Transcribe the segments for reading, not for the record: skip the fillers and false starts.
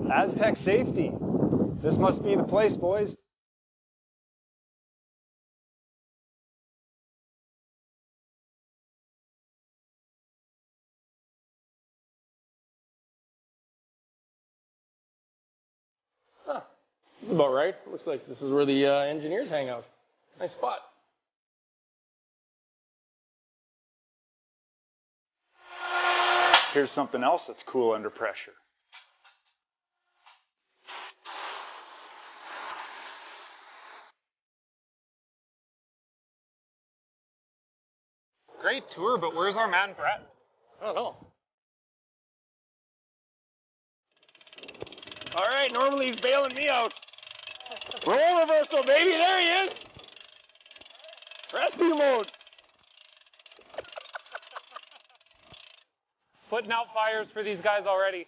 Astec safety. This must be the place, boys. Huh. This is about right. Looks like this is where the engineers hang out. Nice spot. Here's something else that's cool under pressure. Great tour, but where's our man Brett? I don't know. All right, normally he's bailing me out. Roll reversal, baby, there he is. Rescue mode. Putting out fires for these guys already.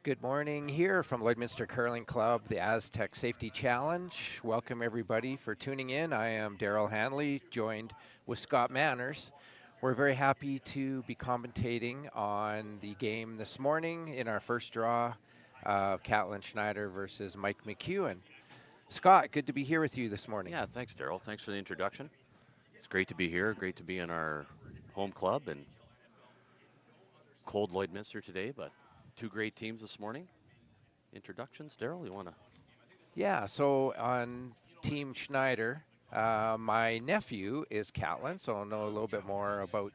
Good morning here from Lloydminster Curling Club, the Astec Safety Challenge. Welcome everybody for tuning in. I am Daryl Hanley, joined with Scott Manners. We're very happy to be commentating on the game this morning in our first draw of Catlin Schneider versus Mike McEwen. Scott, good to be here with you this morning. Yeah, thanks Daryl. Thanks for the introduction. It's great to be here, great to be in our home club and cold Lloydminster today, but two great teams this morning. Introductions, Daryl, you want to? Yeah, so on Team Schneider, my nephew is Catlin, so I'll know a little bit more about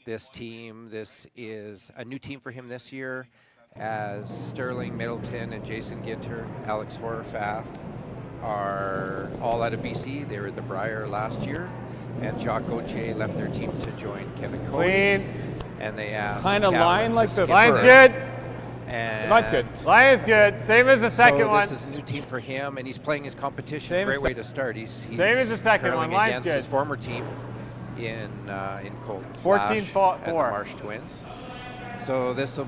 this team. This is a new team for him this year, as Sterling Middleton and Jason Ginter, Alex Horvath are all out of BC. They were at the Briar last year, and Jacques Gauthier left their team to join Kevin Cody. Clean. And they asked kind of line like the line's good. And line's good. Line is good. Same as the second one. This is a new team for him, and he's playing his competition. Same Great way to start. He's same as the second one. Line's against good. his former team in Colton 14-4 at the Marsh Twins. So this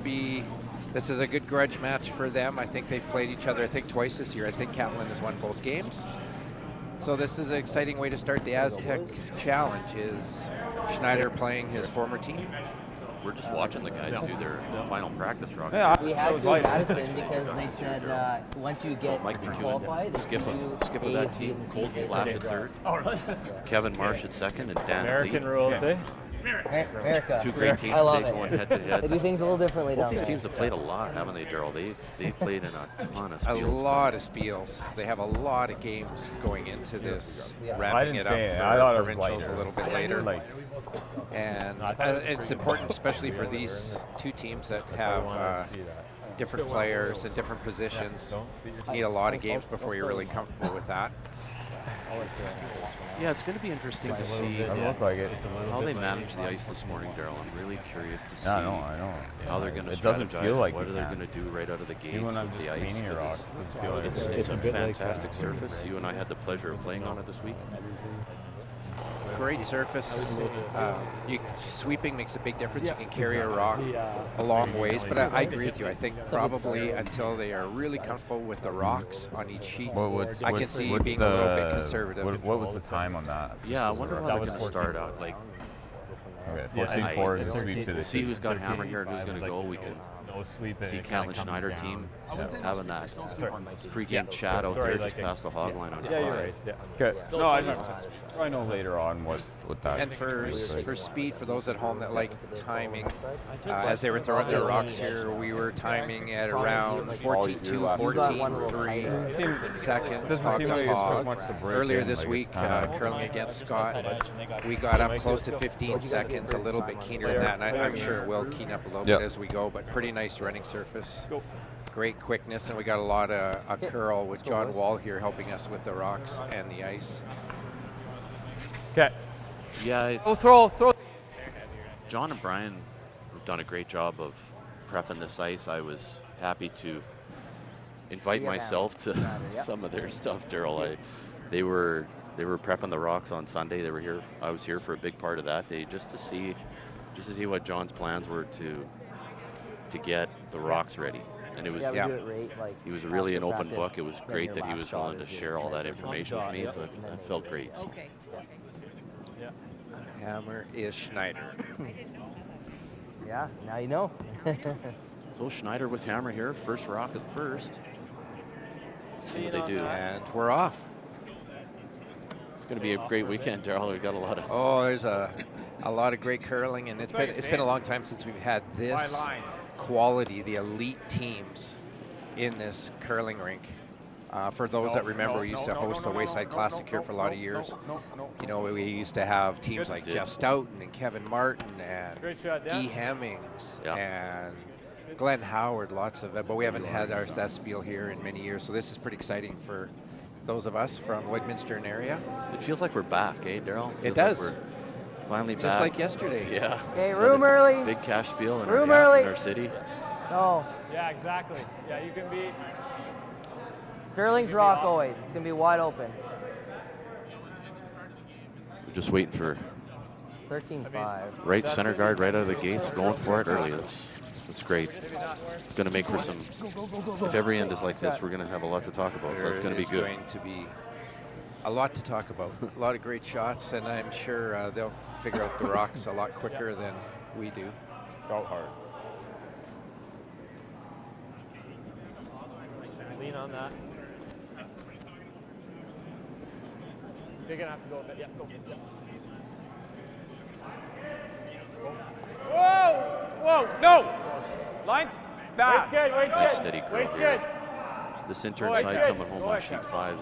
is a good grudge match for them. I think they've played each other twice this year. I think Catlin has won both games. So this is an exciting way to start the Astec Challenge. Is Schneider playing his former team? We're just watching the guys do their final practice rocks. Yeah. We had to in Madison because they said once you get qualified, they skip of that team. Colt Flash at third. Oh, really? Kevin Marsh at second, and Dan American at rules, eh? America. Two great teams I love today it. going head to head. They do things a little differently Both down these there. teams have played a lot, haven't they, Daryl? They've played in a ton of A spiels. lot of spiels. They have a lot of games going into this, ramping it up for I thought it was provincials lighter. a little bit later. Like, And it's important, especially for these two teams that have different players and different positions. You need a lot of games before you're really comfortable with that. Yeah, it's going to be interesting to see how they manage the ice this morning, Daryl. I'm really curious to see I know. how they're going to strategize. It doesn't feel like what are they going to do right out of the gates when I'm with the ice. painting a rock, It's a fantastic surface. You and I had the pleasure of playing on it this week. Great surface. Sweeping makes a big difference. You can carry a rock a long ways, but I agree with you. I think probably until they are really comfortable with the rocks on each sheet, I can see being a little bit conservative. What was the time on that? Yeah, I wonder how they're going to start out. Like, 14-4 is a sweep to the see who's got hammer here and who's going to go. We can see Catlin Schneider team having that pre-game chat out there just past the hog line on the you're right. Okay. No, I know later on what that. And for speed, for those at home that like timing, as they were throwing their rocks here, we were timing at around 14.2, 14.3 seconds. Hog to hog. Earlier this week, curling against Scott, we got up close to 15 seconds, a little bit keener than that, and I'm sure it will keen up a little bit as we go, but pretty nice running surface. Great quickness, and we got a lot of curl with John Wall here helping us with the rocks and the ice. Okay. Yeah, Throw. John and Brian have done a great job of prepping this ice. I was happy to invite myself to some of their stuff, Daryl. They were prepping the rocks on Sunday. They were here. I was here for a big part of that day, just to see what John's plans were to get the rocks ready. And it was he was really an open book. It was great that he was willing to share all that information with me. So it felt great. Okay. Hammer is Schneider. Yeah, now you know. So Schneider with hammer here, first rock at first. See what they do. And we're off. It's going to be a great weekend, Daryl. We've got a lot of. Oh, there's a lot of great curling, and it's been a long time since we've had this quality, the elite teams in this curling rink. For those that remember, we used to host the Wayside Classic here for a lot of years. You know, we used to have teams like Jeff Stoughton and Kevin Martin and Guy Hemmings and Glenn Howard, lots of it. But we haven't had that spiel here in many years, so this is pretty exciting for those of us from Lloydminster and area. It feels like we're back, eh, Daryl? It does. Like we're finally back. Just like yesterday. Yeah. Okay, room early. Big cash spiel in Room early. our city. No. Yeah, exactly. Yeah, you can be. Sterling's rock always. It's going to be wide open. We're just waiting for 13-5. right center guard right out of the gates, going for it early. That's great. It's going to make for some. If every end is like this, we're going to have a lot to talk about. So that's going to be good. There's going to be a lot to talk about. A lot of great shots, and I'm sure they'll figure out the rocks a lot quicker than we do. Felt hard. Lean on that. You're going to have to go a bit. Yeah, go. Yeah. Whoa! No! Line back. Wait good. Nice steady curl here. The center side coming home on sheet 5.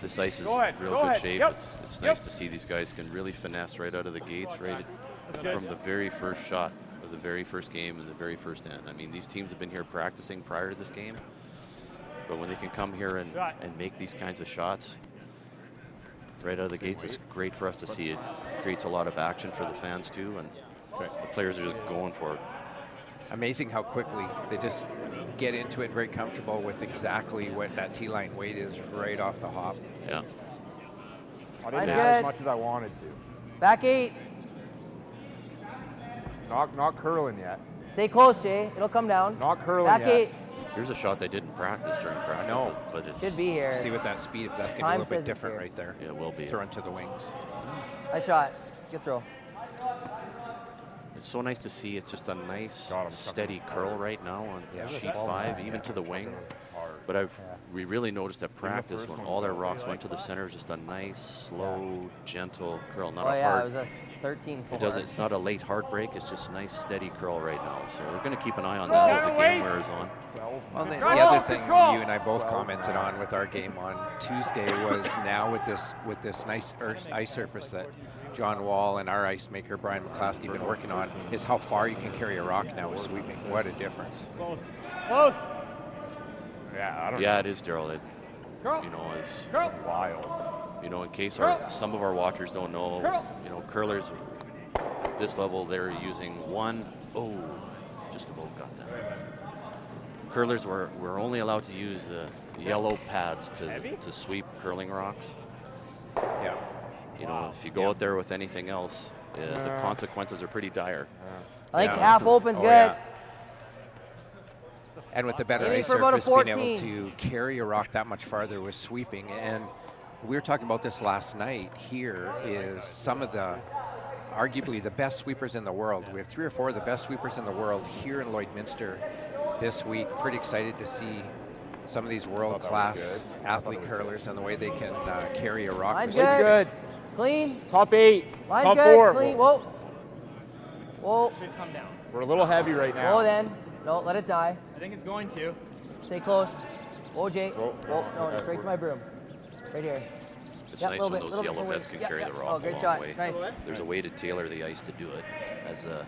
This ice is real good shape. It's nice to see these guys can really finesse right out of the gates, right from the very first shot of the very first game and the very first end. I mean, these teams have been here practicing prior to this game, but when they can come here and make these kinds of shots right out of the gates, it's great for us to see. It creates a lot of action for the fans too, and the players are just going for it. Amazing how quickly they just get into it, very comfortable with exactly what that T-line weight is right off the hop. Yeah. I didn't add as much as I wanted to. Back 8. Not curling yet. Stay close, Jay. It'll come down. Not curling Back yet. 8. Here's a shot they didn't practice during practice. No. But it's Should be here. See what that speed, if that's going to be a Time little bit says it's different here. right there. Yeah, it will be. Thrown to the wings. Nice shot. Good throw. It's so nice to see. It's just a nice, steady curl right now on sheet 5, even to the wing. But we really noticed at practice when all their rocks went to the center, just a nice, slow, gentle curl, not a hard. It was a 13-4. It's not a late hard break. It's just nice, steady curl right now. So we're going to keep an eye on that as the game wears on. Well, the other thing you and I both commented on with our game on Tuesday was now with this nice ice surface that John Wall and our ice maker Brian McClaskey have been working on, is how far you can carry a rock now with sweeping. What a difference. Close. Yeah, I don't know. Yeah, it is, Daryl. It's Wild. in case some of our watchers don't know, curlers at this level, they're using just about got that. Curlers were only allowed to use the yellow pads to sweep curling rocks. Yeah. If you go out there with anything else, the consequences are pretty dire. I think half open's good. Yeah. And with the better Aiming ice for about a surface, being 14. able to carry a rock that much farther with sweeping. And we were talking about this last night. Here is some of arguably the best sweepers in the world. We have 3 or 4 of the best sweepers in the world here in Lloydminster this week. Pretty excited to see some of these world-class athlete curlers and the way they can carry a rock. Line's with good. sweeping. Clean. Top 8. Line's Top good. 4. Clean. Whoa. Should come down. We're a little heavy right now. Whoa then. No, let it die. I think it's going to. Stay close. Whoa, Jay. Whoa, no, straight to my broom. Right here. It's Yep, nice little when bit, those little yellow bit beds can forward. carry Yep, the yep. rock Oh, a great long shot. way. Nice. There's a way to tailor the ice to do it. As a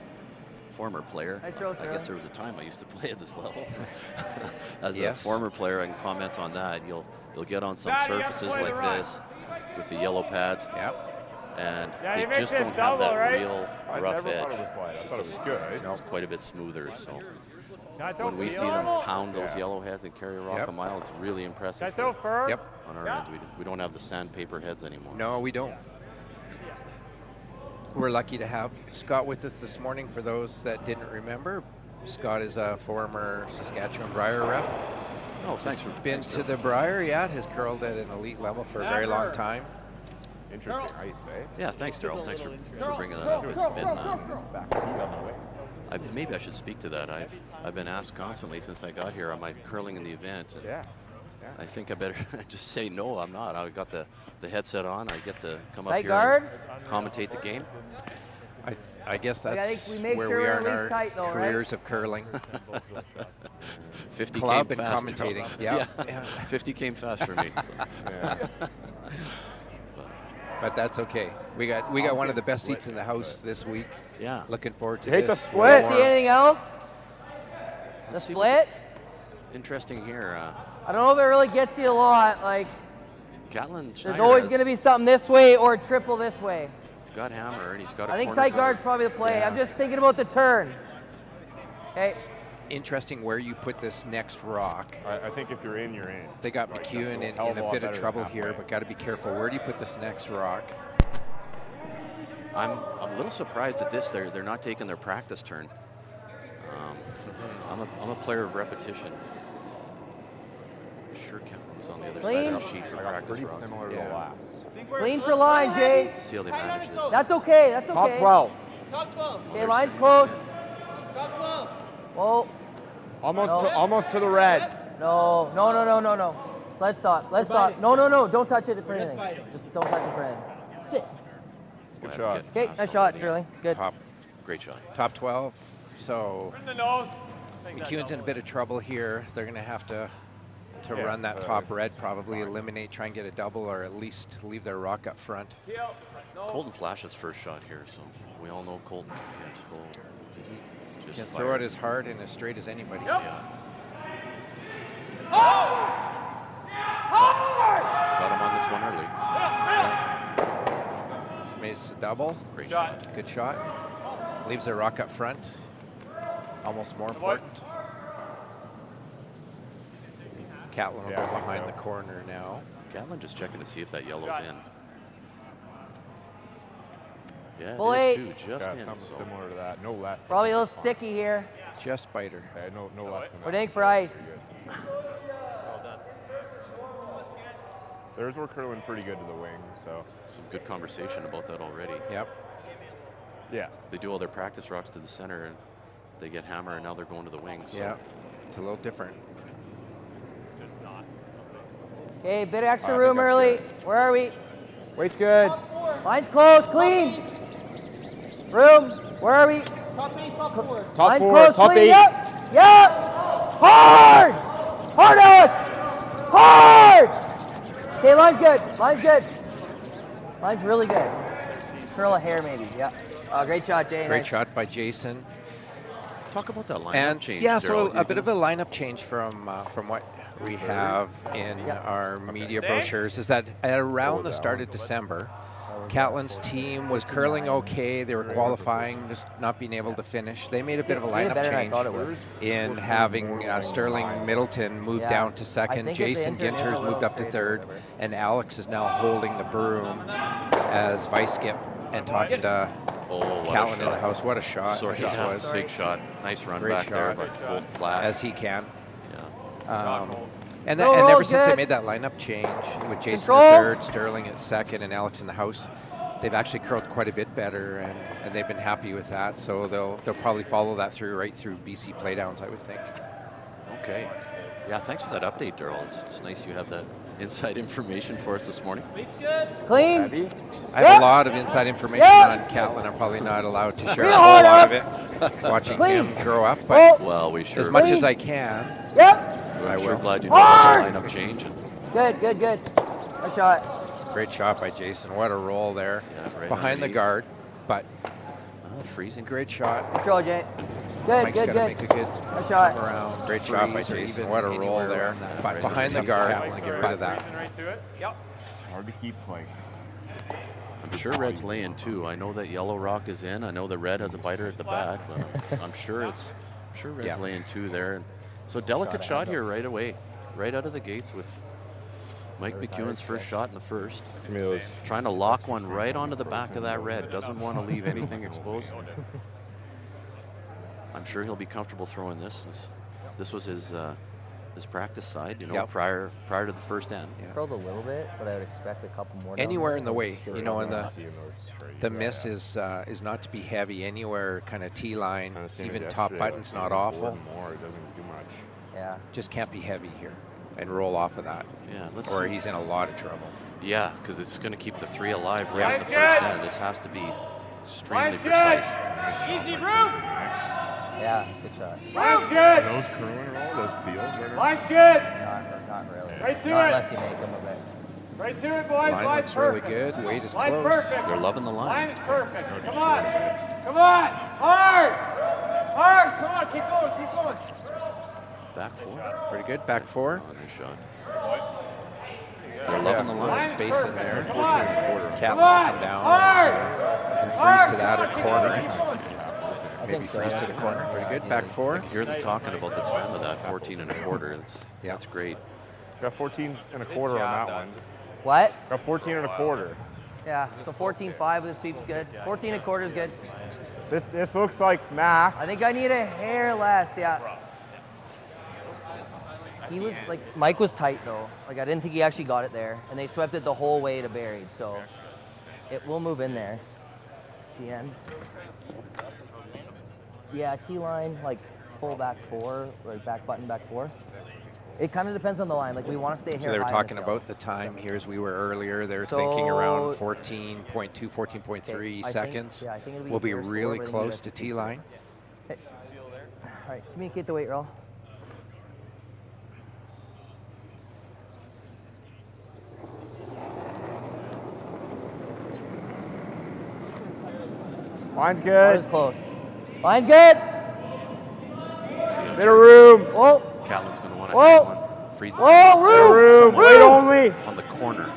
former player, Nice throw, I Sterling. guess there was a time I used to play at this level. As a Yes. former player, I can comment on that. You'll get on some surfaces like this with the yellow pads. Yep. and Yeah, he they just makes it don't have that double, right? real I rough never edge. thought it was wide. I thought it was good. It's quite a bit smoother. So Got when we the see them yellow. pound those yellowheads and carry a rock Yep. a mile, it's really impressive. Got the first. Yep. On our end, we don't have the sandpaper heads anymore. No, we don't. We're lucky to have Scott with us this morning. For those that didn't remember, Scott is a former Saskatchewan Briar rep. Oh, thanks for Been to the Briar, yeah, has curled at an elite level for a very long time. Interesting ice, eh? Yeah, thanks, Daryl. Thanks for bringing that up. It's been Back to feet on the way. maybe I should speak to that. I've been asked constantly since I got here, am I curling in the event? And Yeah. I think I better just say no, I'm not. I got the headset on. I get to come up Tight here guard. and commentate the game. I guess I that's think we make where sure we we're are at in least our tight though, right? careers of curling. 50 Club came and fast. commentating. Yeah. 50 came fast for me. Yeah. But that's okay. We got one of the best seats in the house this week. Yeah. Looking forward to You hate this. the split? Warm. See anything else? The Let's see split? Interesting here. I don't know if it really gets you a lot. Like, Catlin there's Schneider always has- going to be something this way or triple this way. He's got hammer and he's got a I think corner tight cover. guard's probably the play. Yeah. I'm just thinking about the turn. Okay. Interesting where you put this next rock. I think if you're in, you're in. They got McEwen in Hell of a a lot bit of better trouble than here, halfway. but got to be careful. Where do you put this next rock? I'm a little surprised at this. They're not taking their practice turn. I'm a player of repetition. Sure, Catlin was on the other side of the sheet for I got practice pretty rocks. similar to Yeah. the last. Lean for line, Jay. See how they manage this. That's okay. That's okay. Top 12. Okay, line's close. Whoa. Almost to the red. No. Let's stop. Let's stop. No. Don't touch it for anything. Just don't touch it for anything. Sit. Well, Good that's shot. getting Okay, fast nice shot, already. Sterling. Good. Great shot. Top 12. So McEwen's in a bit of trouble here. They're going to have to run that top red, probably eliminate, try and get a double, or at least leave their rock up front. Colton Flash's first shot here, so we all know Colton can hit. Oh, did he Can just throw fire? it as hard and as straight as anybody. Yeah. Got him on this one early. Made it a double. Great shot. Good shot. Leaves their rock up front. Almost more important. Catlin will Yeah, I go think behind so. the corner now. Catlin just checking to see if that yellow's in. Yeah, Full it eight. is too. Just Yeah, in. something So. similar to that. No left. Probably a little sticky here. Just biter. Yeah, no left. We're digging for ice. Theirs were curling pretty good to the wing, so Some good conversation about that already. Yep. yeah. They do all their practice rocks to the center, and they get hammer, and now they're going to the wings. So. Yeah. It's a little different. Okay, bit of extra I think room that's early. good. Where are we? Weight's good. Line's close, clean. Room. Where are we? Top Line's 4, close, top clean. 8. Yep. Hard. Hard, Alex. Hard. Okay, line's good. Line's good. Line's really good. Curl a hair, maybe. Yeah. Great shot, Jay. Great Nice. shot by Jason. Talk about that lineup And change. yeah, so Darryl. a bit of a lineup change from what we have in our media brochures is that at around the start of December, Catlin's team was curling okay. They were qualifying, just not being able to finish. They made a bit of a Better lineup than I change thought it would. in having Sterling Middleton move Yeah. down to I second. think it's Jason the internet Ginters is a little moved up to straight third, or whatever. and Alex is now holding the broom as vice skip and talking to Oh, what a Catlin in the shot. house. What a shot Sorry, this yeah, was, big shot. Nice run Great back there shot. by Colton Flash. as he can. Yeah. And Go, ever since they good. made that lineup change with Jason Control. at third, Sterling at second, and Alex in the house, they've actually curled quite a bit better, and they've been happy with that. So they'll probably follow that through right through BC playdowns, I would think. Okay. Yeah, thanks for that update, Daryl. It's nice you have that inside information for us this morning. Clean. Heavy. I have a lot of inside information Yeah. on Catlin. I'm probably not allowed to share Real a whole hard lot up. of it, watching Clean. him grow up, but Well, we sure as much Clean. as I can. Yep. I'm sure will. glad you know about Hard. the lineup change. And, Good. Good shot. Great shot by Jason. What a roll there. Yeah, right Behind the underneath. guard, but freezing. great shot. Control, Jay. Good. Mike's got to make a good Nice shot. come around. Great shot by freeze or Jason. even What a roll anywhere there. around that. But Right behind the underneath. guard, Catlin, get rid of that. Hard to keep playing. I'm sure red's laying too. I know that yellow rock is in. I know the red has a biter at the back, but I'm sure red's laying two there. So delicate shot here right away, right out of the gates with Mike McEwen's first shot in the first. Trying to lock one right onto the back of that red. Doesn't want to leave anything exposed. I'm sure he'll be comfortable throwing this. This was his practice side, you know, prior to the first end. Curled a little bit, but I would expect a couple more. Anywhere in the way, you know, and the miss is not to be heavy. Anywhere kind of T-line, even top button's not awful. It doesn't do much. Yeah. Just can't be heavy here and roll off of that. Yeah, or he's in a lot of trouble. Yeah, because it's going to keep the three alive right in the first end. This has to be extremely precise. Easy, Rube. Yeah, it's a good shot. Line's good. Are those curling at all? Those peels? Line's good. Not really. Right to Not it. unless you make them a bit. Right to it, boys. Line Line's looks really perfect. good. Weight is Line's close. perfect. They're loving the line. Line's perfect. Come on. Come on. Hard. Hard. Come on. Keep going. Keep going. Back four. Pretty good. Back four. Oh, nice shot. They're loving the line. Line's Space in perfect. there. Come on. Catlin Come on. come down. Hard. And Hard. freeze to that or Keep corner going. it. Keep going. Maybe freeze to the corner. Pretty good. Back four. I can hear them talking about the time of that 14 1/4. That's great. Got 14 1/4 on that one. What? Got 14 1/4. Yeah. So 14.5 with the sweep's good. 14 1/4 is good. This looks like max. I think I need a hair less. Yeah. He was like Mike was tight though. Like I didn't think he actually got it there, and they swept it the whole way to buried. So it will move in there. At the end. Yeah, T-line, like full back four, like back button, back four. It kind of depends on the line. Like we want to stay here. So they were talking about the time here as we were earlier. They were thinking around 14.2, 14.3 seconds. Yeah, I think it'll be we'll be first really four, but close then to T-line. All right, communicate the weight roll. Line's That good. was close. Line's good. Bit of room. Whoa. Catlin's going to want to Whoa. hang one. Freezes Whoa, room. Room. Weight only. on the corner.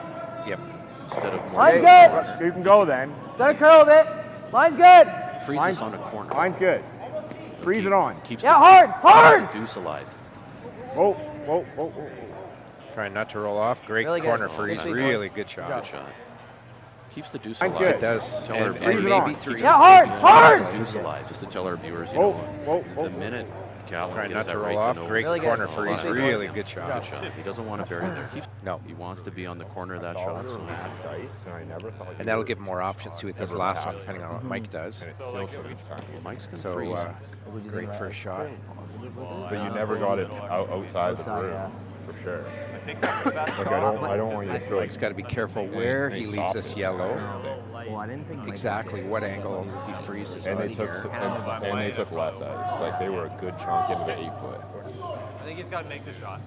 Yep. Instead of more. Line's good. You can go then. Gotta curl a bit. Line's good. Freezes on a corner. Line's good. Freeze it on. Keeps Yeah, the, hard, hard. keeps the deuce alive. Whoa, whoa, whoa, whoa. Trying not to roll off. Great Really good. corner Oh, freeze. nice. Really good shot. Good shot. Keeps the deuce Line's alive. good. It does. Tell her And freeze it maybe on. three. Yeah, hard, Keeps hard. the deuce alive. Just to tell our viewers, you Whoa, know, whoa, whoa. the minute Catlin Trying gets not that to roll right off. to know. Great Really good. corner freeze. Good Really shot. good shot. Good shot. He doesn't want to bury there. No. He wants to be on the corner of that shot. So Max ice, and I never thought. And that'll give him more options too with this Never last one, passed. depending on what Mike does. And it still took time. well, Mike's going to So freeze. great first shot. But you never got it outside the Outside, room, yeah. for sure. Like I don't want you to feel Mike's got to be careful where he leaves this yellow. Well, I didn't think Mike Exactly what angle he freezes And on they took here. and they took less ice. Like they were a good chunk into the 8 foot. I think he's got to make the shot.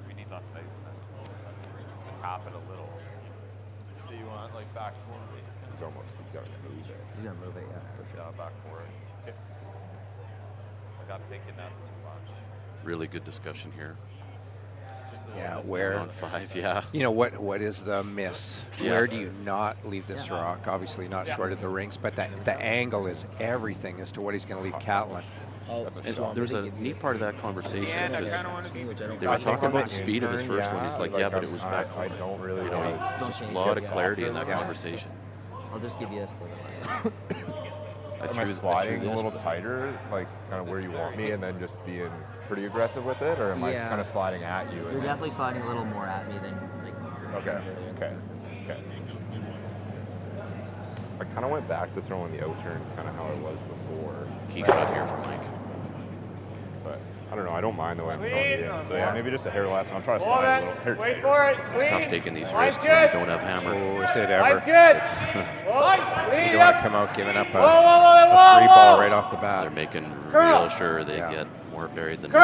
We need less ice. Tap it a little. So you want like back four? He's got to move it. He's gonna move it, yeah, for sure. Yeah, back four. Okay. I got thinking that's too much. Really good discussion here. Yeah, where On 5, yeah. you know what is the miss? Yeah. Where do you not leave this rock? Obviously not short of the rings, but the angle is everything as to what he's going to leave Catlin. And there's a neat part of that conversation because they They were talking about the speed of his first one. He's like, yeah, but it was back I home. don't really You know, want there's change a lot it. of clarity in that Yeah. conversation. I'll just give you a slip. Am I sliding a little tighter, like kind of where you want me, and then just being pretty aggressive with it, or am I Yeah. kind of sliding at you? You're And definitely sliding a little more at me than like. okay. I kind of went back to throwing the out turn, kind of how it was before. Key shot here for Mike. But I don't know. I don't mind the way I'm throwing it in. So yeah, maybe just a hair less. And I'll try to Hold slide a it. little. Here, Wait for it. It's tough Clean. taking these Line's risks when you good. don't have hammer. Oh, say it Line's ever. good. It's Line. You Clean don't want up. to come out giving up Whoa, whoa, whoa, a whoa, three ball whoa. right off the They're bat. making Curl. real sure they Yeah. get more buried than Curl.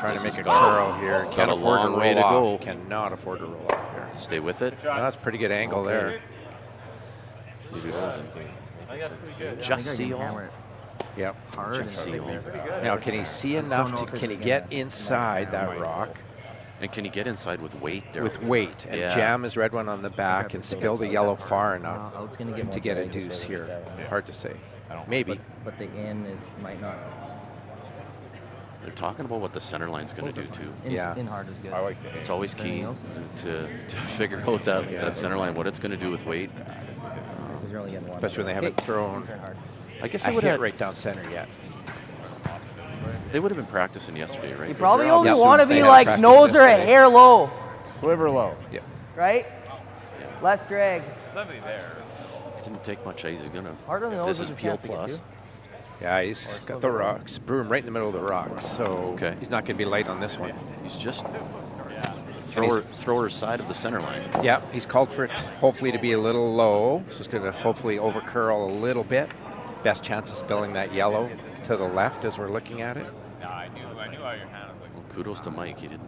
Trying This to make has a got- curl here. it's got Can't a afford to long way roll to off. go. Cannot afford to roll off here. Stay with it. Well, that's a pretty good angle there. You do something. I think that's pretty good. Just see all. hammer it Yep. hard. Just see all. Now, can he see enough to? Can he get inside that rock And can he get inside with weight, Daryl? with weight and jam his red one on the back and spill the yellow far enough to get a deuce here. Hard to say. Maybe. But the in might not. They're talking about what the center line's going to do too. In hard is good. I like the It's always key to figure out that center line, what it's going to do with weight. Especially when they haven't thrown I guess a they would hit have right down center yet. They would have been practicing yesterday, right? You probably only Yeah, want to they be had like practice nose or a yesterday. hair low, Sliver low. Yeah. right? Less drag. Somebody there. It didn't take much. He's going to. Hard on the nose This with is the Peel chance to get Plus. to. Yeah, he's got the rocks. Broom right in the middle of the rocks. So Okay. he's not going to be light on this one. He's just thrower side of the center line. Yeah, he's called for it hopefully to be a little low. So it's going to hopefully over curl a little bit. Best chance of spilling that yellow to the left as we're looking at it. No, I knew how your hand was Well, kudos to Mike. He didn't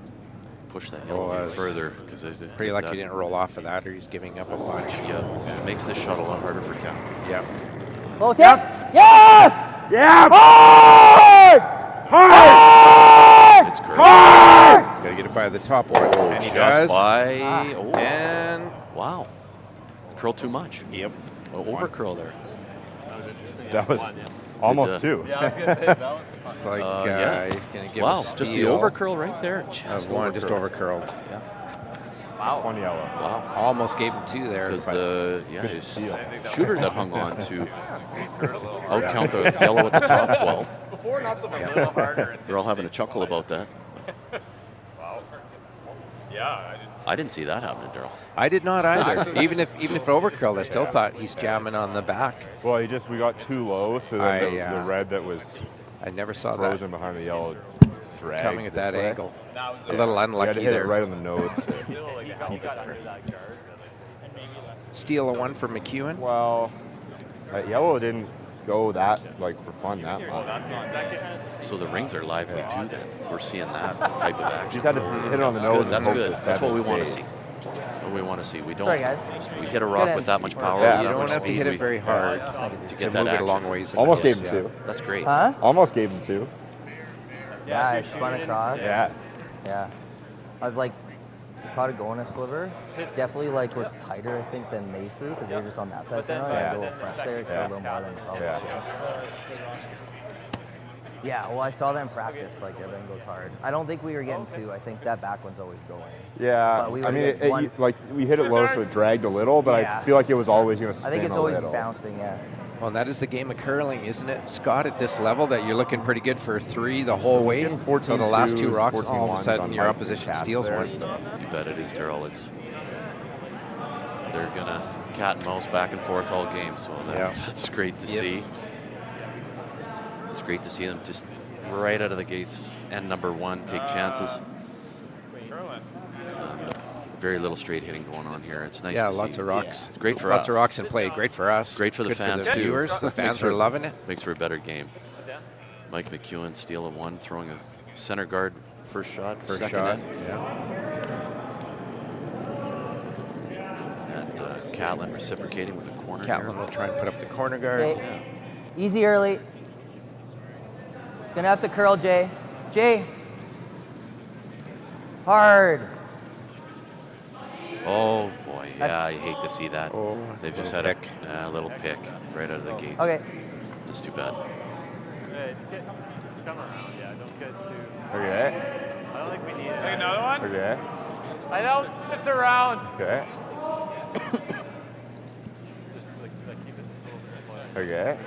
push that Oh, yellow it's further because Pretty lucky he didn't roll off of that, or he's giving up a bunch. Yeah, it makes this shot a lot harder for Cal. Yeah. Close hit. Yes! Yeah! It's great. Got to get it by the top one, and he Just does. by. And Wow. Curl too much. yep. Over curl there. That was almost two. Yeah, I was gonna say that was fun. It's like yeah. he's going to give Wow, a steal. just the over curl right there. Of one, just over curled. One yellow. Wow. Almost gave him two there. Because but his shooter that hung on to outcount the yellow at the top 12. Before, not so much. A little harder. They're all having a chuckle about that. Wow. Yeah, I didn't see that happening, Daryl. I did not either. even if it over curled, I still thought he's jamming on the back. Well, we got too low, so then the red that was I never saw frozen behind the yellow dragged coming at this that way. angle. that was A little You had to unlucky hit it there. right on the nose. feel like he got under that guard. Steal a one for McEwen. Well, that yellow didn't go that for fun that much. So the rings are lively too then. We're seeing that type of action. Just had to hit it on the nose. Good, that's and hope good. the That's what we seven want to stayed. see. What we want to see. We don't. Sorry, guys. We hit a rock Good with that much power. Yeah. that You don't much have to speed, hit we- it very hard to to get move that it a action. long ways. in Almost the gave nose, him yeah. two. That's great. Huh? Almost gave him two. Yeah, I spun across. Yeah. Yeah. I was like, caught it going a sliver. Definitely was tighter, I think, than they threw because they were just on that side. So I had to go fresh there, a little more than probably. Yeah, well, I saw them practice. Everything goes hard. I don't think we were getting two. I think that back one's always going. Yeah. But we I were mean, getting one. we hit it low, so it dragged a little, but Yeah. I feel like it was always going to I spin think it's a always little. bouncing, yeah. Well, and that is the game of curling, isn't it, Scott? At this level, that you're looking pretty good for three the whole way. getting So the last two 14-2s, rocks, 14 all of a ones sudden on your Mike's opposition cats steals there, one. so. You bet it is, Daryl. They're gonna cat and mouse back and forth all game, so that's great to see. It's great to see them just right out of the gates. And number one, take chances. Very little straight hitting going on here. It's nice. Yeah, to lots see. of rocks. It's great for us. Lots of rocks in play. Great for us. Great for the Good fans for the too. viewers. The Makes fans for- are loving it. Makes for a better game. Mike McEwen steal a one, throwing a center guard first shot, First second shot. net. Yeah. And Catlin reciprocating with a corner. Catlin will try and put up the corner guard. Okay. Easy early. It's gonna have to curl, Jay. Jay. Hard. Oh boy, yeah, I hate to see that. Oh, They've just little had pick. a little pick right out of the gates. Okay. That's too bad. Just come around. Yeah, don't get too. Okay. I don't think we need it. Take another one? Okay. I know, just around. Okay. Okay.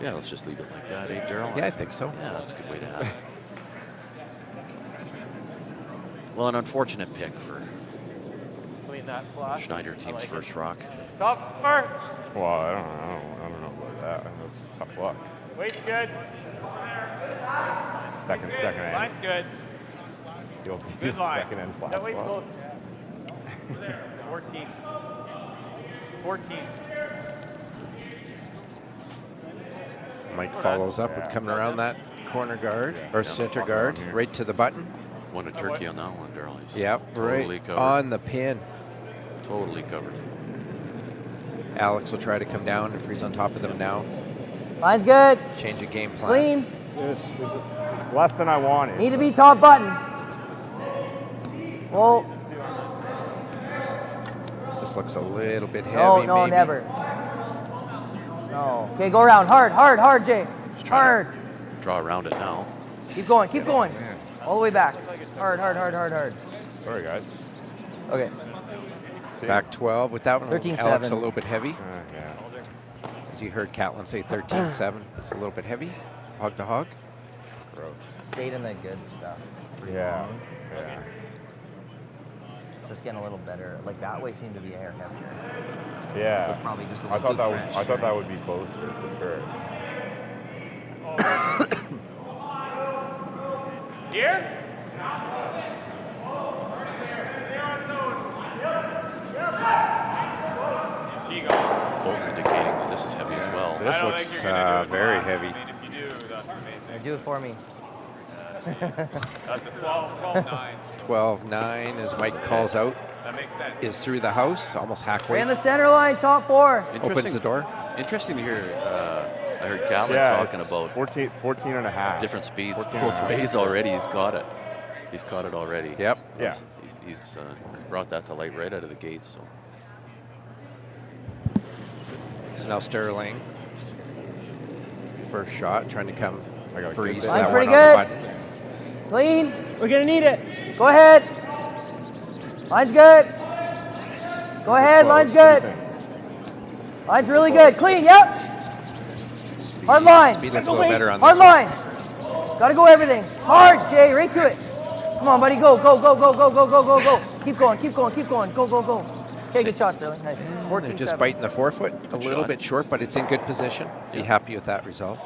Yeah, let's just leave it like that, eh, Daryl? Yeah, I think so. Yeah, that's a good way to have it. Well, an unfortunate pick for Clean that flash. Schneider team's first rock. Stop first. Well, I don't know about that. That's tough luck. Weight's good. Second end. Line's good. You'll be Good line. second end flat That weight's spot. close. 14. 14. Mike follows up with coming around that corner guard or center guard right to the button. Won a turkey on that one, Daryl. He's Yep, totally right covered. on the pin. Totally covered. Alex will try to come down if he's on top of them now. Line's good. Change of game plan. Clean. It's less than I wanted. Need to be top button. Whoa. This looks a little bit heavy. No, no, maybe. never. No. Okay, go around. Hard, Jay. Just trying Hard. to draw around it now. Keep going. All the way back. Hard. Sorry, guys. Okay. Back 12 with that one. 13-7. Alex a little bit heavy. Yeah. As you heard Catlin say 13-7. It's a little bit heavy. Hog to hog. Gross. Stayed in the good stuff. Yeah. Just getting a little better. Like that way seemed to be a hair heavier. Yeah. Probably just a I little thought too that fresh, I thought that right? would be closer for sure. Here? Colton indicating that this is heavy as well. This looks very heavy. Do it for me. That's a 12-9. 12-9 as Mike calls out. That makes sense. Is through the house, almost halfway. Ran the center line, top 4. Opens the door. Interesting to hear. I heard Catlin Yeah, talking about 14 and a half. different speeds 14 both and a half. ways already. He's caught it. He's caught it already. Yep. Yeah. He's brought that to light right out of the gate. So So now Sterling. First shot, trying to come I gotta freeze keep it. that Line's one pretty on the good. button. Clean. We're gonna need it. Go ahead. Line's good. Go ahead. Line's good. Line's really good. Clean. Yep. Hard line. Speed looks a little better on Hard this one. line. Gotta go everything. Hard, Jay. Right to it. Come on, buddy. Go. Keep going. Go. Okay, good shot, Sterling. Nice. They're 14-7. just biting the forefoot. A little shot. bit short, but it's in good position. Be happy with that result.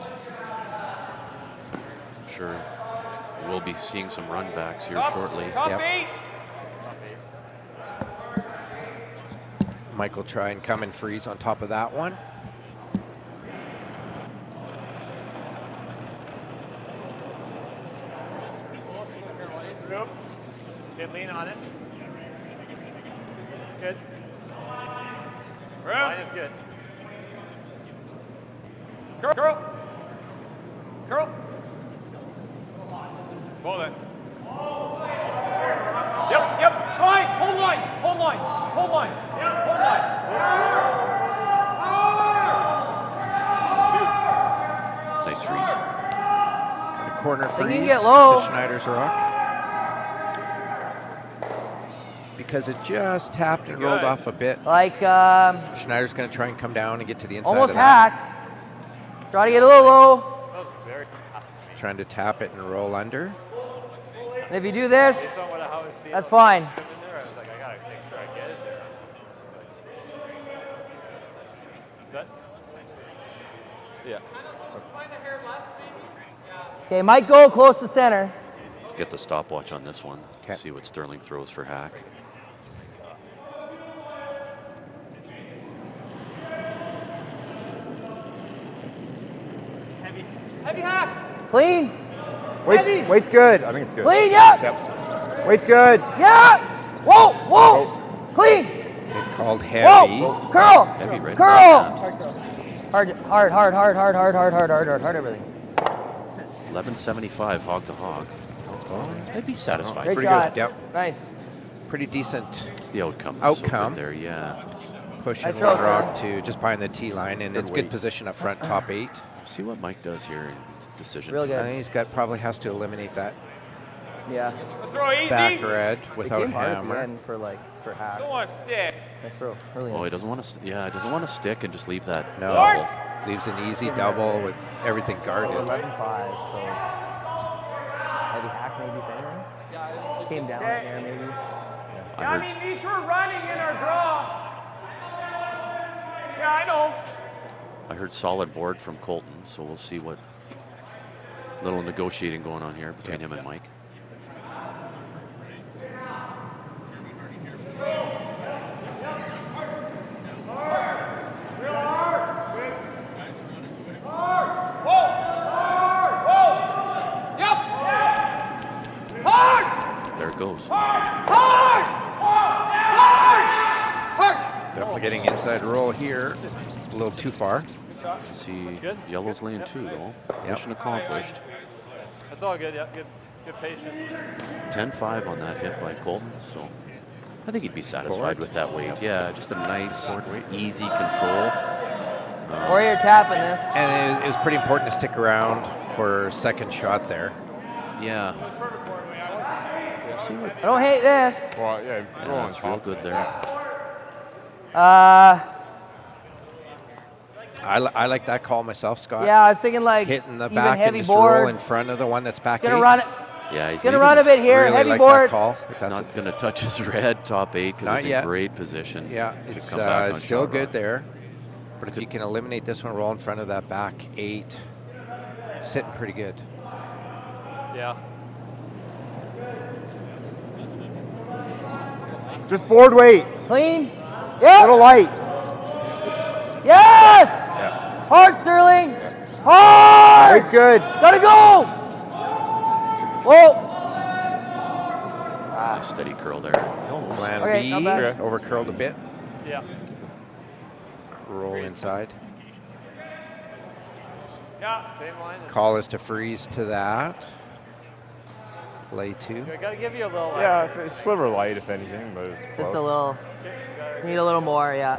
I'm sure we'll be seeing some run backs here shortly. Yep. Mike will try and come and freeze on top of that one. Good lean on it. It's good. Line is good. Curl. Hold it. Yep. Line. Hold line. Yep, hold line. Nice freeze. Got a corner Think you freeze can get low. to Schneider's rock. Because it just tapped and rolled off a bit. Like Schneider's going to try and come down and get to the inside almost of that. hack. Try to get a little low. Trying to tap it and roll under. And if you do this, that's fine. Yeah. Okay, might go close to center. Get the stopwatch on this one. 'Kay. See what Sterling throws for hack. Heavy hack. Clean. Weight's good. I think it's good. Clean, yep. Yep. Weight's good. Yeah. Whoa. Clean. They've called heavy. Whoa. Curl. Heavy right Curl. Hard everything. 1175 hog to hog. I'd be satisfied. Great Pretty shot. good. Yep. Nice. Pretty decent It's the outcome. that's so good Outcome. there, yeah. push Nice and throw, rock to just behind the tee line, and it's good weight. position up front, top 8. See what Mike does here in his decision. Real good. He's got probably has to eliminate that Yeah. Throw easy. back red without Game hard at the hammer. end for hack. Don't want to stick. Nice throw. Really Oh, he nice. doesn't want to. Yeah, he doesn't want to stick and just leave that No, double. leaves an easy double with everything guarded. 11-5, so maybe hack, maybe if anything. Came down in there, maybe. I heard, these were running in our draw. Yeah, I know. I heard solid board from Colton, so we'll see what little negotiating going on here between him and Mike. There it goes. Definitely getting inside roll here. A little too far. See, yellow's lane 2 though. Yep. Mission accomplished. That's all good. Yeah, good. Good patience. 10-5 on that hit by Colton, so I think he'd be satisfied with that weight. Yeah, just a nice, easy control. Warrior tapping this. And it was pretty important to stick around for second shot there. Yeah. I don't hate this. Well, yeah, go on That's real top. good there. I like that call myself, Scott. Yeah, I was thinking like Hitting the even back heavy and just roll board. in front of the one that's back Gonna eight. run it. Yeah, he's Gonna run a bit here. Really Heavy like board. that call. He's not going to touch his red top 8 because Not it's in yet. great position. Yeah, to it's come back on still shot good rock. there. But if you can eliminate this one, roll in front of that back 8, sitting pretty good. Yeah. Just board weight. Clean. Yep. Little light. Yes. Yeah. Hard, Sterling. Hard. Weight's good. Gotta go. Whoa. Nice steady curl there. Plan Okay, B, not bad. over curled a bit. Yeah. Roll inside. Yeah. Same line. Call is to freeze to that. Lay 2. I gotta give you a little. Yeah, it's sliver light if anything, but it's Just close. a little. Need a little more. Yeah.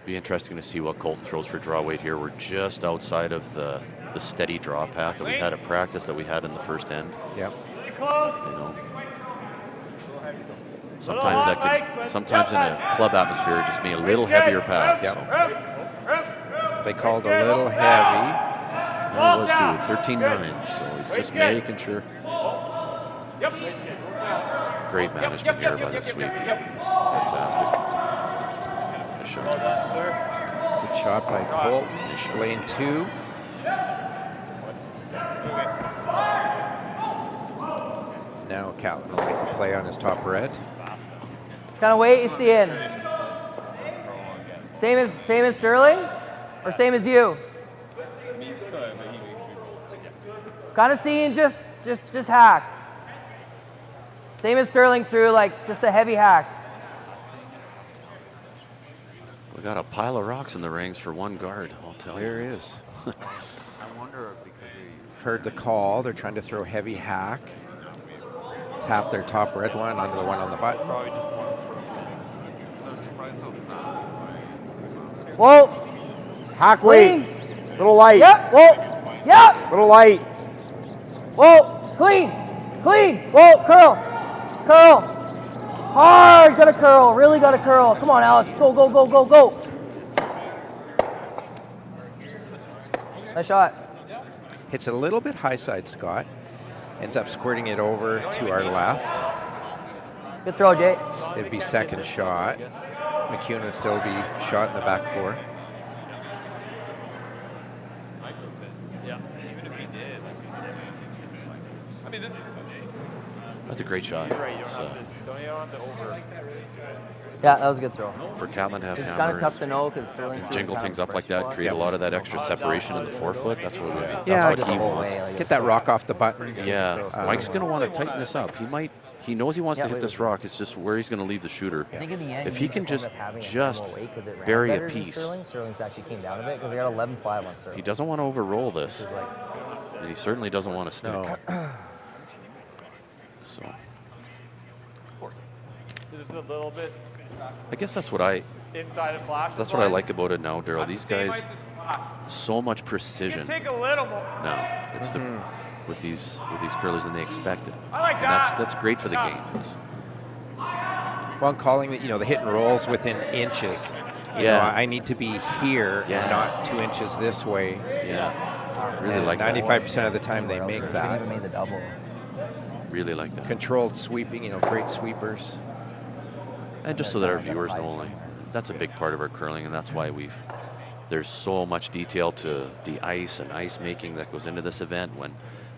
Be interesting to see what Colton throws for draw weight here. We're just outside of the steady draw path that we had at practice that we had in the first end. Yep. You know, sometimes that can, sometimes in a club atmosphere, just be a little heavier path. Yep. They called a little heavy. Well, it was too, 13-9, so he's just making sure. Great management here by the sweep. Fantastic. Nice shot. Good shot by Colton. Lane 2. Now Catlin will make a play on his top red. Kind of weight you see in. Same as Sterling, or same as you. Kind of seeing just hack. Same as Sterling through like just a heavy hack. We got a pile of rocks in the rings for one guard, I'll tell you. There is. I wonder because Heard the call. They're trying to throw heavy hack. Tap their top red one onto the one on the button. probably just one. So surprised how fast. Whoa. Hack Clean. weight. Little light. Yep. Whoa. Yep. Little light. Whoa. Clean. Clean. Whoa. Curl. Curl. Hard. Gotta curl. Really gotta curl. Come on, Alex. Go, go, go, go, go. Nice shot. Hits a little bit high side, Scott. Ends up squirting it over to our left. Good throw, Jay. It'd be second shot. McEwen would still be shot in the back 4. Yeah. Even if he did. I mean, this is. That's a great shot. You're right. You It's, don't have to over. Yeah, that was a good throw. for Catlin to have It's kind of hammer tough to know because Sterling and jingle things up like that, create a lot of that extra separation in the forefoot. That's what Yeah, that's what he wants. Get that rock off the button. Yeah, Mike's going to want to tighten this up. He knows he wants to hit this rock. It's just where he's going to leave the shooter. I think in the end, If he can just bury a piece, Sterling's actually came down a bit because they got 11-5 on Sterling. he doesn't want to overroll this, and he certainly doesn't want to stick. No. So Just a little bit I guess that's what I inside of flash. that's what I like about it now, Daryl. These guys, so much precision Take a little more. now. It's the with these curlers, and they expect it. I like And that. that's great for the game. It's, Well, I'm calling it, the hit and rolls within inches. You know, I need to be here and not 2 inches this way. Yeah, really And like that. 95% of the time they make that. Even made the double. Really like that. Controlled sweeping, great sweepers. And just so that our viewers know, like, that's a big part of our curling, and that's why there's so much detail to the ice and ice making that goes into this event.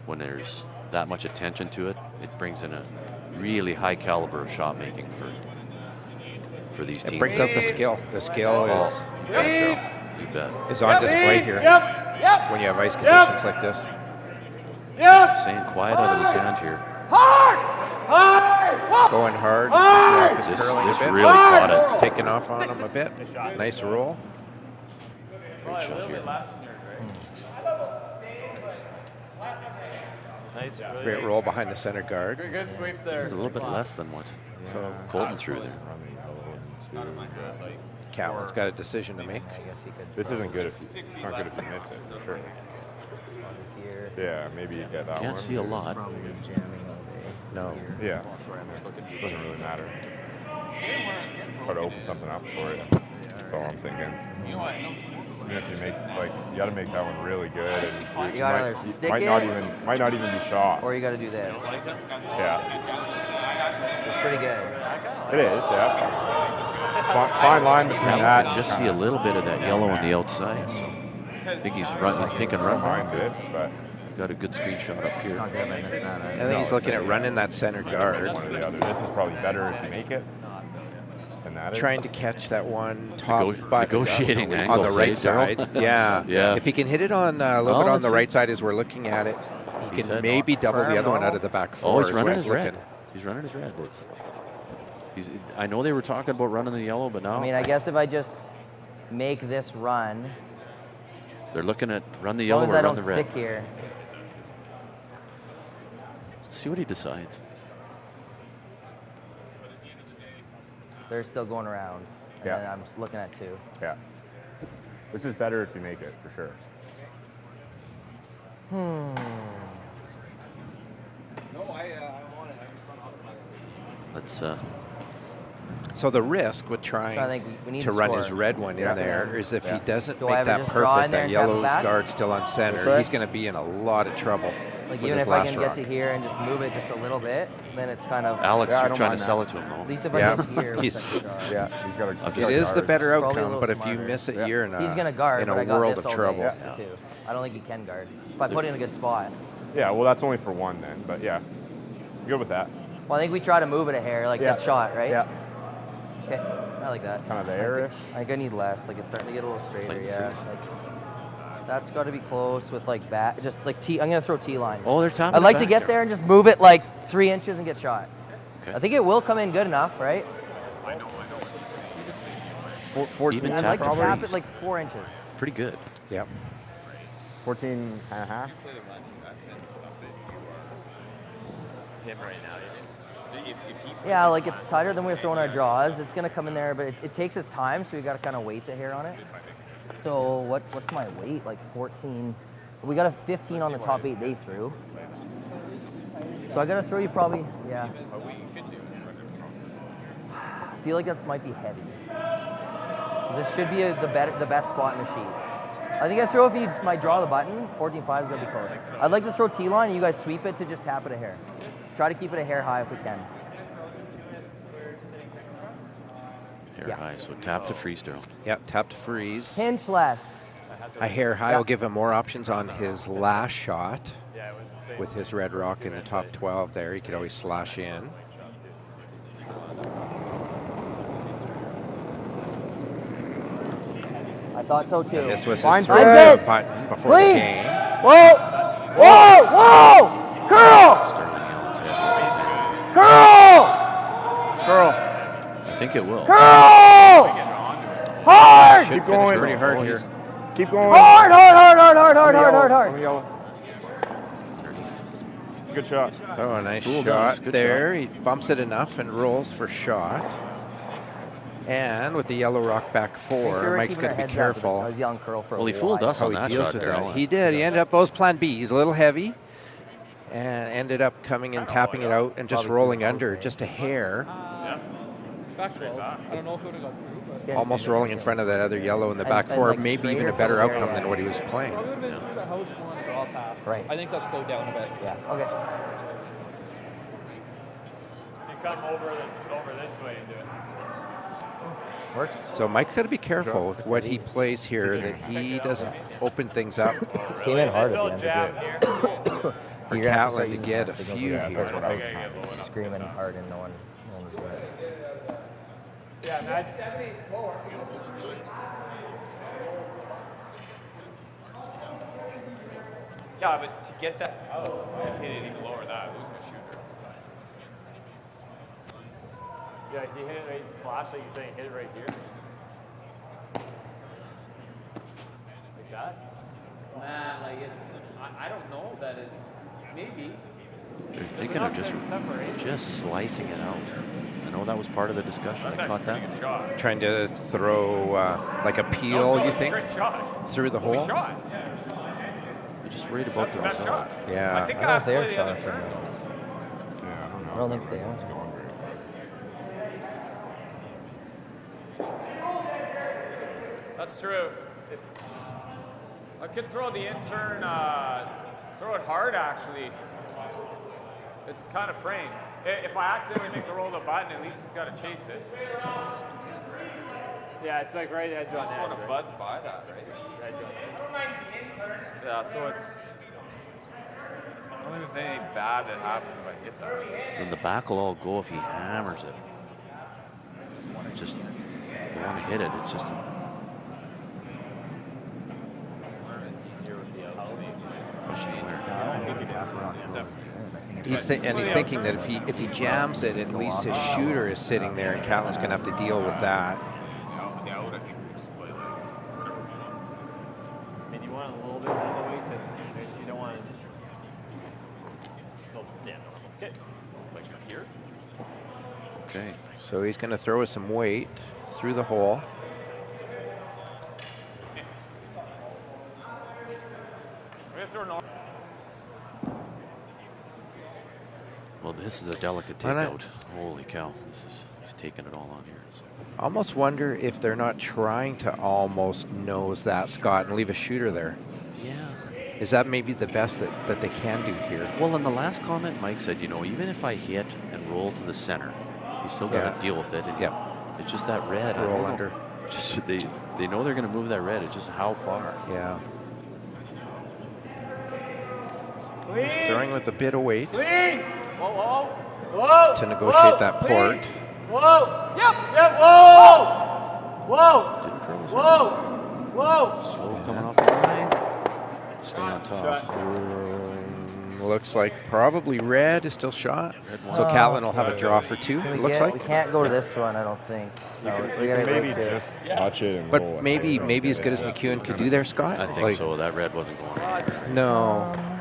When there's that much attention to it, it brings in a really high caliber of shot making for these teams. It brings out the skill. The skill is You bet. is on display here when you have ice conditions like this. Saying quiet out of his hand here. Going hard. This rock is curling This a bit. really caught it. Taking off on him a bit. Nice roll. Great shot here. Nice. Really Great nice. roll behind the center guard. Good sweep there. It's a little bit less than what Colton threw there. Catlin's got a decision to make. I guess he could. This isn't good if it's not good if you miss it, for sure. Here. Yeah, maybe you get that Can't one. see a lot. Probably jamming all day. No. Yeah. Doesn't really matter. Try to open something up for it. That's all I'm thinking. Even if you make, like, you got to make that one really good, and You gotta either stick might not even be shot. Or you got to do this. Yeah, It's pretty good. it is. Yeah. Fine line between that. I just see a little bit of that yellow on the outside, so I think he's thinking run Mind back. it, but Got a good screenshot up here. Not good if I missed that. I think he's looking at running that center guard, one or the other. This is probably better if you make it than that is. trying to catch that one top button Negotiating on angle, the right say, Daryl. side. Yeah. Yeah. If he can hit it on a little Well, bit on let's the see. right side as we're looking at it, he He can said maybe double the other one out of the back four. Oh, he's is running what his he's red. looking. He's running his red. I know they were talking about running the yellow, but now I mean, I guess if I just make this run, they're looking at run the as yellow long or as I run the don't red. stick here. See what he decides. They're still going around. And Yeah. then I'm just looking at two. Yeah. This is better if you make it, for sure. Let's So the risk with trying So I think we need to to run score. his red one Yeah. in there is if he doesn't Do I make ever that just draw in perfect, there that and tap yellow it back? guard still on center, That's right. he's going to be in a lot of trouble. Like with even his if I last can rock. get to here and just move it just a little bit, then it's kind of. Alex, Yeah, I you're don't trying to mind sell that. it to him, At though. least if I Yeah. get here. with He's- second guard. Yeah, he's got a. It It is the better Probably a outcome, little but if you smarter. miss it, Yeah. you're in a, He's gonna guard, in but a I got world this of all trouble. day too. I don't think he can guard. If I put it in a good spot. Yeah, well, that's only for one then, but yeah, good with that. Well, I think we try to move it a hair, like Yeah. that shot, right? Yeah, Okay, I like that. kind of there-ish. I think I need less. Like it's starting to get a little straighter. Playing Yeah. freeze. Like, that's got to be close with like back. Just like T. I'm gonna throw T line. Oh, they're tapping I'd it like to back get there and just move it like 3 inches and get shot. Okay. I think it will come in good enough, right? 14 Even I'd like to Probably. tap it like 4 inches. Pretty good. Yep. 14 and a half. Him right now. Yeah, like it's tighter than we were throwing our draws. It's gonna come in there, but it takes its time, so we got to kind of weight the hair on it. So what's my weight? Like 14. We got a 15 on the top 8 they threw. So I gotta throw you probably, yeah. I feel like that might be heavy. This should be the best spot in the sheet. I think I throw if you might draw the button, 14.5 is gonna be close. I'd like to throw T-line and you guys sweep it to just tap it a hair. Try to keep it a hair high if we can. Hair Yeah. high, so tap to freeze, Daryl. Yep, tap to freeze. Pinch less. A hair high Yeah. will give him more options on his last shot. With his red rock in the top 12 there, he could always slash in. I thought so too. This was Fine his throw good. button before the Clean. game. Whoa! Whoa! Whoa! Curl! Sterling Allen's head. Curl! Curl. I think it will. Curl! Hard! Should Keep finish going. pretty hard Oh, here. he's- Keep going. Hard, hard, hard, hard, hard, hard, On the hard, hard, yellow, on the hard. yellow. It's a good shot. Oh, a nice Cool, shot guys. Good there. He bumps it enough and rolls for shot. And with the yellow rock back Make four, sure we're Mike's keeping got our to be heads up. I careful was yelling curl for a Well, he while. fooled us how on he that deals shot, with Daryl. that. He did. He ended up, that was plan B. He's a little heavy and ended up coming and tapping it out and just Probably rolling too close, under right? just a hair, Back 12. I don't know if it would have got through, but almost rolling in front of that other yellow in the And- back and four. like Maybe even straighter a better for the hair, outcome yeah. than what he was playing. probably would have been the house one draw path. Right. I think that slowed down a bit. Yeah, okay. You come over this way and do it. Works. So Mike's got to be careful with what he plays here, that he doesn't open things up Came in hard Still at the jab end. here. for You're gonna have to start Catlin to using get a hand signals few with that. here. That's what I was screaming hard and no one was doing it. Yeah, nice. Yeah, but to get that out, I hit it even lower than that. Lose the shooter. Yeah, you hit it right, flash like you're saying, hit it right here. Like that? Nah, like it's, I don't know that it's, They're thinking of just slicing it out. I know that was part of the discussion. I caught that. Trying to throw like a peel, you think, through the hole? They're just worried about the result. Yeah. I don't know if they're shots or not. Yeah, I don't know. I don't think they are. It's going great. That's true. I could throw the intern, throw it hard actually. It's kind of framed. If I accidentally make the roll of the button, at least it's got to chase it. Yeah, it's like right edge on Just want to buzz by that, right? Yeah, so it's. I don't think there's anything bad that happens if I hit that. And the back will all go if he hammers it. Just, they want to hit it. It's just. Question where. He's thinking that if he jams it, at least his shooter is sitting there, and Catlin's going to have to deal with that. And you want a little bit all the way because you don't want to. So, yeah. Okay. Like here? Okay. So he's going to throw with some weight through the hole. Well, this is a delicate takeout. Holy cow. He's taking it all on here. I almost wonder if they're not trying to almost nose that, Scott, and leave a shooter there. Yeah. Is that maybe the best that they can do here? Well, in the last comment, Mike said, you know, even if I hit and roll to the center, you still got to deal with it. And it's just that red. I Roll don't know. under. Just they know they're going to move that red. It's just how far. Yeah. He's throwing with a bit of weight Whoa, whoa, whoa. to negotiate that port. Whoa. Yep. Whoa. Whoa. Didn't throw this Whoa. Whoa. Slow coming off the line. Stay on top. Looks like probably red is still shot. So Catlin will have a draw for two, it looks like. We can't go to this one, I don't think. No, we You gotta can go maybe to. just touch it and roll But it. maybe as good as McEwen could do there, Scott? I think so. That red wasn't going anywhere. No.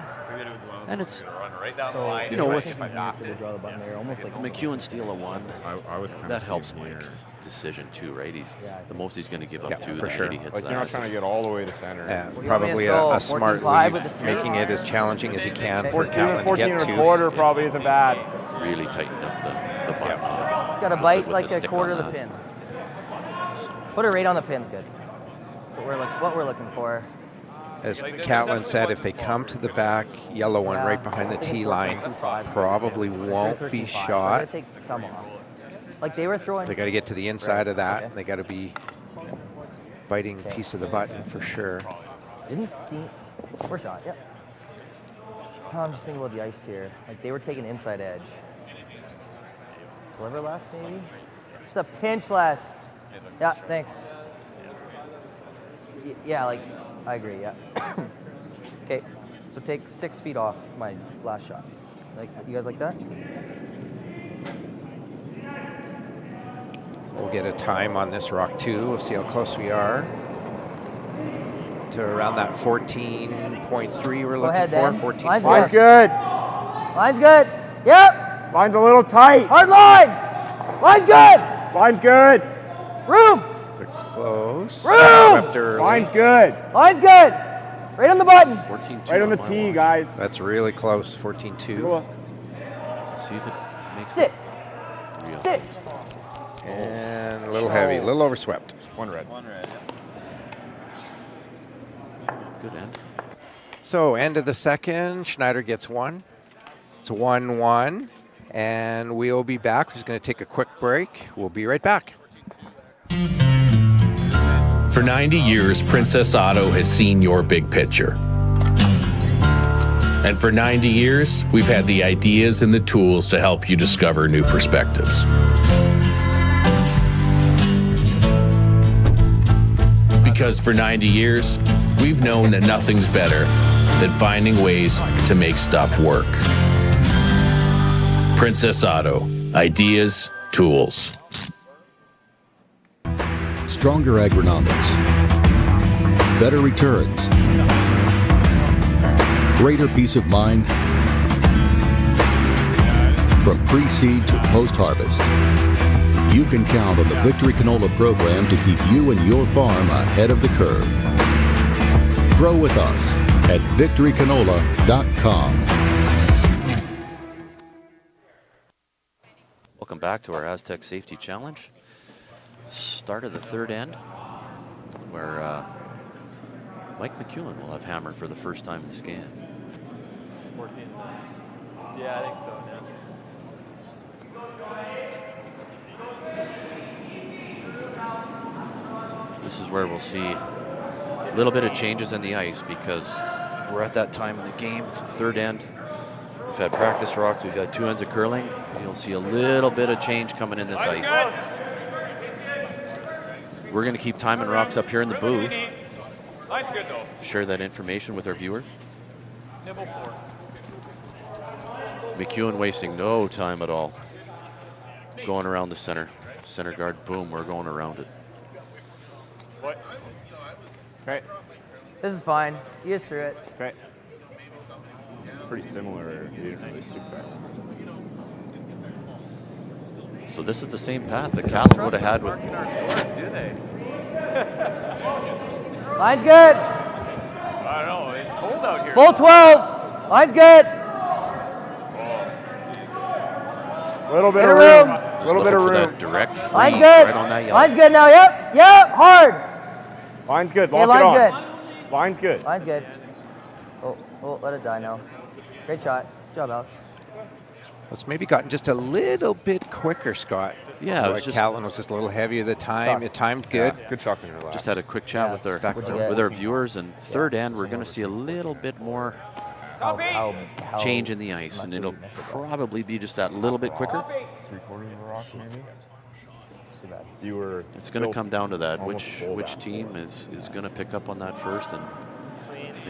And it's, Run right down the line. you know, with If I knocked it, draw the button there, almost like the McEwen steal of one, I was kind that of helps thinking Mike's here. decision too, right? He's Yeah, the most he's going to give up Yeah, to for the sure. minute he hits Like, you're not that. trying to get all the way to center. Yeah, do you want me probably to throw? a smart 14-5 lead, with the making it as challenging as he can for 14 Catlin to get and a to. quarter probably isn't bad. Really tightened up the button on it. It's got to With bite the like a stick quarter on of the that. pin. Put it right on the pin's good. What we're looking for. As Catlin said, if they come to the back, yellow one right behind the tee line, probably won't be shot. Gotta take some off. Like they were throwing. They got to get to the inside of that, and they got to be biting a piece of the button for sure. Didn't see. We're shot. Yep. Oh, I'm just thinking about the ice here. Like they were taking inside edge. Sliver less, maybe. Just a pinch less. Yeah. Thanks. Yeah. Like I agree. Yeah. Okay. So take 6 feet off my last shot. Like you guys like that? We'll get a time on this rock too. We'll see how close we are to around that 14.3 we're Go looking ahead, for. Dan. 14. Line's Line's good. good. Line's good. Yep. Line's a little tight. Hard line. Line's good. Line's good. Room. They're close. Room! Swept early. Line's good. Line's good. Right on the button. 14-2 Right on the my tee, watch. guys. That's really close. 14-2. Cool. See if it makes Sit. it real. Sit. And a little heavy, a little overswept. One red. Good end. So end of the second, Schneider gets one. It's 1-1, and we'll be back. We're just going to take a quick break. We'll be right back. For 90 years, Princess Auto has seen your big picture. And for 90 years, we've had the ideas and the tools to help you discover new perspectives. Because for 90 years, we've known that nothing's better than finding ways to make stuff work. Princess Auto. Ideas, tools. Stronger agronomics, better returns, greater peace of mind, from pre-seed to post-harvest. You can count on the Victory Canola program to keep you and your farm ahead of the curve. Grow with us at victorycanola.com. Welcome back to our Astec Safety Challenge. Start of the third end, where Mike McEwen will have hammered for the first time in this game. 14. Yeah, I think so, yeah. This is where we'll see a little bit of changes in the ice because we're at that time in the game. It's the third end. We've had practice rocks. We've had 2 ends of curling. You'll see a little bit of change coming in this ice. We're going to keep timing rocks up here in the booth. Share that information with our viewers. McEwen wasting no time at all. Going around the center. Center guard, boom, we're going around it. Okay. This is fine. You get through it. Okay. Pretty similar. You didn't really see that. So this is the same path that Catlin would have had with. Line's good. I don't know. It's cold out here. Full 12. Line's good. Little bit Get of a room. room. Little bit of room. That direct freeze Line's good. right on that yellow. Line's good now. Yep. Yep. Hard. Line's good. Okay, Lock it on. line's good. Line's good. Line's good. Oh, let it die now. Great shot. Good job, Alex. It's maybe gotten just a little bit quicker, Scott. Yeah, it was like just- Catlin was just a little heavier the time. It timed good. Yeah, good shot in your lap. Just had a quick chat with What'd our viewers, and third end we're going to see a little bit more How change in the ice, and it'll probably be just that little bit quicker. 3/4 of a rock, maybe. You were. It's going to come down to that, almost full which back. team is going to pick up on that first and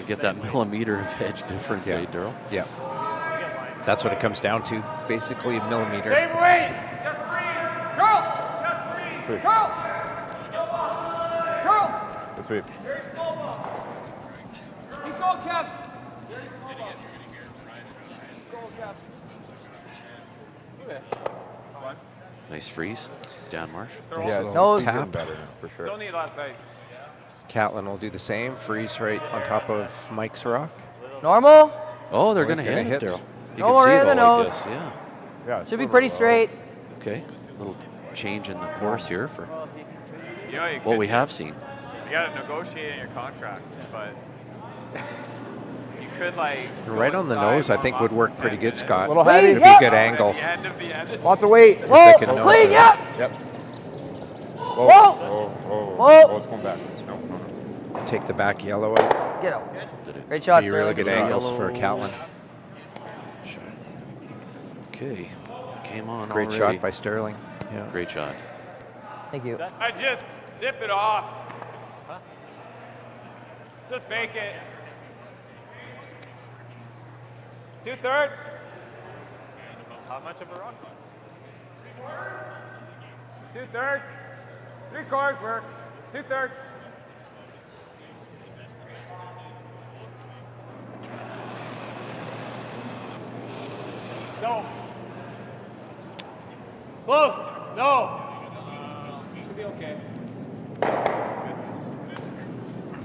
get that millimeter of edge difference, eh, Daryl? Yeah. That's what it comes down to, basically a millimeter. Hey, wait! Just breathe! Girl! Just breathe! Sweet. Girl! Girl! Good sweep. Keep going, Kev! Nice freeze, Dan Marsh. Yeah, it's No. getting Tap. better now, for sure. Still need last ice. Catlin will do the same. Freeze right on top of Mike's rock. normal. Oh, they're Oh, going to he's gonna hit it, hit. Daryl. You No can see more it in the all like nose. this, yeah. Yeah, it's Should be over pretty well. straight. Okay, little change in the course here for You know, you what could- we have seen. You gotta negotiate in your contract, but you could like. Right on the nose, I think would work pretty good, Scott. Little Wait, heavy. It'd be a good angle. The end of the end. Lots of weight. Whoa, can know clean, that. yep. Yep. Whoa. Whoa. Whoa. Oh, it's going back. No. Take the back yellow out. Get out. Did it? Great shot, Be really Sterling. good angles for Catlin. Okay, came on Great already. shot by Sterling. Yeah. Great shot. Thank you. I just snip it off. Just make it. 2/3. How much of a rock? 2/3. 3/4 work. 2/3. No. Close. No. Should be okay.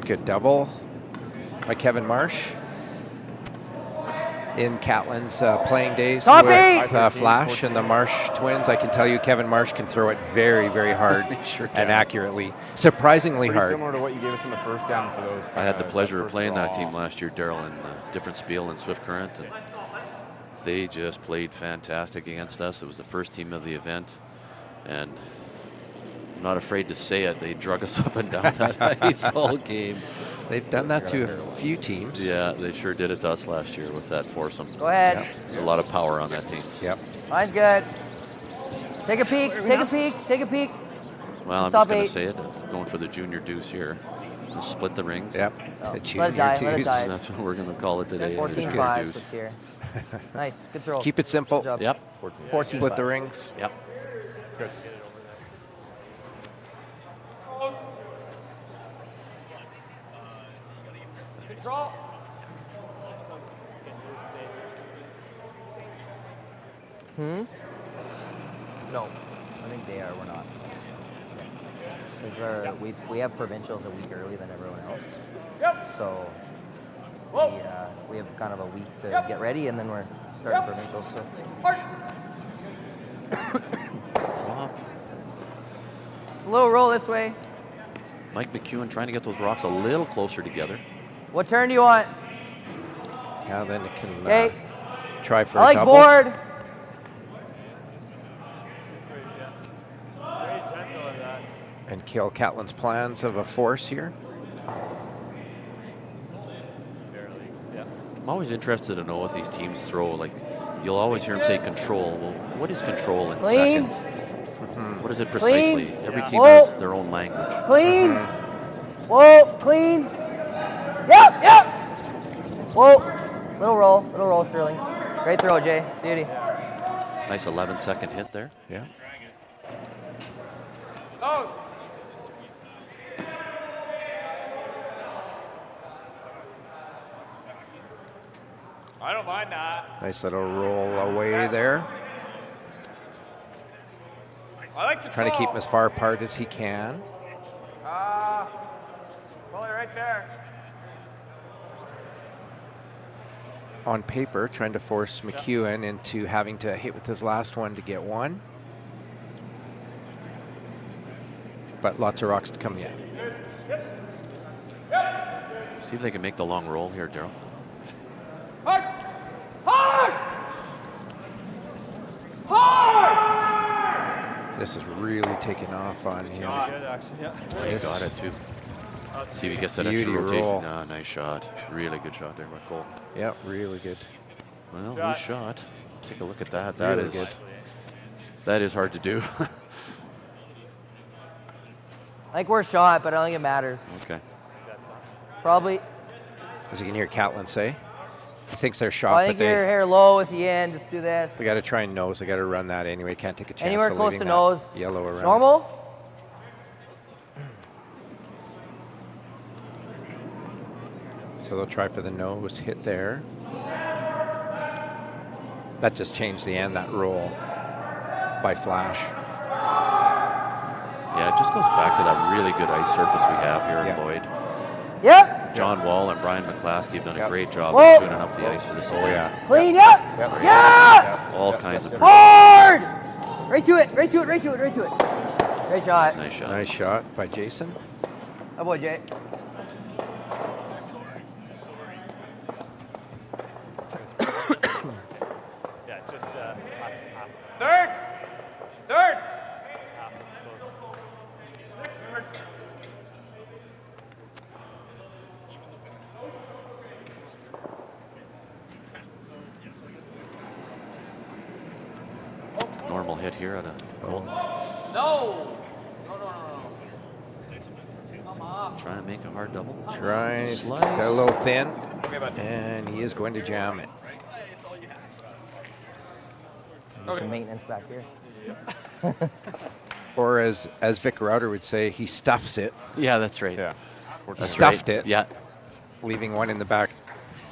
Good double by Kevin Marsh. In Catlin's playing days Top with eight! Flash and the Marsh twins, I can tell you Kevin Marsh can throw it very, very hard Sure and can. accurately. Surprisingly Pretty hard. similar to what you gave us in the first down for those. I had the pleasure of first playing that draw. team last year, Daryl, in different Spiel and Swift Current, and they just played fantastic against us. It was the first team of the event, and I'm not afraid to say it, they drug us up and down that ice all game. They've done that to a few teams. Yeah, they sure did it to us last year with that foursome. Go ahead. There's a lot of power on that team. Yep. Line's good. Take a peek. Take a peek. Take a peek. Well, I'm Top just going eight. to say it, going for the junior deuce here. We'll split the rings. Yep. Oh, The let it junior die, let it twos. die. That's what we're going to call it today. 14-5 Deuce. here. Nice. Good throw. Keep it simple. Good job. Yep, 14. Split the rings. yep. Good. Control. No. I think they are. We're not. Because we have provincials a week early than everyone else. Yep. So we have kind of a week to get ready, and then we're starting provincials. So. Flop. A little roll this way. Mike McEwen trying to get those rocks a little closer together. What turn do you want? Yeah, then it can Okay. try for I like a double. board. And kill Catlin's plans of a force here. I'm always interested to know what these teams throw. Like, you'll always hear them say control. Well, what is control in Clean. seconds? What is it precisely? Clean. Every team Whoa. has their own language. Clean. Whoa, clean. Yep. Whoa. Little roll, Sterling. Great throw, Jay. Beauty. Nice 11-second hit there. Yeah. Oh. I don't mind that. Nice little roll away there. I like control. Trying to keep him as far apart as he can. Probably right there. On paper, trying to force McEwen into having to hit with his last one to get one. But lots of rocks to come yet. See if they can make the long roll here, Daryl. Hard! This is really taking off on him. He got it too. See if he gets that Beauty extra rotation. roll. Ah, nice shot. Really good shot there by Cole. Yep, really good. Well, whose shot? Take a look at that. That Really is good. That is hard to do. I think we're shot, but I don't think it matters. Okay. Probably. As you can hear Catlin say, he thinks they're I shot, think but you're here low at the end. Just do this. they got to try and nose. They got to run that anyway. Can't take a chance Anywhere of close leaving to that nose. yellow around. Normal. So they'll try for the nose hit there. That just changed the end, that roll by Flash. Yeah, it just goes back to that really good ice surface we have here in Lloyd. Yep. John Wall and Brian McClaskey have done a great job Whoa. of tuning up the ice for this event. Clean. Yep. Yeah. All kinds of Hard. Right to it. Great shot. nice shot. Nice shot by Jason. Oh boy, Jay. Third. Normal hit here at a Colton. No. Trying to make a hard double. Trying, Slice. got a little thin, and he is going to jam it. Some maintenance back here. Or as Vic Router would say, he stuffs it. Yeah, that's right. Yeah. That's Stuffed right. it. Yeah. Leaving one in the back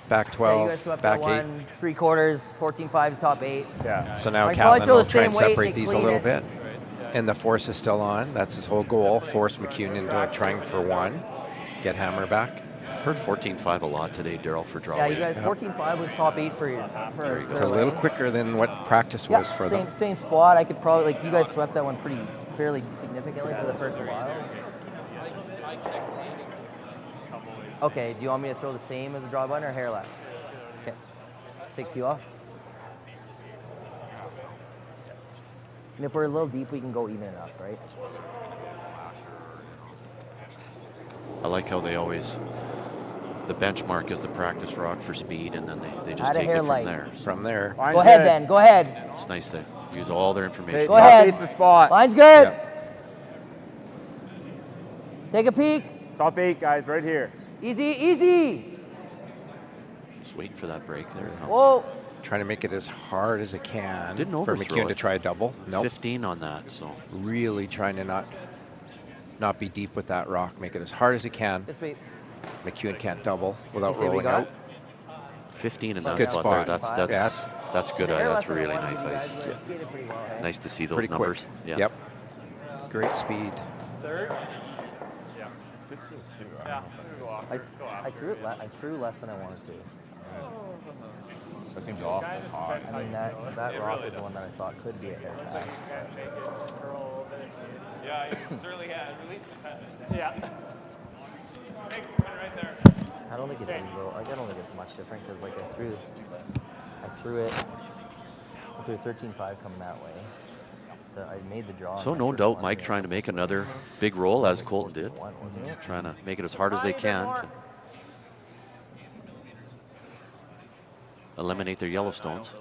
Yeah, 12, you guys swept back that 8. one, 3/4, 14-5, top 8. Yeah. So now Like, probably Catlin throw will the try same and weight separate and these a clean little it. bit. And the force is still on. That's his whole goal. Force McEwen into trying for one. Get Hammer back. I've heard 14-5 a lot today, Daryl, for draw Yeah, weight. you guys, 14-5 was top 8 for you. It's a little quicker than what practice Yeah, was for them. same spot. I could probably, like, you guys swept that one fairly significantly for the first while. Okay, do you want me to throw the same as the draw button or hair left? Okay, take 2 off. And if we're a little deep, we can go even it up, right? I like how they always, the benchmark is the practice rock for speed, and then they just Add a take hair it from light. there. From there. Go ahead then, go ahead. It's nice to use all their information. Go ahead. Top 8's the spot. Line's good. Yeah. Take a peek. Top 8, guys, right here. Easy. Just waiting for that break. There it comes. Whoa. Trying to make it as hard as it can Didn't for overthrow McEwen it. to try a double. Nope. 15 on that, so. Really trying to not be deep with that rock. Make it as hard as he can. Just wait. McEwen can't double without You see what we rolling got? out. 15 in that Good spot, spot. there. That's Yeah, That's good. That's really nice ice. Skated pretty well, hey? Nice to see those Pretty numbers. quick. Yeah. Yep. Great speed. Third? I threw less than I wanted to. That seems awful hot. I mean, that rock is the one that I thought could be a hair pass. Yeah, you certainly can. Release the pen. Yeah. Big pen right there. I don't think it is though. I don't think it's much different because like I threw it. I threw 13.5 coming that way. So I made the draw. So no doubt Mike trying to make another big roll as Colton did. Trying to make it as hard as they can to eliminate their Yellowstones.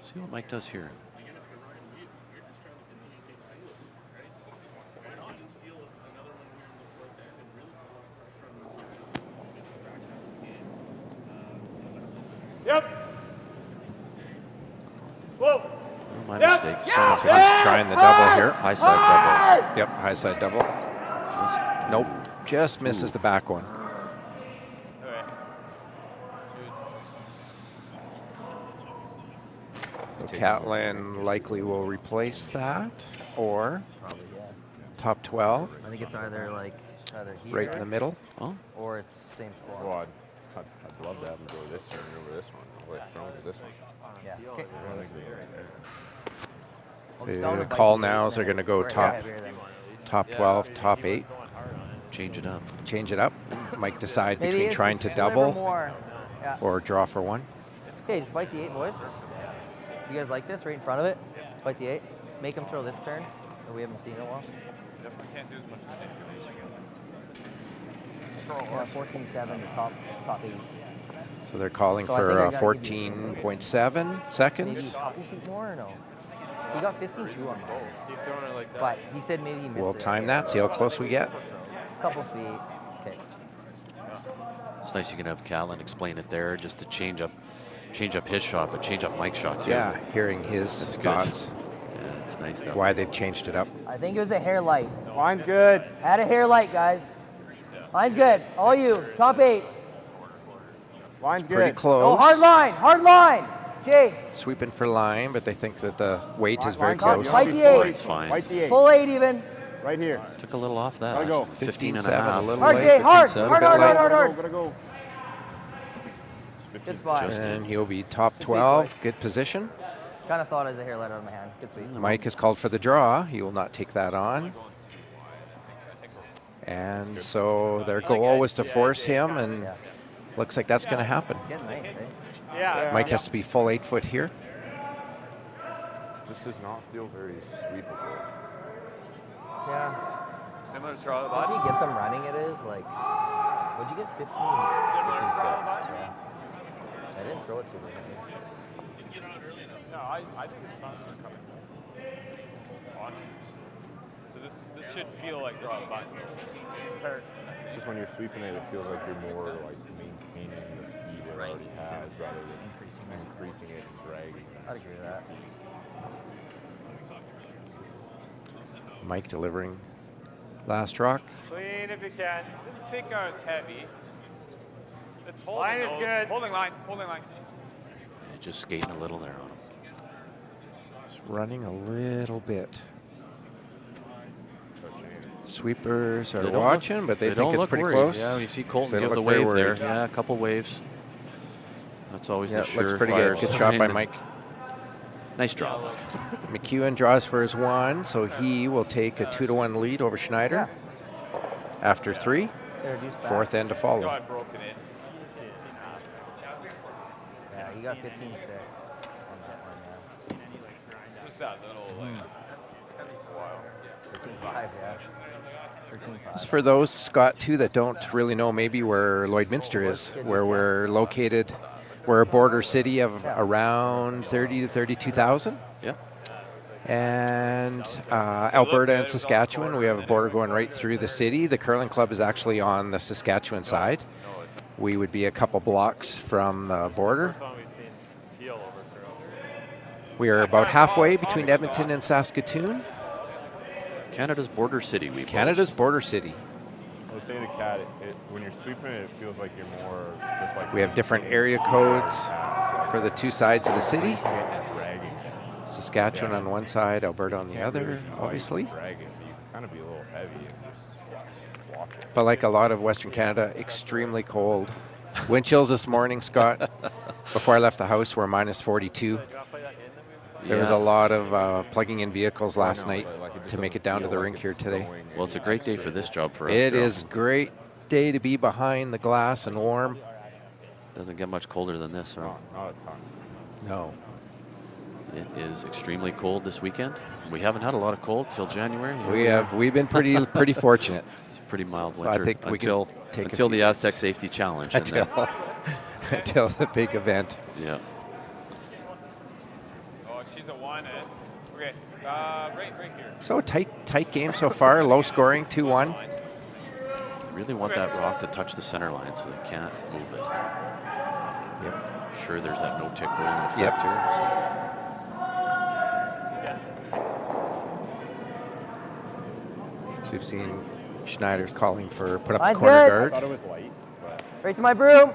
See what Mike does here. Yep. Whoa. Oh, my mistake. He's trying to He's trying the double here. high side double. Yep, high side double. Nope, just misses the back one. So Catlin likely will replace that, or Probably, yeah. top 12, I think it's either here right in the middle. Oh, or it's same score. Well, I'd love to have him go this turn over this one. Like throwing is this one. Yeah. Okay. I think they're right there. Well, just tell them The to bite call the eight nows are then. going to go Or top heavier than- top 12, top 8. change it up. Change it up. Mike decide Maybe between it's trying to deliver double more. Yeah. or draw for 1. Okay, just bite the 8, boys. You guys like this right in front of it? Bite the 8. Make them throw this turn. That we haven't seen in a while. Definitely can't do as much manipulation. Yeah, 14.7 to top 8. So they're calling So I for think I gotta give you 14.7 Maybe a seconds. couple feet more or no? He got 15.2 on both. Keep throwing it like that. But he said maybe he missed We'll it. time that, see how close we get. A couple feet. Okay. It's nice you can have Catlin explain it there just to change up his shot, but change up Mike's shot too. Yeah, hearing his That's good. thoughts, Yeah, it's nice though. why they've changed it up. I think it was a hair light. Line's good. Add a hair light, guys. Line's good. All you. Top 8. Line's Pretty good. close. Oh, hard line. Hard line. Jay. Sweeping for line, but they think that the weight is very Line's up. close. Fight You'll the be full. eight. It's fine. Fight the 8. Full 8 even. Right here. Took a little off that. Gotta go. 15 and a 15.7, half. a little Hard, late. Jay. Hard. 15.7. Hard, Bit hard, late. hard, hard, hard. Gotta go. Good spot. Just- And he'll be top 12, good position. Kind of thought it was a hair light out of my hand. Good sweep. Mike has called for the draw. He will not take that on. And so their goal was to force him, and Yeah. looks like that's going to happen. Getting nice, eh? Yeah. Mike has to be full 8 foot here. Just does not feel very sweepable. Yeah. Similar to straw at the If bottom. you get them running, it is like, what'd you get? 15? Similar to straw at the bottom. Yeah. I didn't throw it too late. No, I think it's fine for coming. Honestly. So this should feel like draw a button. Comparison, I think. Just when you're sweeping it, it feels like you're more like maintaining the speed it already has rather than increasing it and dragging. I'd agree with that. Mike delivering last rock. Clean if you can. Didn't think I was heavy. It's holding Line is those. good. Holding line. Holding line. Just skating a little there on him. It's running a little bit. Sweepers are They don't watching, look- but they don't think it's look pretty worried. close. Yeah, you see Colton They give look the very wave there. worried. Yeah, a couple waves. That's always Yeah, a it looks surefire pretty good. Good shot by sign. Mike. Nice draw. McEwen draws for his 1, so he will take a 2-1 lead over Schneider. After 3, Introduce back. 4th end to follow. Got broken in. Yeah, you got 15 there. On that one, Just that little like. Wow. 13.5, yeah. 13.5. This is for those, Scott, too, that don't really know maybe where Lloydminster is, where we're located. We're a border city of around 30 to 32,000. Yeah. And Alberta and Saskatchewan, we have a border going right through the city. The curling club is actually on the Saskatchewan side. We would be a couple blocks from the border. We are about halfway between Edmonton and Saskatoon. Canada's border city. Canada's border city. They say to Cat, when you're sweeping it, it feels like you're more just like. We have different area codes for the two sides of the city. Dragging. Saskatchewan on one side, Alberta on the other, obviously. Dragging, but you can kind of be a little heavy and just walk it. But like a lot of Western Canada, extremely cold. Wind chills this morning, Scott. Before I left the house, were minus 42. There was a lot of plugging in vehicles last night to make it down to the rink here today. Well, it's a great day for this job for us. It is a great day to be behind the glass and warm. Doesn't get much colder than this, right? Not a ton. No. It is extremely cold this weekend. We haven't had a lot of cold till January. We've been pretty fortunate. It's a pretty mild So winter I think we until can take until the Astec Safety Challenge. Until, until the big event. Yeah. Oh, she's a 1. Okay, right here. So tight game so far. Low scoring, 2-1. Really want that rock to touch the center line so they can't move it. Yep. Sure, there's that no tick rolling effect Yep. here. So. So you've seen Schneider's calling for put up Mine's corner good. I thought guard it was light, but Right to my broom.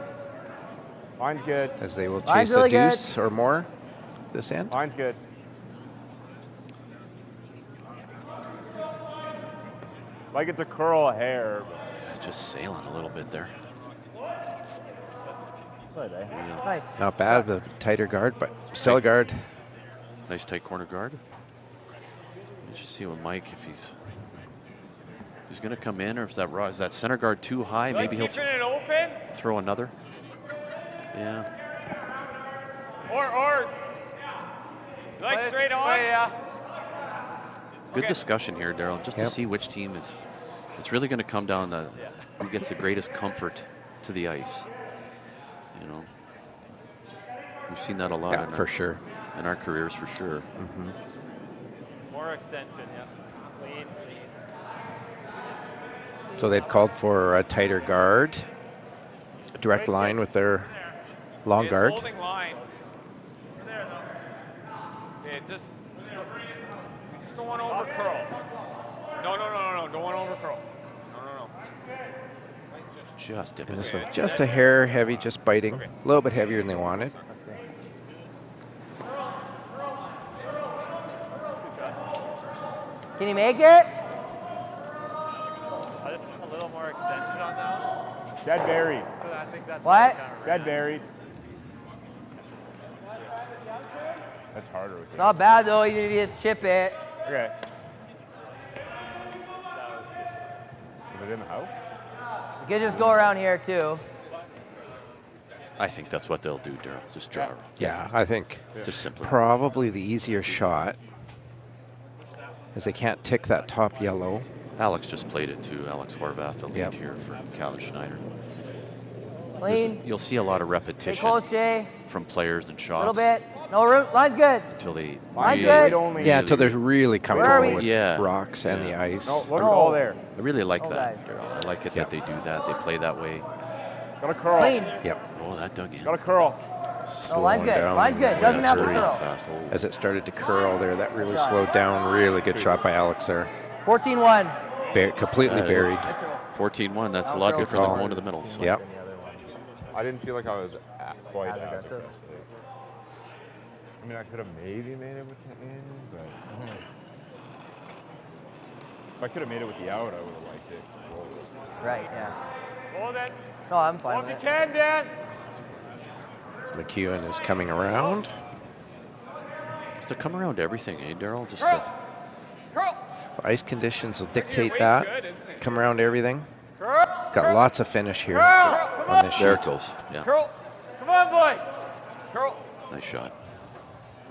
mine's good. as they will Mine's chase really a good. deuce or more this end. Mine's good. Like it's a curl of hair. Just sailing a little bit there. Yeah. Nice. Not bad, but tighter guard, but still a guard. Nice tight corner guard. You should see with Mike if he's going to come in, or is that center guard too high? Maybe he'll Keeping it open. throw another. Yeah. Or like straight on. Yeah. Good discussion here, Daryl, just Yep. to see which team is. It's really going to come down to who gets the greatest comfort to the ice. You know, we've seen that a lot Yeah, for sure. in our careers, for sure. More extension, yeah. Clean. So they've called for a tighter guard, a direct line with their long It's guard. Holding line. There though. Okay, just don't want to over curl. No. Don't want to over curl. No. Just dip And it. this one just a hair heavy, just biting. A little bit heavier than they wanted. Can you make it? I just want a little more extension on that. Dead buried. So I think that's What? Dead buried. That's harder with it. Not bad though. You need to just chip it. Okay. Is it in the house? You can just go around here too. I think that's what they'll do, Daryl. Just draw. Yeah, I think Just simply. probably the easier shot, as they can't tick that top yellow. Alex just played it too. Alex Horvath, the lead Yep. here for Catlin Schneider. Clean. You'll see a lot of Stay repetition close, Jay. from players and A shots little bit. No room. Line's good. until they Mine's really, good. Only Yeah, until they're really are comfortable we? with Yeah. rocks and the ice. No, looks No. all there. I really like Oh, that, guys. Daryl. I like it Yep. that they do that. They play that way. Got a curl. Clean. Yep. Oh, that dug in. Got a curl. No, Slowing line's good. down. Line's good. Doesn't have to Very curl. fast. Oh, As it started to curl there, that really slowed down. Really good shot by Alex there. 14-1. Completely That is- buried. 14-1. That's a lot Good different than call. going to the middle. So. Yep. I didn't feel like I was quite As as aggressive. aggressive. I mean, I could have maybe made it with the in, but if I could have made it with the out, I would have liked it. Right, yeah. Hold it. No, I'm fine Hold with if it. you can, Dan. McEwen is coming around. Just to come around everything, eh, Daryl? Just Curl. to, Curl. Ice conditions will dictate weight's that. good, isn't it? Come around everything. Curl. Got lots of finish here Curl. Come on this there shoot. it goes. Yeah. Curl. Come on, boy. Curl. Nice shot.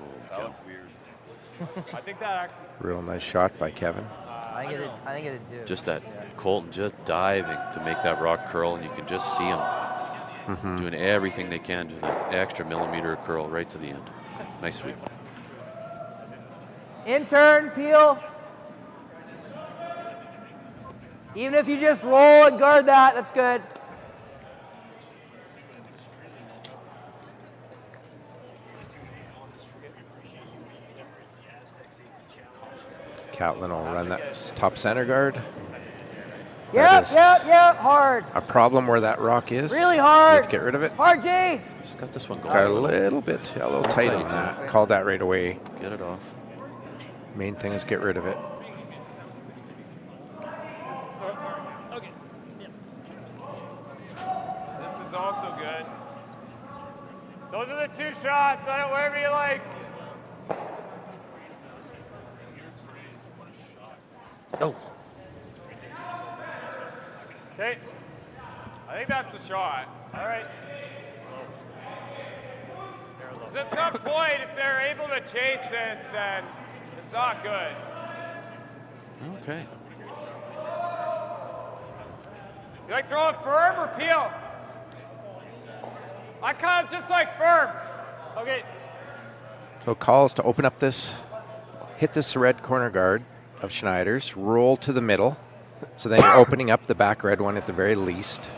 Holy cow. I think that Real nice shot by Kevin. I think it is too. Just that Colton just diving to make that rock curl, and you can just see him doing everything they can to that extra millimeter of curl right to the end. Nice sweep. Intern, peel. Even if you just roll and guard that, that's good. Catlin will run that top center guard. Yep, yep, hard. A problem where that rock is. Really You hard. have to get rid of it. Hard, G. Just got this one going. Got a little tight on that. Called that right away. Get it off. Main thing is get rid of it. This is also good. Those are the 2 shots. Whatever you like. Oh. Okay. I think that's a shot. All right. So at some point, if they're able to chase this, then it's not good. Okay. You like throwing firm or peel? I kind of just like firm. Okay. So calls to open up this, hit this red corner guard of Schneider's, roll to the middle. So then you're opening up the back red one at the very least,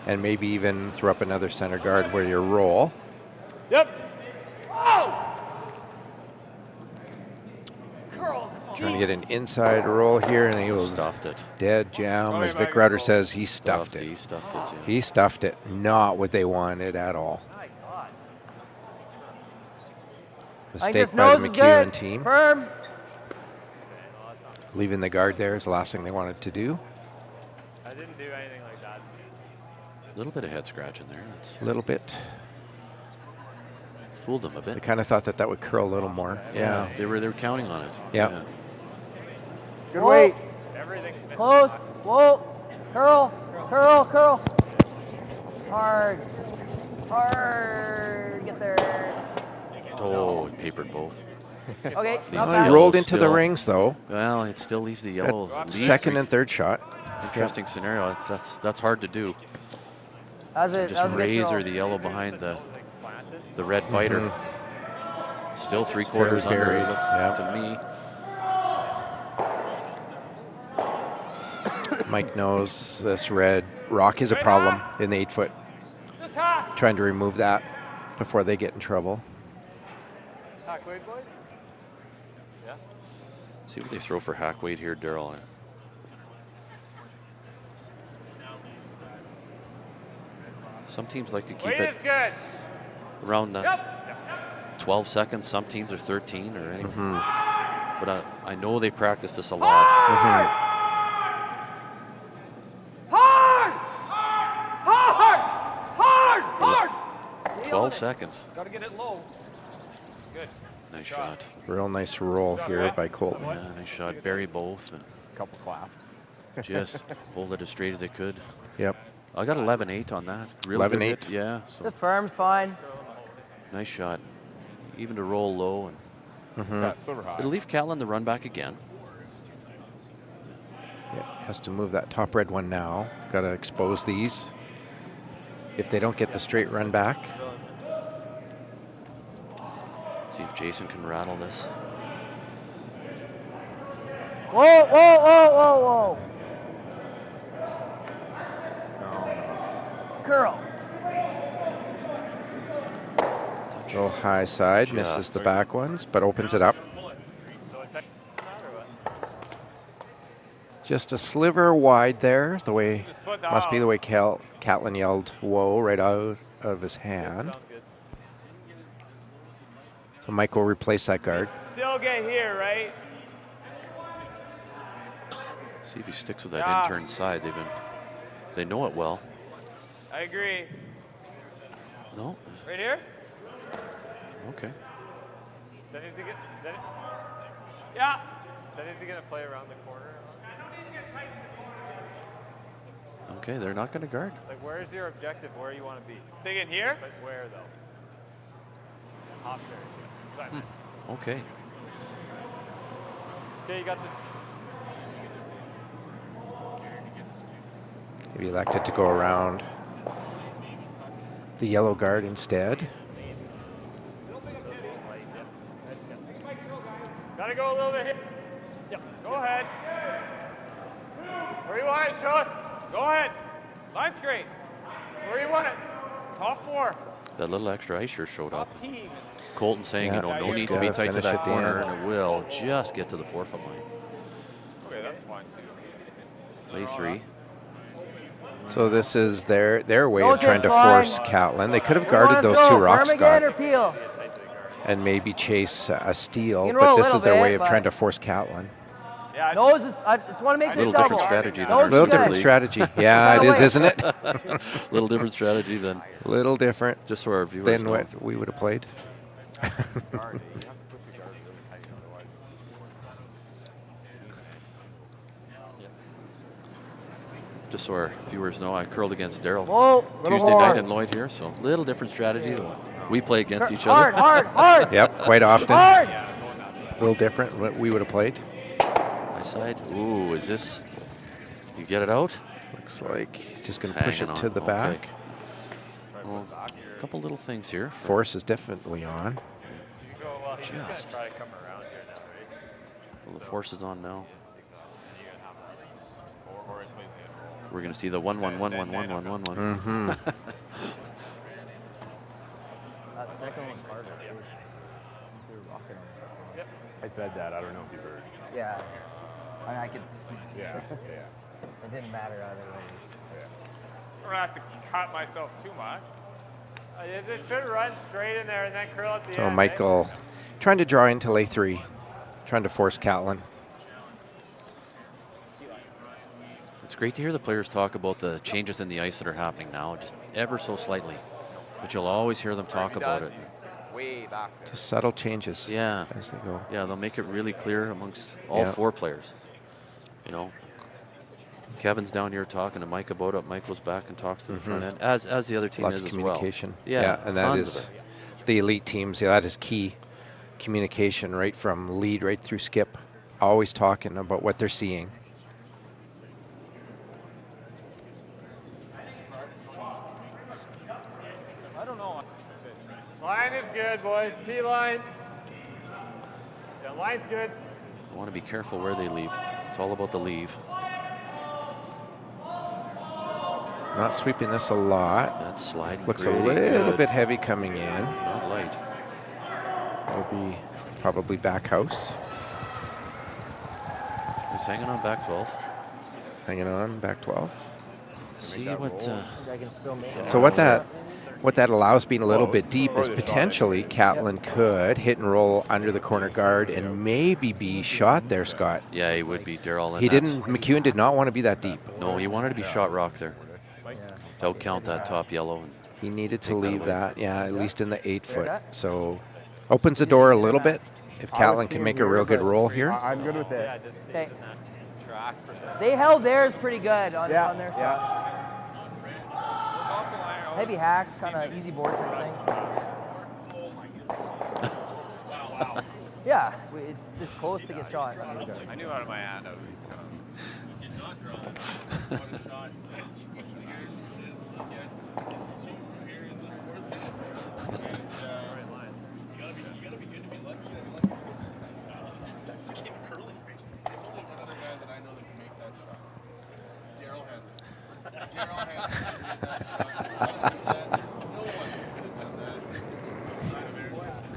and maybe even throw up another center guard where you roll. Yep. Oh! Curl. Trying to get an inside roll here, and he was Stuffed it. dead jam. As Vic Rutter says, he stuffed it. He stuffed it, yeah. He stuffed it. Not what they wanted at all. Mistake by the McEwen team. Firm. Leaving the guard there is the last thing they wanted to do. I didn't do anything like that. A little bit of head scratch in there. That's A little bit. fooled them a They bit. kind of thought that that would curl a little more. Yeah. They were counting on it. Yeah. Good weight. Everything's Close. Whoa. Curl. Curl. Curl. Hard. Hard. Get there. Oh, he papered both. Okay. These Not He bad. yellows rolled into the still- rings, though. Well, it still leaves the yellow. At at least second three. and third shot. Interesting scenario. That's hard to do. That was a Just good razor throw. the yellow behind the red biter. Still 3/4 Fairly under, buried, it looks yeah. to me. Mike knows this red rock is a problem in the 8-foot. Just hot. Trying to remove that before they get in trouble. Hot weight, boys? Yeah. See what they throw for hack weight here, Daryl. Some teams like to keep Weight it is good. around Yep. 12 seconds. Some teams are 13 or anything. Mm-hmm. But I know they practice this a lot. Hard! Hard! Hard! Hard! 12 seconds. Gotta get it low. Good. Nice shot. Real nice roll here by Colton. Yeah, nice shot. Bury both and Couple claps. just hold it as straight as they could. Yep. I got 11-8 on that. Real 11-8. good hit, yeah. So Just firm's fine. nice shot. Even to roll low, and Yeah, silver high. it'll leave Catlin the run back again. Yeah, has to move that top red one now. Got to expose these. If they don't get the straight run back. See if Jason can rattle this. Whoa, whoa, whoa, whoa, whoa. Curl. Go high side, misses the back ones, but opens it up. Just a sliver wide there. The way must be the way Catlin yelled "whoa" right out of his hand. So Mike will replace that guard. Still get here, right? See if he sticks with that Yeah. intern side. They know it well. I agree. No? Right here? Okay. Then is he get, then, yeah. Then is he gonna play around the corner? Okay, they're not going to guard. Like, where is your objective? Where you want to be? Dig in here? But where though? Hop there. Side. Okay. Okay, you got this. He elected to go around the yellow guard instead. Gotta go a little bit here. Yep. Go ahead. Where you want it, show us. Go ahead. Line's great. Where you want it. Top 4. That little extra ice sure showed up. Top team. Colton saying, Yeah. no Yeah, need you to be gotta tight to finish that at the corner, end. and it will just get to the 4-foot line. Okay, that's fine. Play 3. So this is their way Don't of trying to get fine. force Catlin. They could have You wanna guarded those go, 2 arm rocks, again or Scott, peel? and maybe chase a steal, You can roll but a this is little their way bit, of trying but- to force Catlin. Yeah, Nose is, I just want to make A this little double. different strategy than Nose our is Little good. different strategy. Yeah, it is, isn't it? little different strategy than Little different just so our viewers than know. what we would have played. Just so our viewers know, I curled against Daryl Whoa, little Tuesday more. night in Lloyd here, so little different strategy than what we play against each Hard, other. hard, hard. Yep, quite often. Hard. A little different than what we would have played. My side. Ooh, is this? You get it out? Looks like he's just going to It's push it hanging to on. the back. Okay. Well, a couple little things here. Force is definitely on. Just. Well, the force is on now. We're going to see the 1-1, 1-1, 1-1, 1-1. Mm-hmm. I said that. I don't know if you heard. Yeah, I could see. Yeah. It didn't matter either way. I don't have to cut myself too much. It should run straight in there and then curl at the So end. Michael trying to draw into lay 3, trying to force Catlin. It's great to hear the players talk about the changes in the ice that are happening now, just ever so slightly. But you'll always hear them talk about it. Way back there. Just subtle changes. Yeah. As they go. Yeah, they'll make it really clear amongst all Yeah. 4 players. You know, Kevin's down here talking to Mike about it. Mike goes back and talks to the front end, as the other team Lots is of as well. communication. Yeah, and that tons is of it. the elite teams. Yeah, that is key. Communication right from lead right through skip. Always talking about what they're seeing. I don't know. Line is good, boys. T-line. Yeah, line's good. I want to be careful where they leave. It's all about the leave. Not sweeping this a lot. That's sliding. Looks a pretty little good. bit heavy coming in. Not light. That'll be probably back house. He's hanging on back 12. Hanging on, back 12. See what. I can still make it. So what that allows, being a little bit deep, is potentially Catlin could hit and roll under the corner guard and maybe be shot there, Scott. Yeah, he would be Daryl. He didn't. McEwen did not want to be that deep. No, he wanted to be shot rock there. To count that top yellow. And He needed to Take that leave away. that, yeah, at least in the 8 foot. So opens the door a little bit. If Catlin can make a real good roll here. I'm good with it. Okay. They held theirs pretty good on their side. Heavy hacks, kind of easy board type thing. Yeah, it's just close to get shot. I knew out of my hand I was kind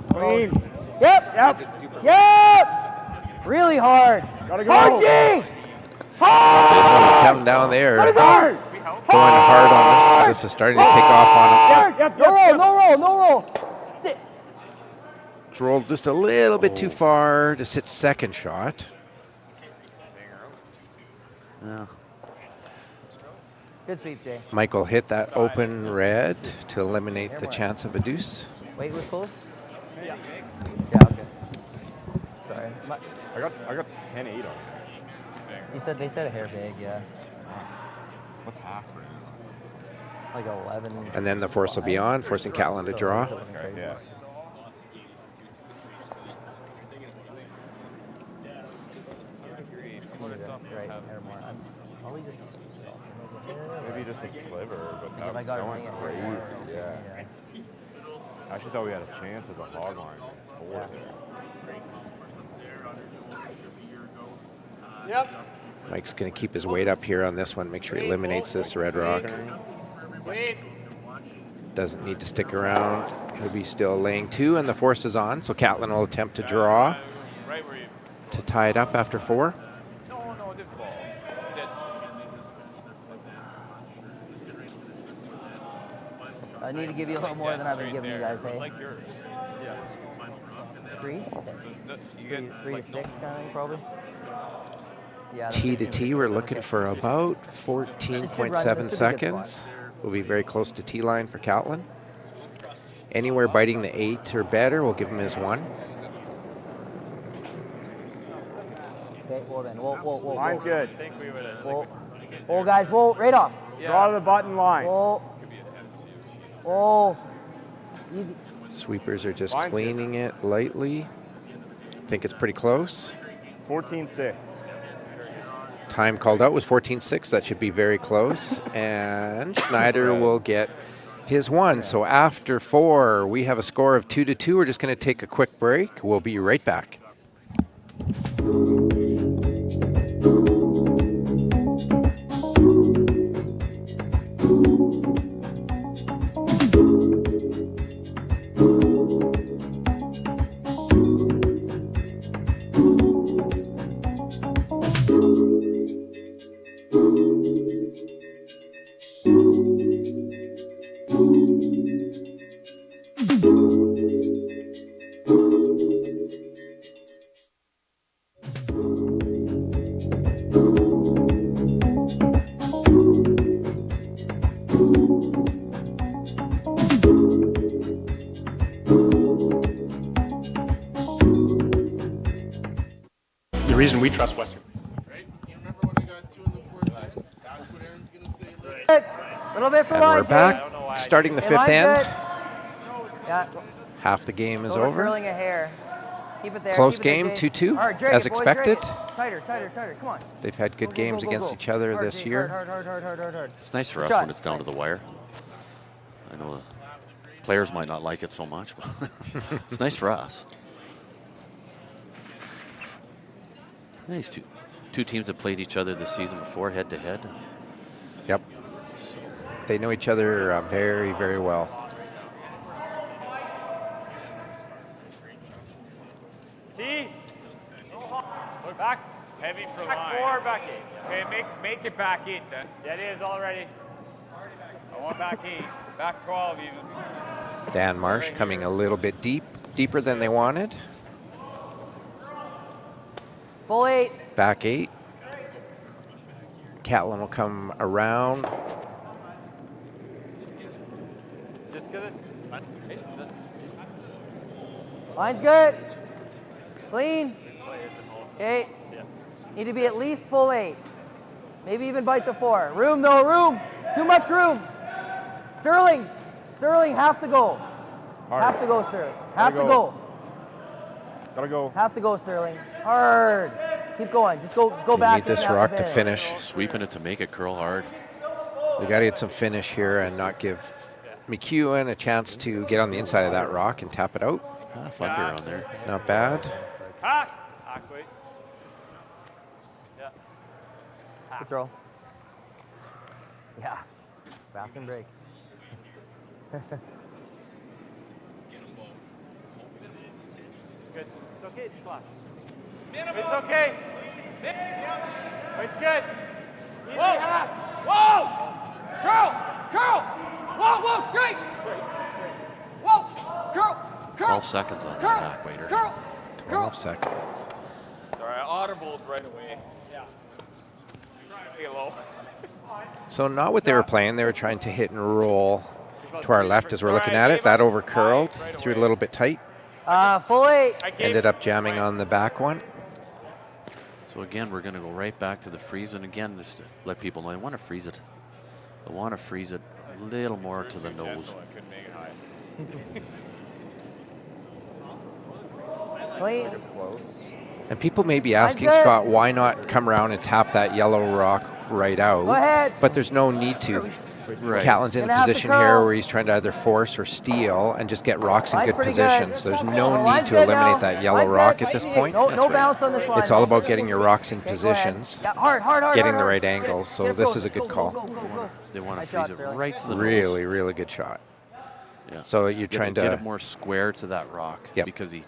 Clean. Yep. Really hard. Gotta go. Hard, G. This one's coming down there. Going Hard. hard on this. This is starting to take off on him. No roll. Sit. It's rolled just a little bit too far to sit second shot. yeah. Good sweep, Jay. Michael hit that open red to eliminate the chance of a deuce. Weight was close? Yeah, okay. Sorry. I got 10-8 on it. They said a hair big, yeah. What's half for it? Like 11. And then the force will be on, forcing Catlin to draw. Okay, yeah. Right, hair more. Probably just Maybe just a sliver, but that I was got it going running at crazy. Yeah. I actually thought we had a chance at the hog line. Yep. Mike's going to keep his weight up here on this one, make sure he eliminates this red rock. Clean. Doesn't need to stick around. He'll be still laying 2, and the force is on, so Catlin will attempt to draw Right where you. to tie it up after 4. No, it didn't fall. I need to give you a little more than I've been giving you guys, hey? Like yours. Yeah. 3? You get 3 like to 6 kind of thing, probably. Yeah. T to T, we're looking for about 14.7 seconds. We'll be very close to T line for Catlin. Anywhere biting the 8 or better, we'll give him his 1. Okay, well then, whoa. Line's good. Whoa, guys, whoa, right off. Draw to the button line. Whoa, easy. Sweepers are just Line's cleaning it lightly. Think it's pretty close. 14-6. Time called out was 14.6. That should be very close. And Schneider will get his 1. So after 4, we have a score of 2-2. We're just going to take a quick break. We'll be right back. The reason we trust Western. A little bit for And line, we're back, starting the 5th line's end. good. Yeah. Half the game is Over over. curling a hair. Keep it there. Close keep it there, game, Jay. 2-2, All right, drag as it, boys, expected. drag it. Tighter. Come on. They've had good Go, games go, against go. each other Hard, this Jay, year. Hard. It's nice for us Shot. when it's down to the wire. I know the players might not like it so much, but it's nice for us. Nice. Two teams have played each other this season before, head to head. Yep. They know each other very, very well. T. Look back. Heavy for back line. 4, back 8. Okay, make it back 8 then. Yeah, it is already. I want back 8. Back 12 even. Dan Marsh coming a little bit deeper than they wanted. Full 8. Back 8. Catlin will come around. Just because Line's good. Clean. Okay. Need to be at least full 8. Maybe even bite the 4. Room though, room. Too much room. Sterling, have to go. Hard. Have to go, Sterling. Have to Gotta go. Gotta go. Have to go, Sterling. Hard. Keep going. Just go You back. need this rock to finish. Sweeping it to make it curl hard. We got to get some finish here and not give McEwen a chance to get on the inside of that rock and tap it out. Thunder on there. Not bad. Actually. Yeah. Good throw. Yeah. Fast and break. It's okay, it's flat. It's okay. It's good. Whoa! Whoa! Curl! Whoa, straight! Whoa! Curl! 12 seconds on that back waiter. 12 seconds. Sorry, I audibled right away. Yeah. See it low. So not what they were playing. They were trying to hit and roll to our left as we're looking at it. That over curled, threw it a little bit tight. Full 8. Ended up jamming on the back one. So again, we're going to go right back to the freeze. And again, just to let people know, I want to freeze it. I want to freeze it a little more to the nose. Clean. And people may be asking, Scott, why not come around and tap that yellow rock right out? Go ahead. But there's no need to. Right. Catlin's in a position here where he's trying to either force or steal and just get rocks in good positions. There's no need to eliminate that yellow rock at this point. No bounce on this line. It's all about getting your rocks in positions, Yeah, hard. getting the right angles. So this is a good call. They want to freeze it right to the nose. Really, really good shot. Yeah. So you're trying to get it more square to that rock. Yep. Because he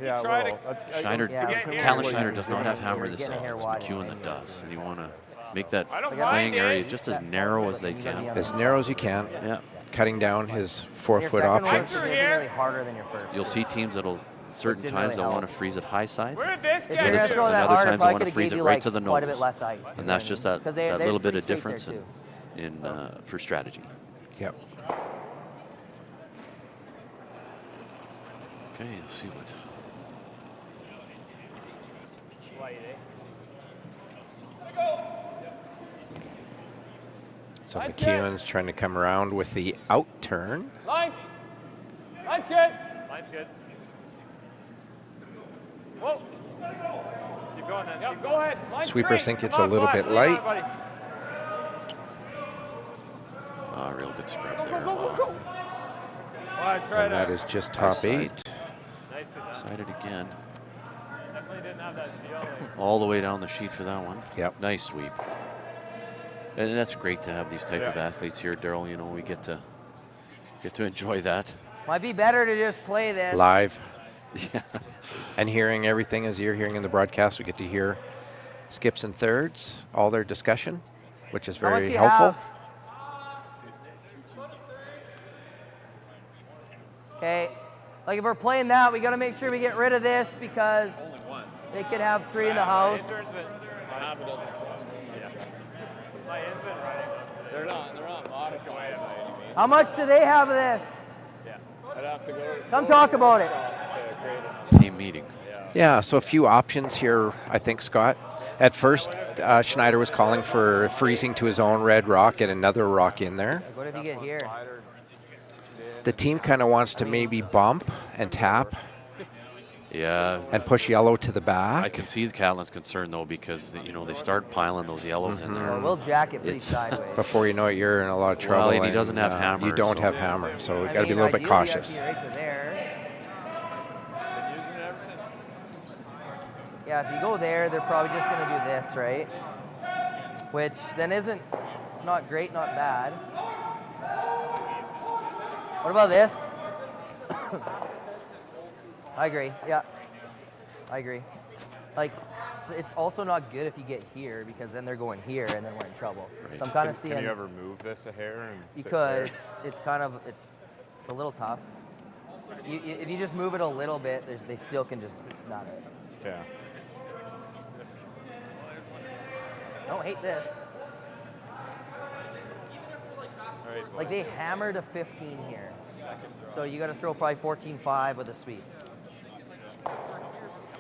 Yeah, well, that's Schneider, Yeah. Catlin Schneider does not have hammer You're this getting out. here It's wide McEwen anyway. that does. And you want to make that don't playing mind area it. just as narrow as they can. as narrow as you can. Yeah. cutting down his Your 4-foot second one options. isn't really harder than your first. You'll see teams that'll certain Didn't times really they'll want help. to freeze it high side. Where did this If you're get gonna to? throw that Another hard, times I I probably wanna could freeze have it you right like to the quite a nose. bit less ice. And that's just that, 'Cause that they're little bit of pretty straight difference there, for strategy. Yep. Okay, let's see what. So McEwen's trying to come around with the out turn. Line. Line's good. Line's good. Whoa. Keep going then. Yep, go ahead. Line's Sweepers great. think Come it's a on, little Vlad. bit Hang on, light. buddy. Real good scrub Go, there. go, go, Wow. go. Well, try And that is just top side. 8. Nice to know. Sided again. Definitely didn't have that feel. All the way down the sheet for that one. Yep. Nice sweep. And that's great to have these type of athletes here, Daryl. You know, we get to enjoy that. Might be better to just play this. Live. Yeah. And hearing everything as you're hearing in the broadcast, we get to hear skips and thirds, all their discussion, which is How much very do you helpful. have? Okay, like if we're playing that, we got to make sure we get rid of this because they could have 3 in the house. They're not modified. How much do they have of this? I'd have to go. Come talk about it. Team meeting. Yeah, so a few options here, I think, Scott. At first, Schneider was calling for freezing to his own red rock, get another rock in there. Like what if you get here? The team kind of wants to maybe bump and tap Yeah. and push yellow to the I back. can see the Catlin's concern though because you know they start piling those yellows in there. Or we'll jack it pretty It's- sideways. Before you know it, you're in a lot of trouble. and he doesn't have hammer, You don't so- have hammer, so we I got to be a mean, little bit ideally, cautious. I'd be right to there. Yeah, if you go there, they're probably just going to do this, right? Which then isn't not great, not bad. What about this? I agree. Yeah, I agree. Like, it's also not good if you get here because then they're going here and then we're in trouble. Right. So I'm kind of Can seeing. you ever move this a hair? And You sit could. there? It's kind of it's a little tough. If you just move it a little bit, they still can just not it. Yeah. I don't hate this. Like they hammered a 15 here, so you got to throw probably 14-5 with a sweep.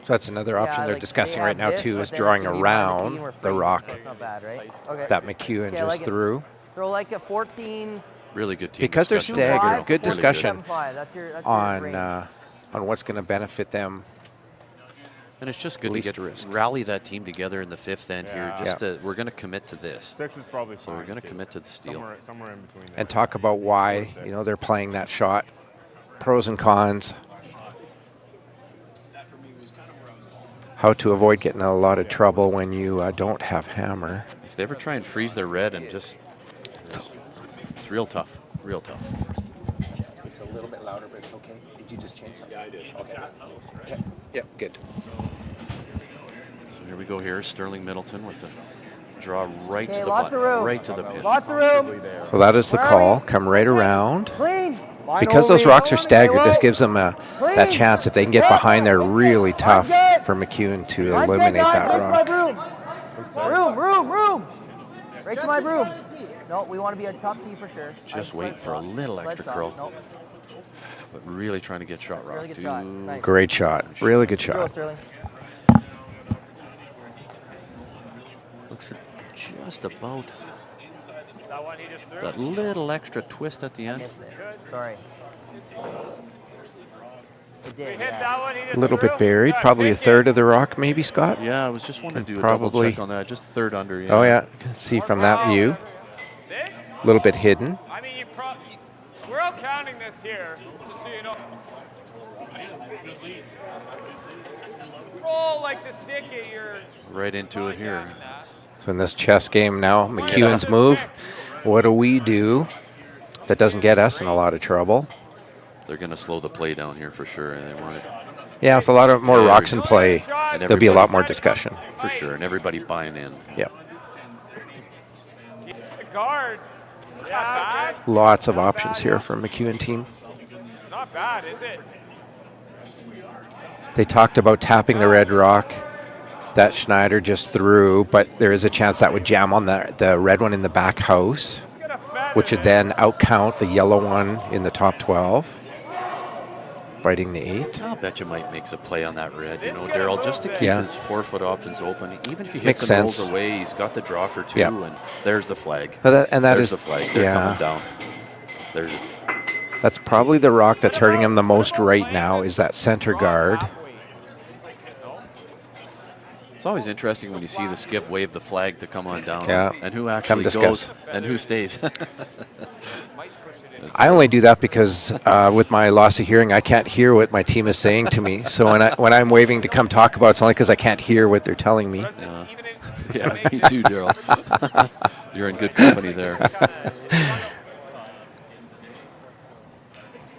So that's another option Yeah, they're like, discussing they right have now this, too, but is then drawing it's gonna be -15 around where the freeze, rock so it's not bad, right? Okay. that McEwen Okay, I just like it. threw. Throw like a 14. Really good team Because they're discussion. staggered. Five, Good 14, discussion 7-5. That's your range. on what's going to benefit them. And it's just good to Least get risk. rally that team together in the 5th end here. Yeah. Just to, we're going to commit to this. 6 is probably So we're fine, going to too. commit to the steal. Somewhere in between there. And talk about why, you know, they're playing that shot. Pros and cons. How to avoid getting in a lot of trouble when you don't have hammer. If they ever try and freeze their red and just, it's real tough, real tough. It's a little bit louder, but it's okay. Did you just change something? Yeah, I did. Okay. Yep, good. So here we go here, Sterling Middleton with a draw right Okay, to the lots of button, room. right to the pin. Lots of room. So that is the Where are call. we? Come right around. Clean. Because those rocks are staggered, this gives them that chance. If they can get behind there, really tough for McEwen to eliminate that rock. Room. Right to my broom. No, we want to be a top tee for sure. Just waiting for a little Let's extra stop. curl, Nope. but really trying to get shot rock. Really good shot. Nice. Great shot. Really good Go, shot. Sterling. Looks at just about That one he just threw. that little extra twist at the end. Missed it. Sorry. It did. Hit Yeah. that one he just A little threw. bit buried, All right, probably a thank third you. of the rock, maybe, Scott? Yeah, I was just wanting to do a Probably- double check on that. Just third under. Yeah. Oh, yeah. You can see from that view. This? A little bit hidden. I mean, we're out counting this here, just so you know. Roll like the stick at your. Right into it here. So in this chess game now, McEwen's move. What do we do that doesn't get us in a lot of trouble? They're going to slow the play down here for sure. And they want it Yeah, it's a lot of more Yeah, rocks in play. and There'll be a lot everybody- more discussion. for sure, and everybody buying in. Yep. Guard. Yeah, Lots of options here for McEwen team. Not bad, is it? They talked about tapping the red rock that Schneider just threw, but there is a chance that would jam on the red one in the back house, which would then outcount the yellow one in the top 12, biting the 8. I'll bet you might make a play on that red, you know, Daryl, just to keep his 4-foot options open. Even if he hits and rolls away, he's got the draw for 2, and there's the flag. There's the flag. They're coming down. That's probably the rock that's hurting him the most right now, is that center guard. It's always interesting when you see the skip wave the flag to come on down. Yeah. And who actually goes and who stays. I only do that because with my loss of hearing, I can't hear what my team is saying to me. So when I'm waving to come talk about it, it's only because I can't hear what they're telling me. Yeah, me too, Daryl. You're in good company there.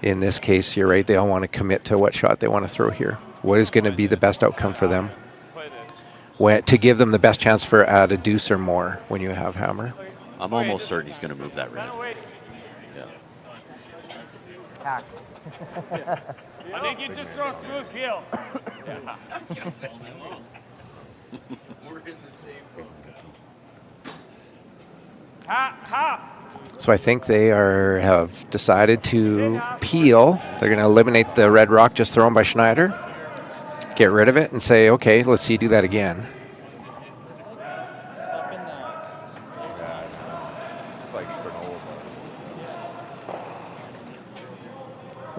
In this case, you're right. They all want to commit to what shot they want to throw here. What is going to be the best outcome for them? To give them the best chance for at a deuce or more when you have hammer. I'm almost certain he's going to move that red. I think you just throw a smooth peel. We're in the same boat. So I think they have decided to peel. They're going to eliminate the red rock just thrown by Schneider. Get rid of it and say, okay, let's see you do that again.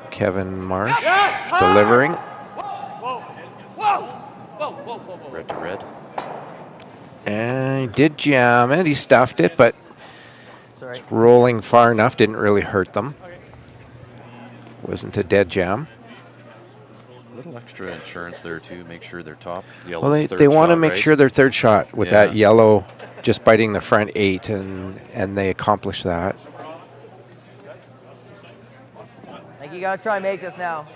Kevin Marsh delivering. Red to red. And he did jam it. He stuffed it, but rolling far enough didn't really hurt them. Wasn't a dead jam. A little extra insurance there too. Make sure they're top. Well, they want to make sure their third shot with that yellow just biting the front 8, and they accomplish that. I think you gotta try and make this now.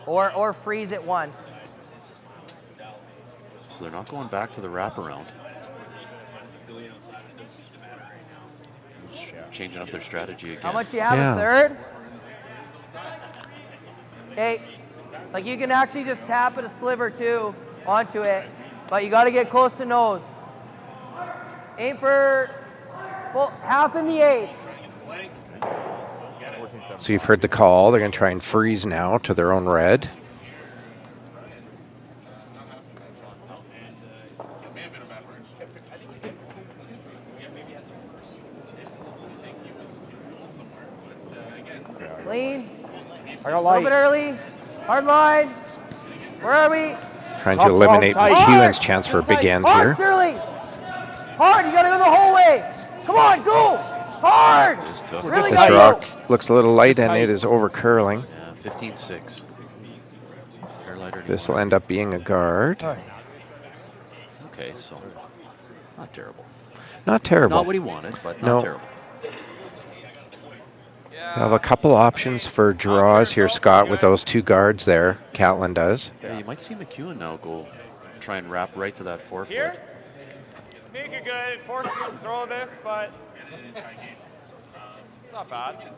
Or freeze it once. So they're not going back to the wraparound. Changing up their strategy again. How much do you have a third? Okay, like you can actually just tap it a sliver too onto it, but you got to get close to nose. Aim for half in the 8. So you've heard the call. They're going to try and freeze now to their own red. Clean. A little bit early. Hard line. Where are we? Trying to eliminate McEwen's chance for a big end here. Hard, Shirley. Hard. You got to go the whole way. Come on, go. Hard. Really This rock looks a little light, and it is over curling. Yeah, 15-6. This will end up being a guard. Okay, so not terrible. Not terrible. Not what he wanted, but not terrible. We have a couple options for draws here, Scott, with those 2 guards there. Catlin does. Yeah, you might see McEwen now go try and wrap right to that 4-foot. Here? Make a good force-foot throw this, but it's not bad.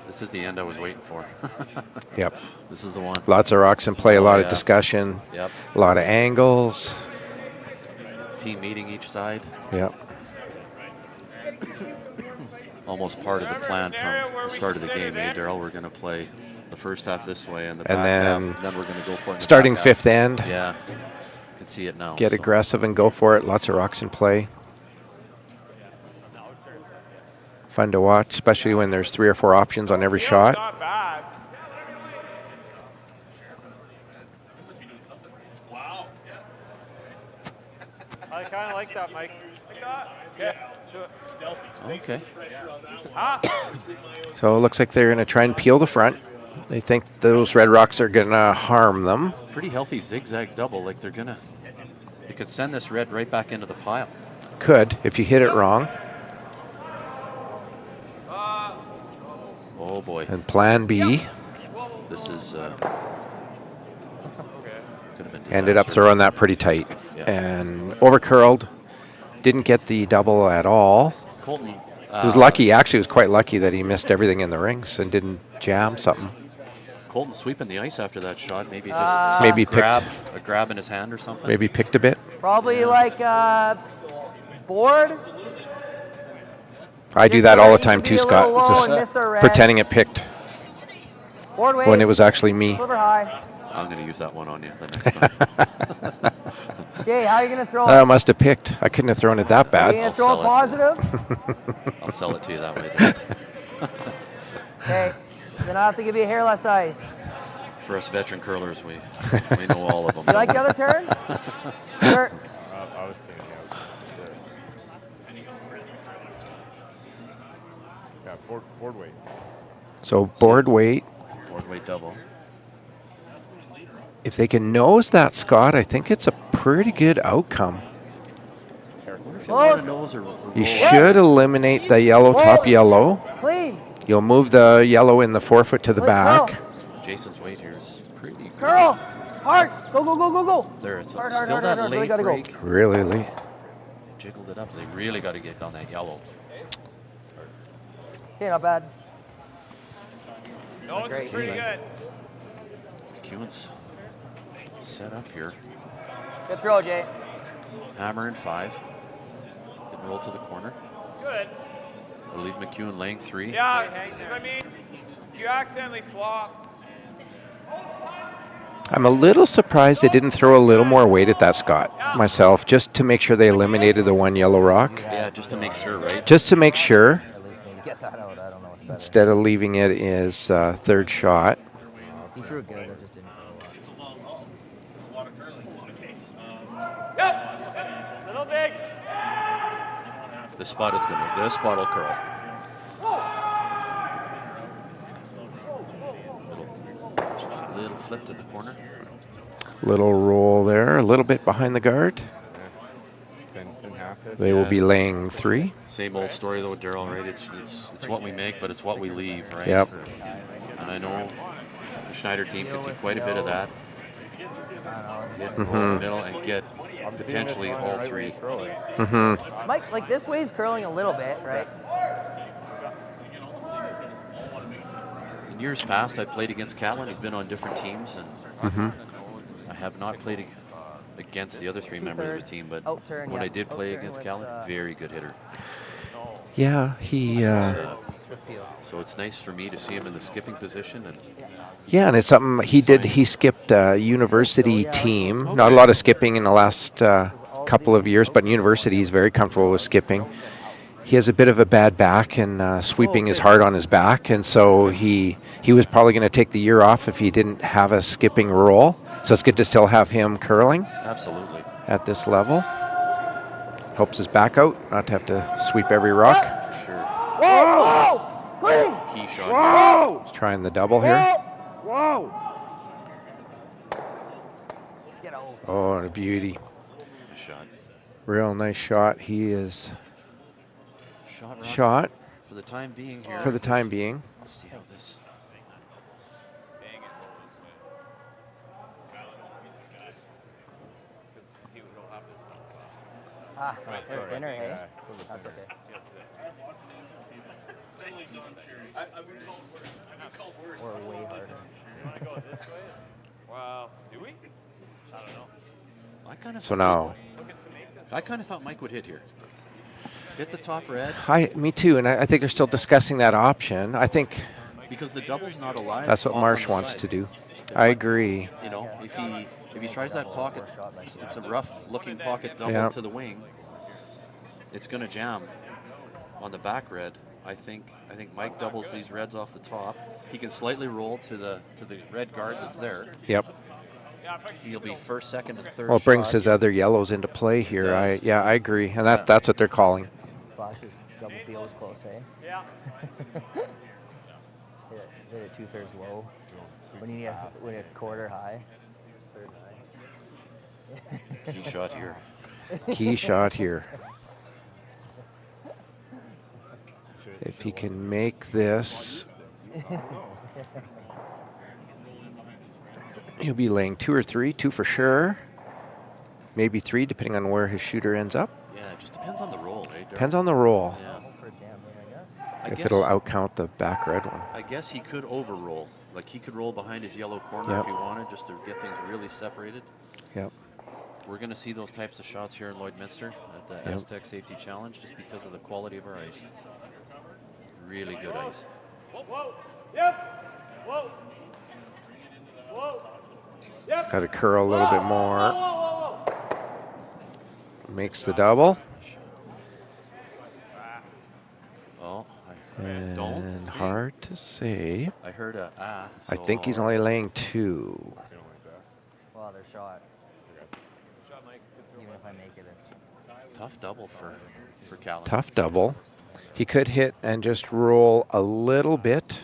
This is the end I was waiting for. Yep. This is the one. Lots of rocks in play, a lot of discussion, a lot of angles. Team meeting each side. Yep. Almost part of the plan from the start of the game, Daryl. We're going to play the first half this way and the back then half. Then we're going to go for it. In the starting back fifth half. end. Yeah, you can see it now. Get aggressive and go for it. Lots of rocks in play. Fun to watch, especially when there's 3 or 4 options on every shot. Not bad. Wow. I kind of like that, Mike. Like that? Okay. Okay. So it looks like they're going to try and peel the front. They think those red rocks are going to harm them. Pretty healthy zigzag double. Like they could send this red right back into the pile. Could, if you hit it wrong. Oh boy. And plan B. This is ended up throwing that pretty tight. Yeah. And overcurled. Didn't get the double at all. Colton. He was lucky. Actually, he was quite lucky that he missed everything in the rings and didn't jam something. Colton sweeping the ice after that shot. Maybe just maybe a grab in his hand or something. Maybe picked a bit. Probably like board. I do that all the time too, Scott. Just pretending it picked Board weight. when it was actually me. Sliver high. I'm going to use that one on you the next time. Jay, how are you going to throw I it? must have picked. I couldn't have thrown it that Are you bad. going to throw it positive? I'll sell it to you that way. Then. Okay. Then I'll have to give you a hair less ice. For us veteran curlers, we know all of them. You like the other turn? Sure. I was thinking, yeah, board weight. So board weight. Board weight double. If they can nose that, Scott, I think it's a pretty good outcome. You should eliminate the yellow, top yellow. Clean. You'll move the yellow in the forefoot to the back. Jason's weight here is pretty good. Curl. Hard. Go, go, go, go, go. There, it's Hard, still hard, that hard, late really gotta break. go. Really late. Jiggled it up. They really got to get on that yellow. Okay, not bad. No, it's pretty good. McEwen's set up here. Good throw, Jay. Hammer in 5. Didn't roll to the corner. Good. We'll leave McEwen laying 3. Yeah, I mean, you accidentally flop. I'm a little surprised they didn't throw a little more weight at that, Scott, myself, just to make sure they eliminated the one yellow rock. Yeah, just to make sure, right? Just to make sure, instead of leaving it as third shot. He threw it good, I just didn't Yep. Little big. This spot will curl. Little flip to the corner. Little roll there, a little bit behind the guard. They will be laying 3. Same old story though, Daryl, right? It's what we make, but it's what we leave, right? Yep. And I know the Schneider team can see quite a bit of that. Get in the middle and get potentially all 3. Mike, like this wave's curling a little bit, right? In years past, I played against Catlin. He's been on different teams, and I have not played against the other 3 members of the team. But when I did play against Catlin, very good hitter. Yeah, he. So it's nice for me to see him in the skipping position. And Yeah, and it's something he did. He skipped a university team. Not a lot of skipping in the last couple of years, but in university he's very comfortable with skipping. He has a bit of a bad back, and sweeping is hard on his back, and so he was probably going to take the year off if he didn't have a skipping role. So it's good to still have him curling. Absolutely. At this level. Helps his back out, not to have to sweep every rock. Sure. Whoa! Whoa! Clean! Key shot. Whoa! He's trying the double here. Whoa! Oh, and a beauty. Nice shot. Real nice shot. He is Shot. For the time being here. For the time being. Let's see how this. There's dinner, hey? That's okay. I've been called worse. Or way harder. You want to go this way? Wow. Do we? I don't know. So now. I kind of thought Mike would hit here. Hit the top red. Me too, and I think they're still discussing that option. I think because the double's not alive. that's what Marsh wants to do. I agree. You know, if he tries that pocket, it's a rough-looking pocket double to the wing. It's going to jam on the back red. I think Mike doubles these reds off the top. He can slightly roll to the red guard that's there. Yep. He'll be first, second, and third. Well, it brings shot. his other yellows into play here. I agree, and that's what they're calling. Double feels close, eh? Yeah. Hit it 2/3 low. When you need a quarter high. Key shot here. Key shot here. If he can make this, he'll be laying 2 or 3, 2 for sure. Maybe 3, depending on where his shooter ends up. Yeah, Yeah, it just depends on the roll, eh? Darryl? Depends on the roll. Yeah. If it'll outcount the back red one. I guess he could overroll. Like he could roll behind his yellow corner if he wanted, just to get things really separated. Yep. We're going to see those types of shots here in Lloydminster at the Astec Safety Challenge just because of the quality of our ice. Really good ice. Whoa. Yep. Whoa. Whoa. Yep. Got to curl a little bit more. Whoa. Makes the double. Oh, I And don't. hard to say. I heard a I think he's only laying 2. Wow, they're shot. Even if I make it, it's tough double for Catlin. Tough double. He could hit and just roll a little bit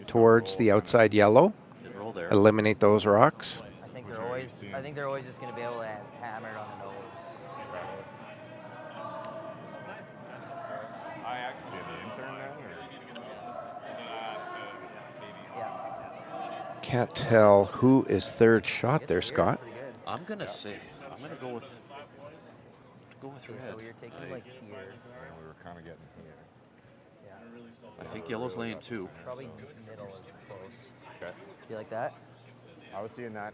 towards the outside yellow. Roll there. Eliminate those rocks. I think they're always just going to be able to hammer it on the nose. I actually see the intern now. Can't tell who is third shot there, Scott. I'm gonna go with red. So you're taking like here. We were kind of getting here. Yeah. I think yellow's laying 2. Probably middle is close. Okay. You like that? I was seeing that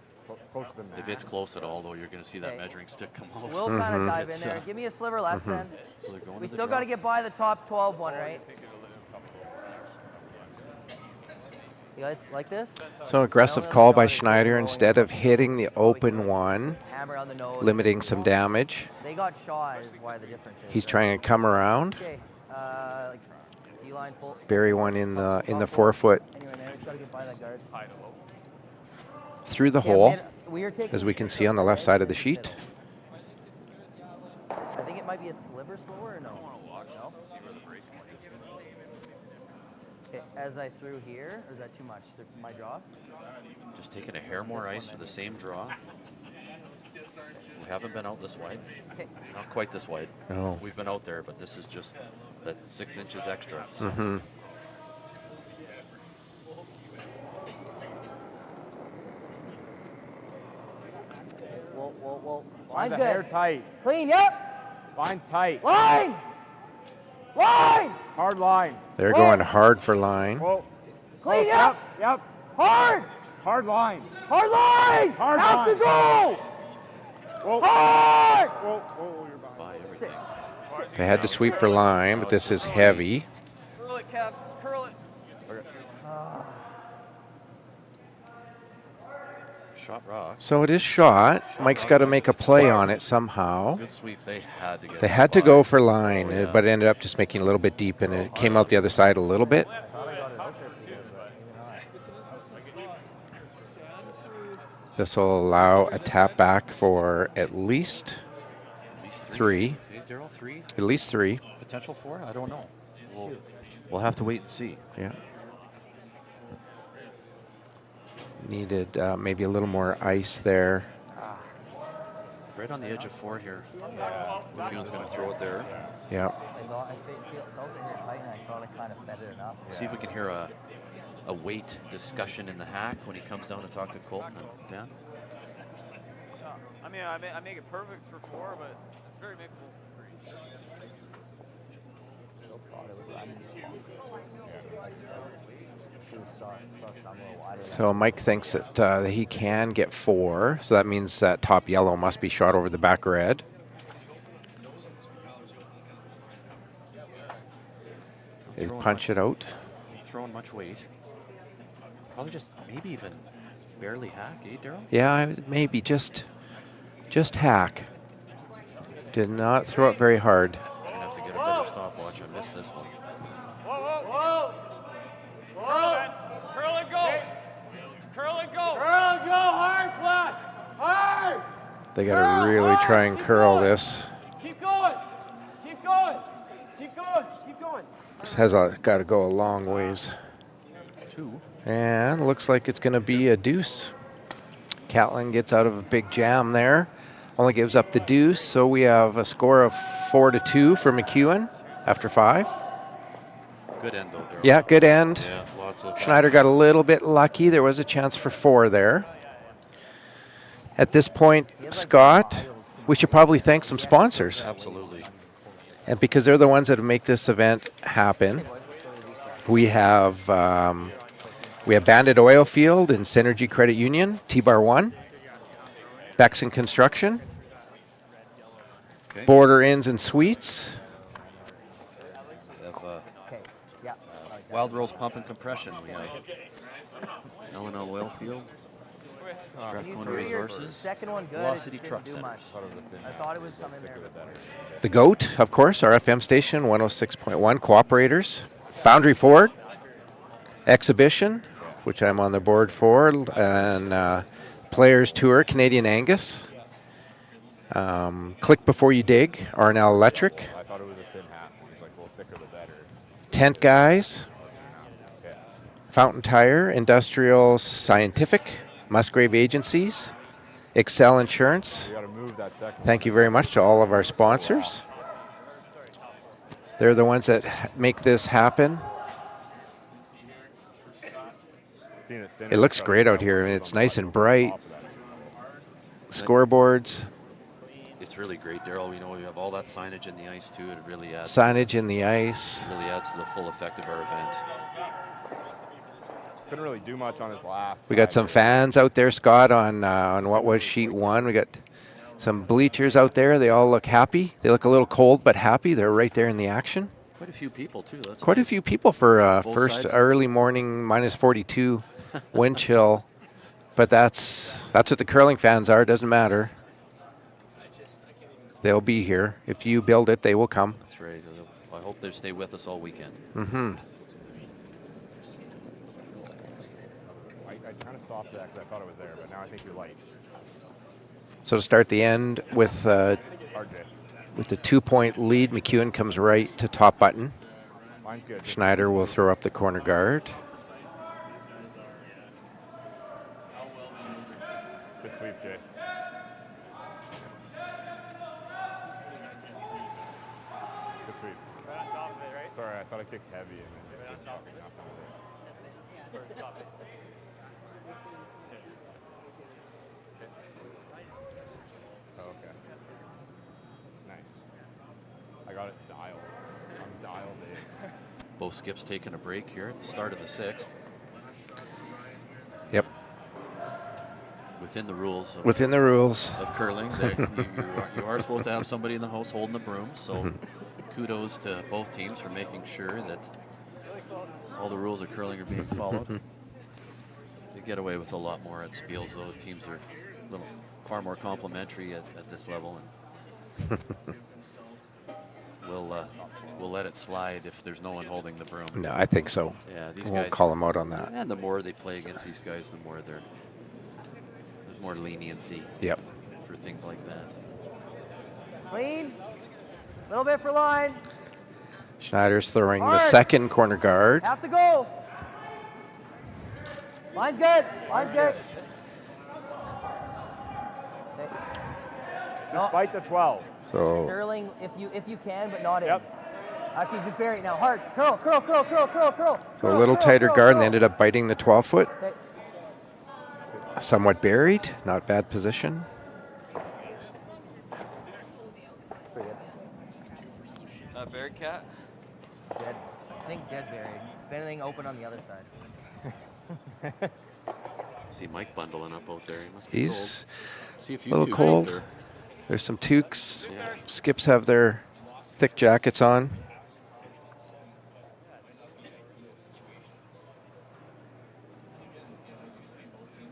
closer than that. If it's close at all, though, you're going to see that measuring stick come out. We'll kind of dive in there. Give me a sliver less then. So they're going We to the still got to drop. get by the top 12 one, right? You guys like this? So aggressive call by Schneider instead of hitting the open one, Hammer on the nose. limiting some damage. They got shot is why the difference is. He's trying to come around, Okay. Like D-line pull. bury one in the 4-foot Anyway, man, we just got to get by that guard. through the Yeah, hole, we are taking as we can see on the left side of the sheet. I think it might be a sliver slower or no? No? Okay, as I threw here, or is that too much? My draw? Just taking a hair more ice for the same draw. We haven't been out this wide. Okay. Not quite this wide. No. We've been out there, but this is just that 6 inches extra. So. Mm-hmm. Whoa. Line's Line's a hair good. tight. Clean, yep. Line's tight. Line! Line! Hard line. They're going hard for line. Whoa. Clean, yep. Yep. Hard! Hard line. Hard line! Hard Have line. to go! Whoa. Hard! Whoa, you're behind. Buy everything. They had to sweep for line, but this is heavy. Curl it, Kev. Curl it. Shot rock. So it is shot. Mike's got to make a play on it somehow. Good sweep. They had to get They it. had to go for line, Yeah. but it ended up just making a little bit deep, and it came out the other side a little bit. This will allow a tap back for at least 3. Hey, Darryl, 3? At least 3. Potential 4? I don't know. We'll have to wait and see. Yeah. Needed maybe a little more ice there. Right on the edge of 4 here. McEwen's going to throw it there. Yeah. I felt it here tight, and I thought I kind of fed it enough. See if we can hear a weight discussion in the hack when he comes down to talk to Colton and Dan. I mean, I make it perfect for 4, but it's very makeable for 3. So Mike thinks that he can get 4, so that means that top yellow must be shot over the back red. They punch it out. Throwing much weight. Probably just maybe even barely hack, eh, Darryl? Yeah, maybe just hack. Did not throw it very hard. I'm going to have to get a better stopwatch. I missed this one. Whoa. Curl and go. Curl and go. Hard flash. Hard. They got to really try and curl this. Keep going. This has got to go a long ways. 2. And looks like it's going to be a deuce. Catlin gets out of a big jam there. Only gives up the deuce, so we have a score of 4-2 for McEwen after 5. Good end, though, Darryl. Yeah, good end. Yeah, lots of Schneider got a little bit lucky. There was a chance for 4 there. At this point, Scott, we should probably thank some sponsors. Absolutely. And because they're the ones that make this event happen, we have Bandit Oil Field and Synergy Credit Union, T-Bar 1, Bexon Construction, Okay. Border Inns and Suites, We have Wild Rose Pump and Compression. We have L&L Oil Field, Strathcona Resources, Second one good. Velocity It didn't Truck do Centers. much. I thought it was coming there. the GOAT, of course, our FM station, 106.1, Cooperators, Boundary Ford, Exhibition, which I'm on the board for, and Players Tour, Canadian Angus, Click Before You Dig, Arnell Electric, I thought it was a thin hat. He's like, well, thicker the better. Tent Guys, Fountain Tire, Industrial Scientific, Musgrave Agencies, Excel Insurance. We got to move that second. Thank you very much to all of our sponsors. They're the ones that make this happen. It looks great out here. I mean, it's nice and bright. Scoreboards, It's really great, Daryl. We know we have all that signage in the ice too. It really adds. signage in the ice. Really adds to the full effect of our event. Couldn't really do much on his last. We got some fans out there, Scott, on what was sheet 1. We got some bleachers out there. They all look happy. They look a little cold, but happy. They're right there in the action. Quite a few people too. That's Quite a nice. few people for Both first sides. early morning minus 42 wind chill. But that's what the curling fans are. Doesn't matter. They'll be here. If you build it, they will come. That's right. I hope they stay with us all weekend. Mm-hmm. I kind of softened that because I thought it was there, but now I think you're light. So to start the end with RJ. with the 2-point lead, McEwen comes right to top button. Mine's good. Schneider will throw up the corner guard. Good sweep, Jay. Good sweep. Sorry, I thought I kicked heavy and then just didn't fucking enough on it. Oh, okay. Nice. I got it dialed. I'm dialed in. Both skips taking a break here at the start of the 6th. Yep. Within the rules. Within the rules. Of curling, you are supposed to have somebody in the house holding the broom. So kudos to both teams for making sure that all the rules of curling are being followed. They get away with a lot more at Spiels, though. Teams are a little far more complimentary at this level. And we'll let it slide if there's no one holding the broom. No, I think so. Yeah, these Won't guys call them out on that. And the more they play against these guys, the more there's more leniency. Yep. For things like that. Clean. A little bit for line. Schneider's throwing the Hard. second corner guard. Have to go. Line's good. Line's good. Just fight the 12. So Sterling, if you can, but not in. Actually, just bury it now. Hard. Curl, curl, curl, curl, curl, curl. so a little tighter guard, and they ended up biting the 12-foot. Somewhat buried. Not bad position. Buried cat? Dead. I think dead buried. If anything, open on the other side. See Mike bundling up out there. He must be He's cold. See if a you little two cold. there. There's some toques. Yeah. Skips have their thick jackets on.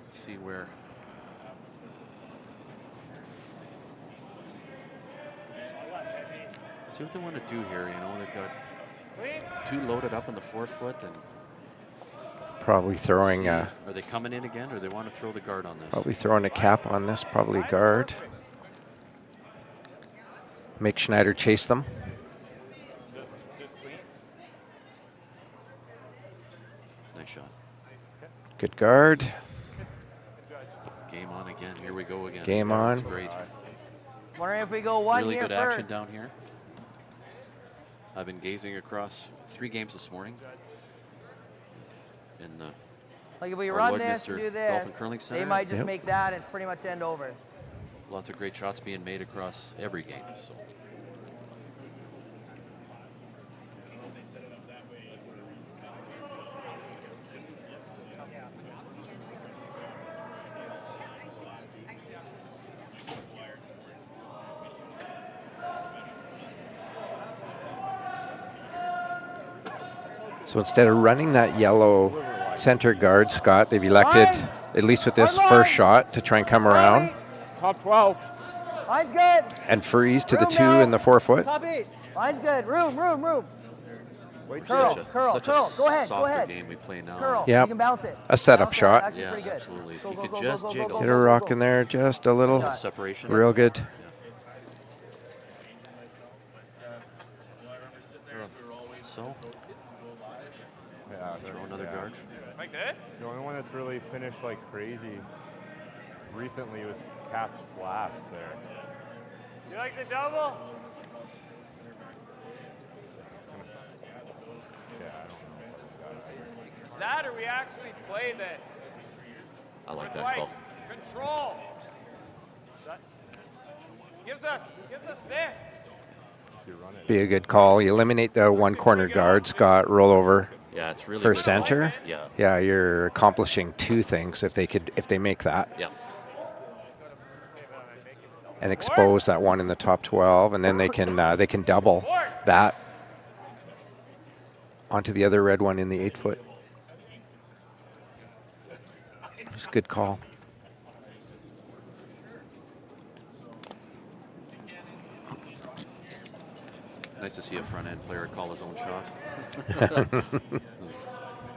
See where. See what they want to do here. You know, they've got 2 loaded up on the 4th foot, and Probably throwing are they coming in again, or they want to throw the guard on this? probably throwing a cap on this. Probably a guard. Make Schneider chase them. Nice shot. Good guard. Game on again. Here we go again. Game That's on. great. Wondering if we go one Really here good first. action down here. I've been gazing across 3 games this morning in the Like if we our run this, Lloydminster do Golf this, and Curling Center. they might just make that and pretty much end over. Lots of great shots being made across every game. So So instead of running that yellow center guard, Scott, they've elected, at least with this first shot, to try and come around. Top 12. Line's good. And freeze to the Room 2 now. and the 4 foot. Top 8. Line's good. Room. Such a Curl. Go ahead. softer game we play now. Curl. Yep. You can bounce it. A setup Bounce it. shot. Actually Yeah, pretty good. absolutely. If Go, you go, could go, just go, go, jiggle. go, Get go, a go, rock go. in there, just a little. Separation. Real good. So, Yeah, throw another guard. Like that? The only one that's really finished like crazy recently was Cap's slaps there. You like the double? Yeah, I don't know. That or we actually play this. I like that Like call. control. That gives us this. Be a good call. You eliminate the one corner guard, Scott, roll over Yeah, it's really for good. center. Yeah. Yeah, you're accomplishing 2 things if they make that. Yeah. And expose that one in the top 12, and then they can double that onto the other red one in the 8 foot. It's a good call. Nice to see a front end player call his own shot.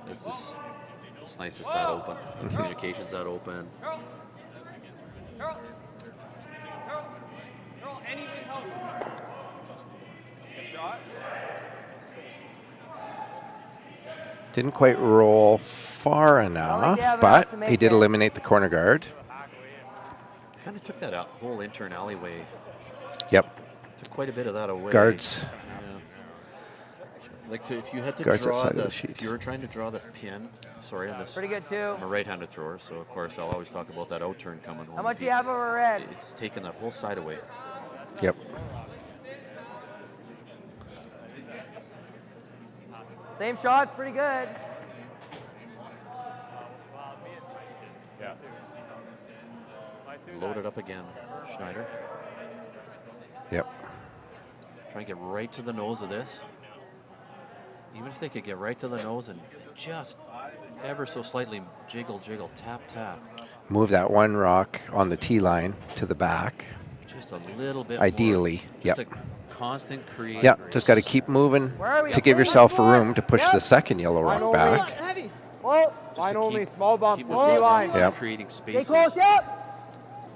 It's nice it's that open. Communication's that open. Curl, anything helps. Good shot. Didn't quite roll far enough, but he did eliminate the corner guard. Kind of took that whole intern alleyway. Yep. Took quite a bit of that away. Guards. Yeah. Like if you had to Guards draw outside of the the sheet. if you were trying to draw the pin, sorry, on this. Pretty good too. I'm a right-handed thrower, so of course I'll always talk about that out turn coming home. How much do you have over red? It's taking that whole side away. Yep. Same shot, pretty good. Yeah. Load it up again, Schneider. Yep. Try and get right to the nose of this. Even if they could get right to the nose and just ever so slightly jiggle, tap. Move that one rock on the tee line to the back. Just a little bit Ideally, more. yep. Just a constant create. Yep, just got to keep moving to give yourself room to push the second yellow rock back. Whoa. Line only, small bump, Keep T moving, line. Yep. creating Stay spaces. close, yep.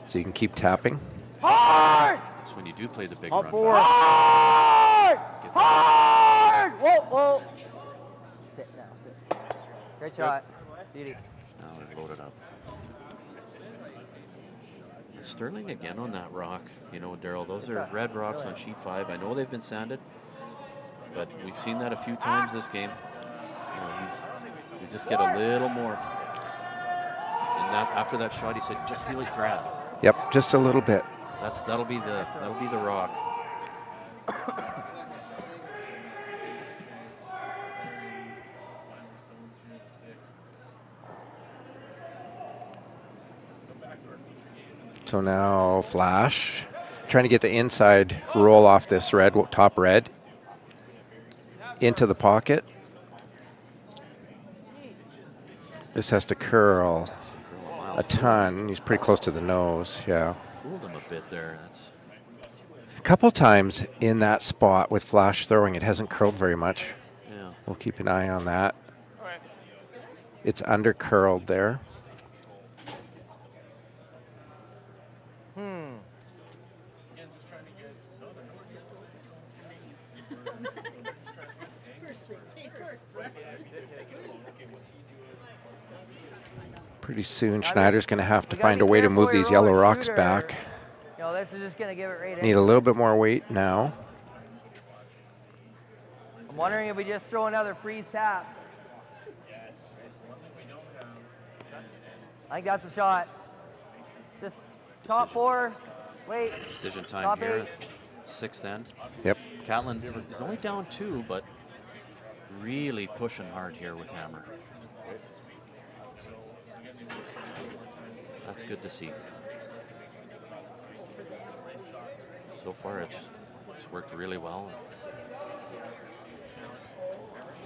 So you can keep tapping. Hard! That's when you do play the big Top run 4. back. Hard! Whoa. Sit now, sit. Great shot. Beauty. Now we load it up. Sterling again on that rock. You know, Daryl, those are red rocks on sheet 5. I know they've been sanded, but we've seen that a few times this game. You know, you just get a little more. And that after that shot, he said, just feel it grab. Yep, just a little bit. That'll be the rock. So now flash, trying to get the inside roll off this red, top red, into the pocket. This has to curl a ton. He's pretty close to the nose, yeah. Fooled him a bit there. That's A couple times in that spot with flash throwing, it hasn't curled very much. Yeah. We'll keep an eye on that. It's under curled there. Pretty soon, Schneider's going to have to find a way to move these yellow rocks back. No, this is just going to give it right Need a little bit more weight now. I'm wondering if we just throw another freeze tap. I think that's the shot. Just top 4. Wait. decision time Top here. 8. 6th end. Yep. Catlin is only down 2, but really pushing hard here with hammer. That's good to see. So far, it's worked really well.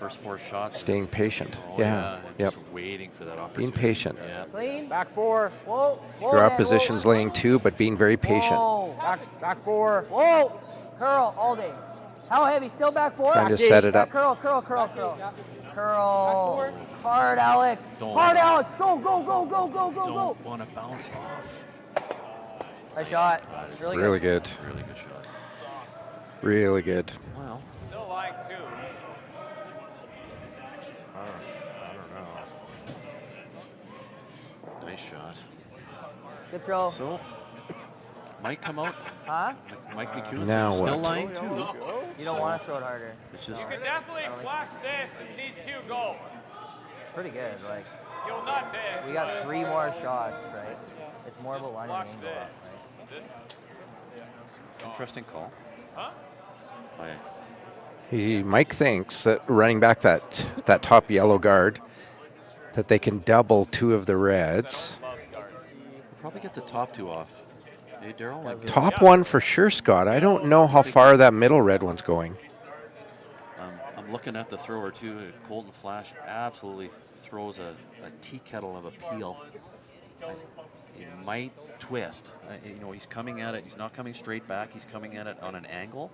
first 4 shots. Staying patient. Oh, yeah. Yep. Just waiting for that opportunity. Being patient. Yeah. Clean. Back 4. Whoa. Your opposition's laying 2, but being very patient. Whoa. Back 4. Whoa. Curl all day. How heavy? Still back 4? Trying to set it up. Curl. Curl. Hard, Alex. Hard, Alex. Go. Don't want to bounce off. Nice shot. Really good. Really good shot. Really good. Well. Still lying 2. I don't know. Nice shot. Good throw. So, might come out. Huh? Mike McEwen Now still what? lying 2. You don't want to throw it harder. It's You just can definitely flash this and these 2 go. Pretty good. Like, You'll not this. we got 3 more shots, right? It's more about lining the Watch angle up, this. right? interesting call. Huh? Mike thinks that running back that top yellow guard, that they can double 2 of the reds. Probably get the top 2 off. Hey, Daryl. Top one for sure, Scott. I don't know how far that middle red one's going. I'm looking at the thrower too. Colton Flash absolutely throws a tea kettle of a peel. He might twist. He's coming at it. He's not coming straight back. He's coming at it on an angle.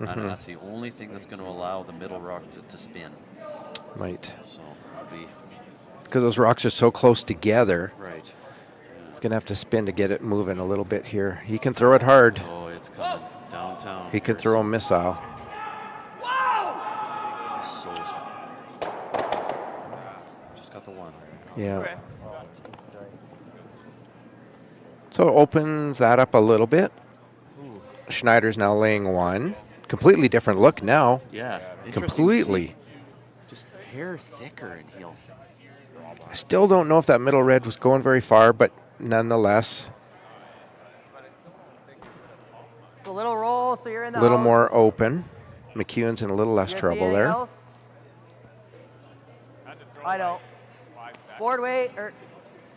And that's the only thing that's going to allow the middle rock to spin. Might. So it'll be. Because those rocks are so close together. Right. He's going to have to spin to get it moving a little bit here. He can throw it hard. Oh, it's coming downtown. He can throw a missile. Just got the 1. Yeah. So it opens that up a little bit. Schneider's now laying 1. Completely different look now. Yeah. Completely. Just hair thicker in heel. I still don't know if that middle red was going very far, but nonetheless. A little roll, so you're in the A little house. more open. McEwen's in a little less You see trouble anything there. else? I don't. Board weight, or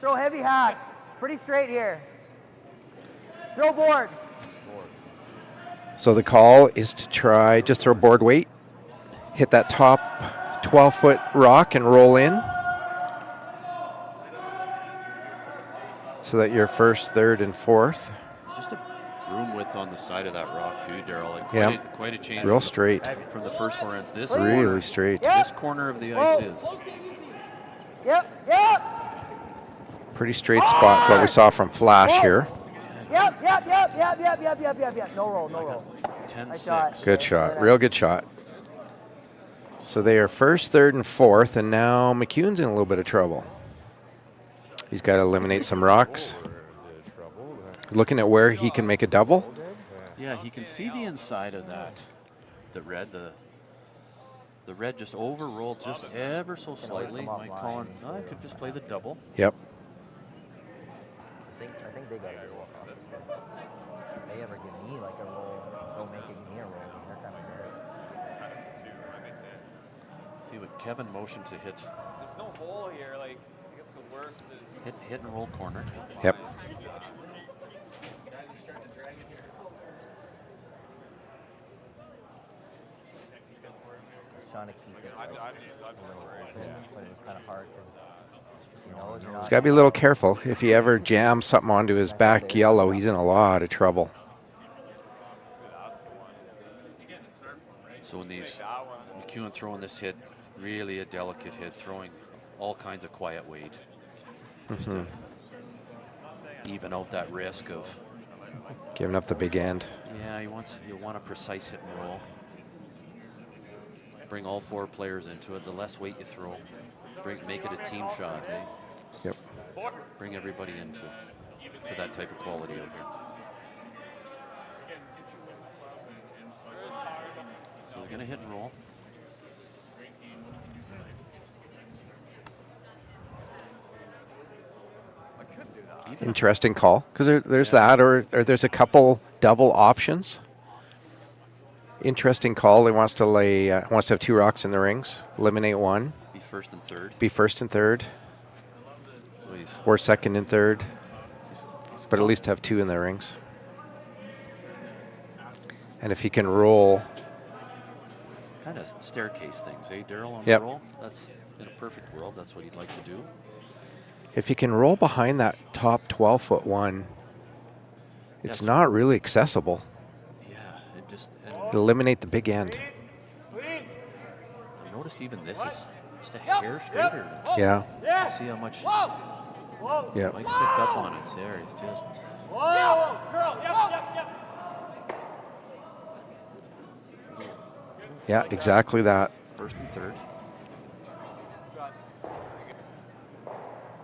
throw heavy hack. Pretty straight here. Throw board. So the call is to try, just throw board weight, hit that top 12-foot rock and roll in. So that you're 1st, 3rd, and 4th. Just a broom width on the side of that rock too, Daryl. Like Yeah. quite a change. Real straight. From the first 4 ends. This Really corner, straight. This corner of the ice is. Yep. Pretty straight spot, what we saw from Flash here. Yep. No roll. 10-6. Good shot, real good shot. So they are 1st, 3rd, and 4th, and now McEwen's in a little bit of trouble. He's got to eliminate some rocks. Looking at where he can make a double. Yeah, he can see the inside of that. The red just overrolled just ever so slightly. Mike Collin, I could just play the double. Yep. I think they got a roll. If they ever give me like a roll, they'll make me a roll. They're kind of embarrassed. See what Kevin motioned to hit. There's no hole here. Like, I guess the worst is. Hit and roll corner. Yep. Trying to keep it a little open, but it was kind of hard. He's got to be a little careful. If he ever jams something onto his back yellow, he's in a lot of trouble. So in these, McEwen throwing this hit, really a delicate hit, throwing all kinds of quiet weight. Just to even out that risk of giving up the big end. Yeah, you want a precise hit and roll. Bring all 4 players into it. The less weight you throw, make it a team shot. Eh? Yep. Bring everybody into for that type of quality out here. So they're gonna hit and roll. Interesting call, because there's that, or there's a couple double options. Interesting call. He wants to lay, wants to have 2 rocks in the rings, eliminate 1. Be 1st and 3rd. Be 1st and 3rd. Please. Or 2nd and 3rd. But at least have 2 in the rings. And if he can roll kind of staircase things, eh, Daryl, on Yep. the roll? That's, in a perfect world, that's what he'd like to do. If you can roll behind that top 12-foot one, it's Yes. not really accessible. Yeah, it just, You eliminate the big end. I noticed even this is just a hair straighter. Yeah. See how much Yeah. Mike's picked up on it there. He's just, Yeah, exactly that. first and third.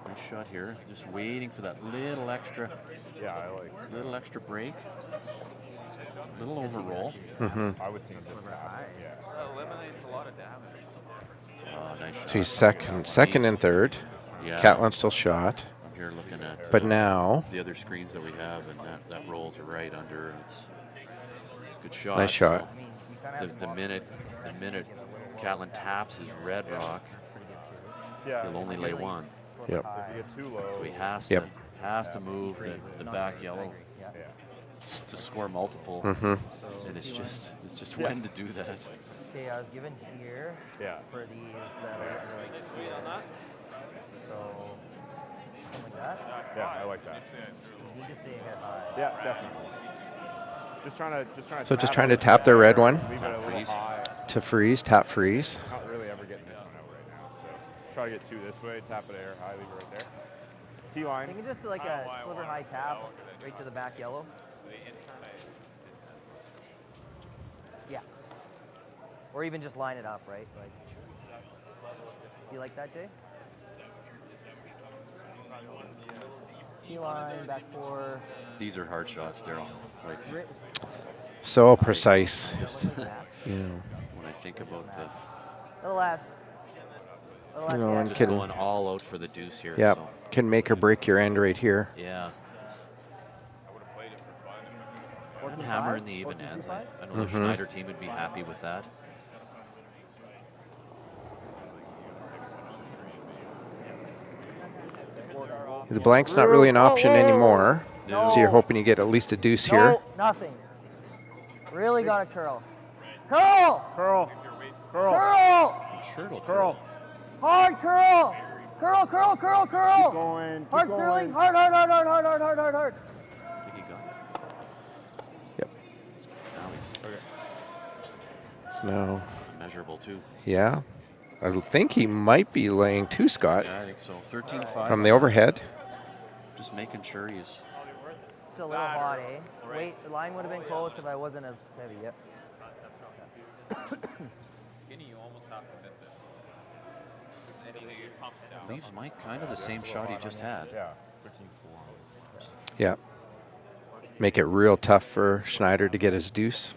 Nice shot here. Just waiting for that little extra. Yeah, I like. Little extra break. Little overroll. Mm-hmm. I was seeing this tap. Yeah. That eliminates a lot of damage. Oh, nice shot. So he's second and third. Yeah. Catlin still shot. I'm here looking at But now, the other screens that we have, and that rolls right under. And it's a good shot. Nice shot. So the minute Catlin taps his red rock, Yeah. he'll only lay one. yep. If you get too low. So he has Yep. to move the back yellow to score multiple, Mm-hmm. and it's just when to do that. Okay, I was given here Yeah. for these so something like that. Yeah, I like that. You need to stay ahead high. Yeah, definitely. Just trying to. So just trying to tap the red one Leave it a little Freeze. high. to freeze, tap freeze. Not really ever getting this one out right now. So try to get two this way, tap it air high, leave it right there. T I line. think it's just like a sliver high tap right to the back yellow. Yeah. Or even just line it up, right? Like, you like that, Jay? T-line, back four. These are hard shots, Daryl. Like, So precise. just You know, when I think about the Little left. Little left, You know, yeah. and just can- going all out for the deuce here. yeah, So, can make or break your end right here. yeah. Four, And two, hammer five? in the even 4, 2, ends. 2, 5? I know the Schneider team would be happy with that. The blank's not really an option anymore. No. So you're hoping you get at least a deuce No, here. nothing. Really got to curl. Curl! Curl. Curl. Curl! I'm sure it'll Curl. Hard curl! Curl, curl, curl, curl! Keep going. Keep Hard going. curling, hard, hard, hard, hard, hard, hard, hard, hard, hard. I think he got it. Yep. Now he's No. measurable too. Yeah. I think he might be laying two, Scott, Yeah, I think so. 13-5. from the overhead. Just making sure he's. It's a little hot, eh? Wait, the line would have been close if I wasn't as heavy. Yep. Skinny, you almost have to miss it. Anything it pumps down. Leaves Mike kind of the same shot he just had. Yeah. 13-4. Yeah. Make it real tough for Schneider to get his deuce.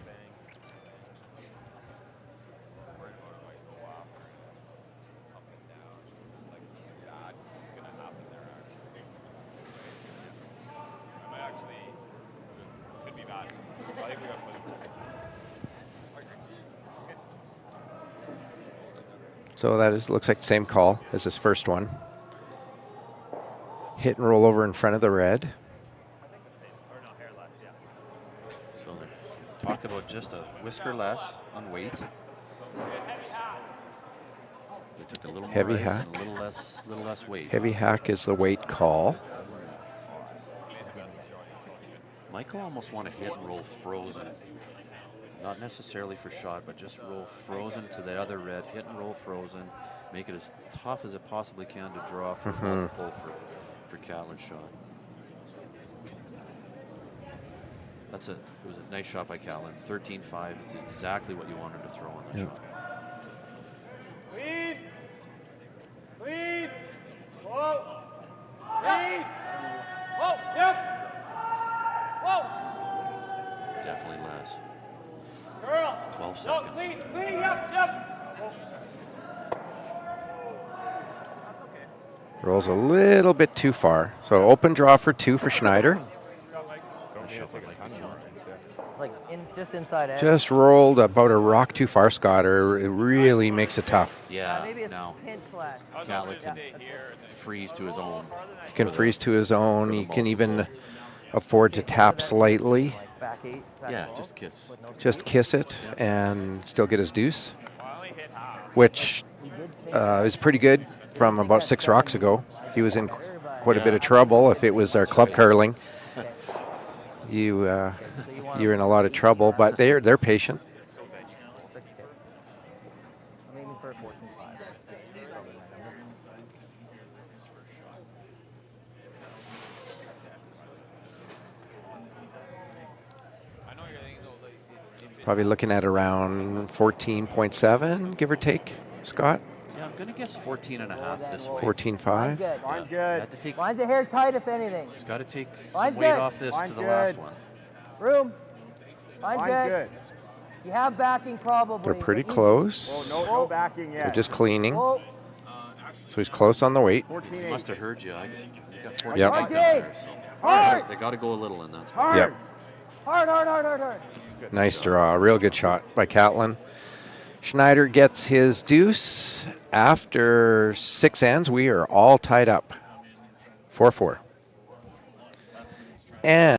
So that is looks like the same call as his first one. Hit and roll over in front of the red. So they talked about just a whisker less on weight. They took a little more Heavy ice hack. and a little less weight. Heavy hack is the weight call. Michael almost want to hit and roll frozen. Not necessarily for shot, but just roll frozen to the other red, hit and roll frozen, make it as tough as it possibly can to draw for multiple for Catlin's shot. It was a nice shot by Catlin. 13-5, it's exactly what you wanted to throw on that shot. Lead! Lead! Whoa! Lead! Whoa! Yep! Whoa! Definitely less. Girl! 12 No, seconds. lead! Lead! Yep! Yep! Rolls a little bit too far. So open draw for 2 for Schneider. That shot looked like McEwen. Like just inside edge. Just rolled about a rock too far, Scott, or it really makes it tough. Yeah, maybe it's now pinch flat. Catlin can freeze to his own. He can freeze to his own. He can even multiple. afford to tap slightly. Like back eight. Back Yeah, twelve, just kiss. with no Just kiss it and still get his deuce. which is pretty good from about 6 rocks ago. He was in quite a bit of trouble. If it was our club curling, you're in a lot of trouble, but they're patient. Probably looking at around 14.7, give or take, Scott. Yeah, I'm going to guess 14 and a half this way. 14.5. Line's good. Have to take, Line's a hair tight, if anything. he's got to take Line's some weight good. off this Line's to the good. last one. Room. Line's Line's good. You have backing probably. They're pretty but easy. close. Oh, no backing yet. They're just cleaning. Oh, So he's close on the weight. 14.8. Must have heard you. You got 14 Yep. down Hard, there. hard, They got to go a little in that. Hard. Yep. hard, hard, hard, hard, hard. Nice draw. Real good shot by Catlin. Schneider gets his deuce. After 6 ends, we are all tied up. 4-4. And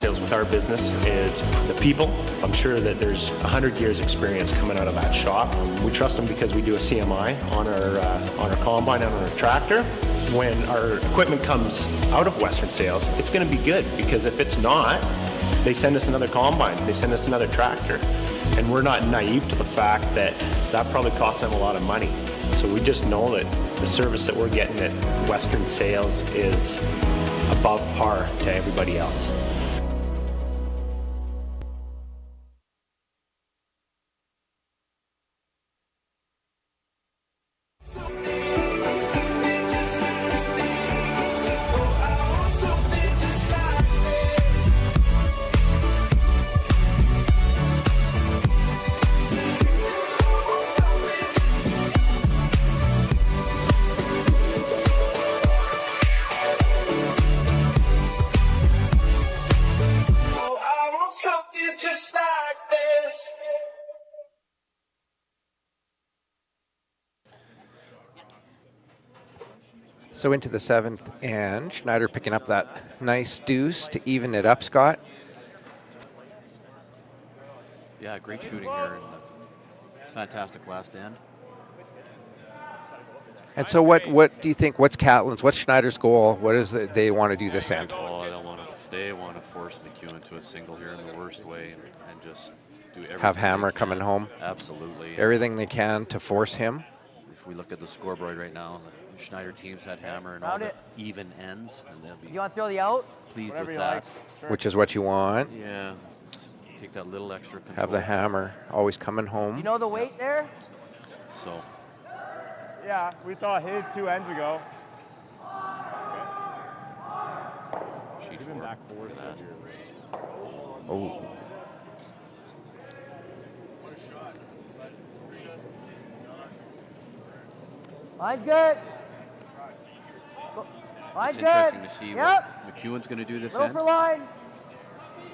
Sales with our business is the people. I'm sure that there's 100 years experience coming out of that shop. We trust them because we do a CMI on our combine and on our tractor. When our equipment comes out of Western Sales, it's going to be good, because if it's not, they send us another combine, they send us another tractor. And we're not naive to the fact that that probably costs them a lot of money. So we just know that the service that we're getting at Western Sales is above par to everybody else. so into the 7th, and Schneider picking up that nice deuce to even it up, Scott. Yeah, great shooting here. And fantastic last end. And so what do you think, what's Catlin's, what's Schneider's goal? What is it they want to do this end? Oh, they want to force McEwen to a single here in the worst way, and just do everything. Have Hammer they can. coming home? Absolutely. Everything they can to force him? If we look at the scoreboard right now, the Schneider teams had Hammer and all the even ends, and they'll be You want to throw the out? pleased Whatever with you that. like. Sure. Which is what you want. Yeah, take that little extra control. Have the Hammer always coming home. You know the weight there? So, Yeah, we saw his 2 ends ago. sheet Even four back for forward. that. Oh. Line's good. Line's It's good. interesting to see Yep. what McEwen's going to do this Go end. for line.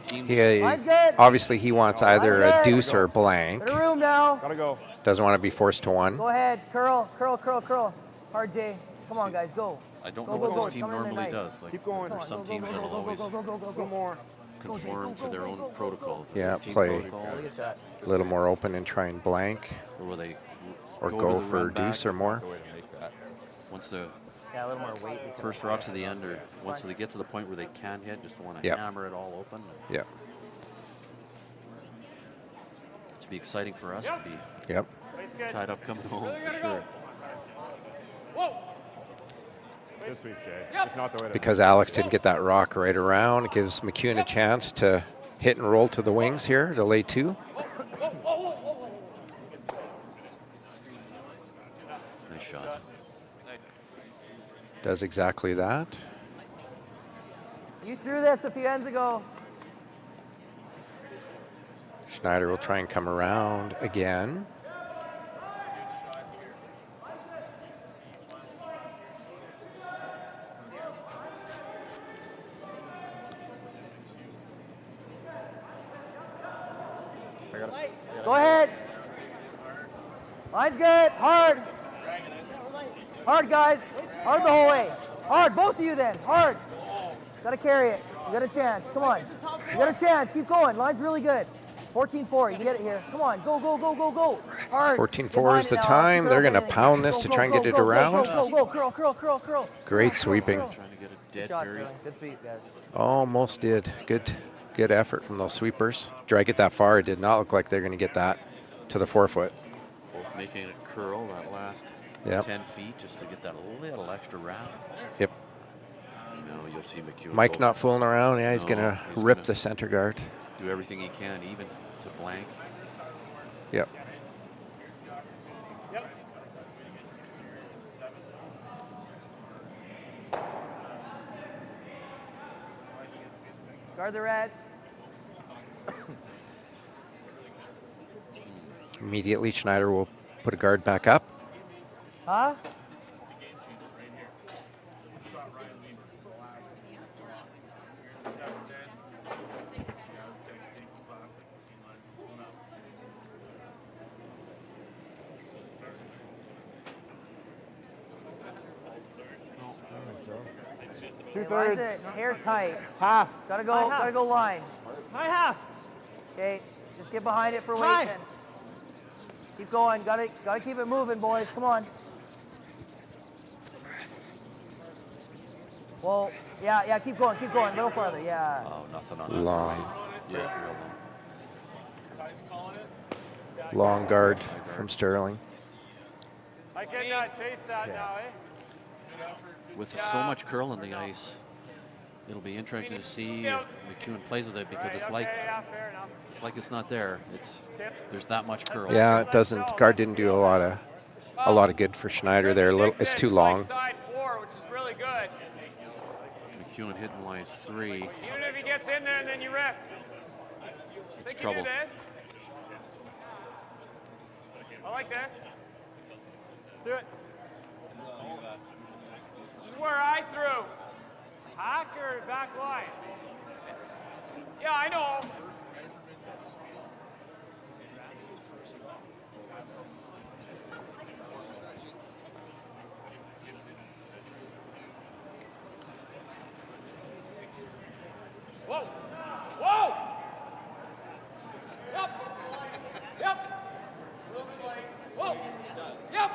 Teams, Line's good. Obviously, he wants either a Line's good. deuce or a blank. Bit of room now. Gotta go. Doesn't want to be forced to one. Go ahead. Curl, curl, curl, curl. Hard J. Come on, guys. Go. I don't Go, know go, what go. this team Come in normally tonight. does. Like, Keep going. there's some teams that'll always Go, go, go, go, One go. more. conform to their own protocol. Yeah, team play protocol, Really good shot. a little more open and try and blank, or will they or to go the for run back deuce or more. once the Yeah, a little more weight. first rocks of the end, or once they get to the point where they can hit, just want to Yep. hammer it all open. Yep. It's be exciting for us to be Yep. tied up coming home for sure. This week, Jay. It's not the way to Because Alex didn't get that rock right around, it gives McEwen a chance to hit and roll to the wings here to lay 2. Nice shot. Does exactly that. You threw this a few ends ago. Schneider will try and come around again. Go ahead. Line's good. Hard. Hard, guys. Hard the whole way. Hard. Both of you then. Hard. Got to carry it. You got a chance. Come on. You got a chance. Keep going. Line's really good. 14-4, you can get it here. Come on, go, go, go, go, go. Hard. 14-4 is the time. They're going to pound this to try and get it around. Go, curl. Great sweeping. Trying to get a dead period. Good sweep, guys. Almost did. Good effort from those sweepers. Drag it that far. It did not look like they're going to get that to the forefoot. Both making it curl that last 10 feet just to get that little extra wrap. Yep. No, you'll see McEwen. Mike not fooling around. Yeah, he's going to rip the center guard. Do everything he can, even to blank. Yep. Guard the red. Immediately, Schneider will put a guard back up. Huh? Two-thirds. Hair tight. Half. Gotta go line. High half. Okay, just get behind it for weight. Keep going. Gotta keep it moving, boys. Come on. Well, yeah. Keep going. A little farther. Yeah. Oh, nothing on that. Long. Yeah, real long. Long guard from Sterling. I can chase that now, eh? With so much curl in the ice, it'll be interesting to see if McEwen plays with it because it's like it's not there. There's that much curl. Yeah, it doesn't. Guard didn't do a lot of good for Schneider there. It's too long. Side 4, which is really good. McEwen hitting lines 3. Even if he gets in there and then you rip. It's trouble. I like this. Do it. This is where I threw. Hack or back line? Yeah, I know. Whoa! Whoa! Yep! Whoa! Yep!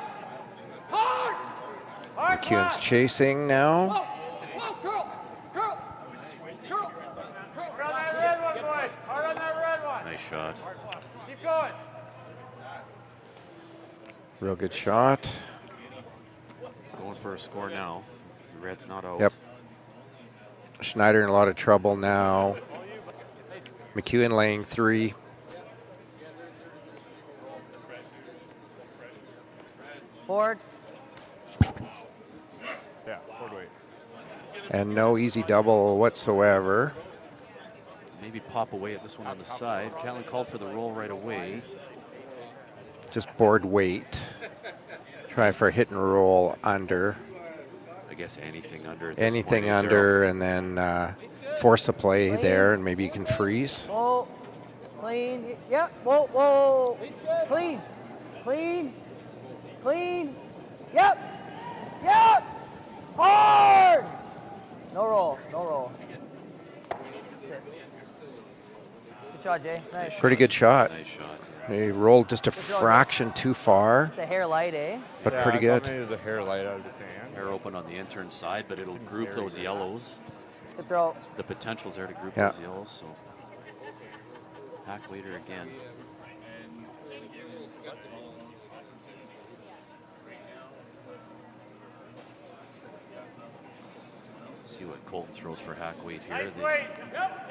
Hard! McEwen's chasing now. Whoa! Curl! Run that red one, boys! Hard on that red one! Nice shot. Keep going! Real good shot. Going for a score now. The red's not out. Yep. Schneider in a lot of trouble now. McEwen laying 3. Forward. Yeah, forward weight. And no easy double whatsoever. Maybe pop away at this one on the side. Catlin called for the roll right away. Just board weight. Try for a hit and roll under. I guess anything under. Anything under, and then force a play there, and maybe you can freeze. Whoa. Clean. Yep. Whoa. Clean. Yep. Hard. No roll. Good shot, Jay. Nice. Pretty good shot. Nice shot. He rolled just a fraction too far. The hair light, eh? But yeah, pretty I good. thought maybe it was a hair light out of his hand. Hair open on the intern side, but it'll group those yellows. Good throw. The potential's there to group Yeah. those yellows. So hack waiter again. See what Colton throws for hack weight here. Nice weight. Yep.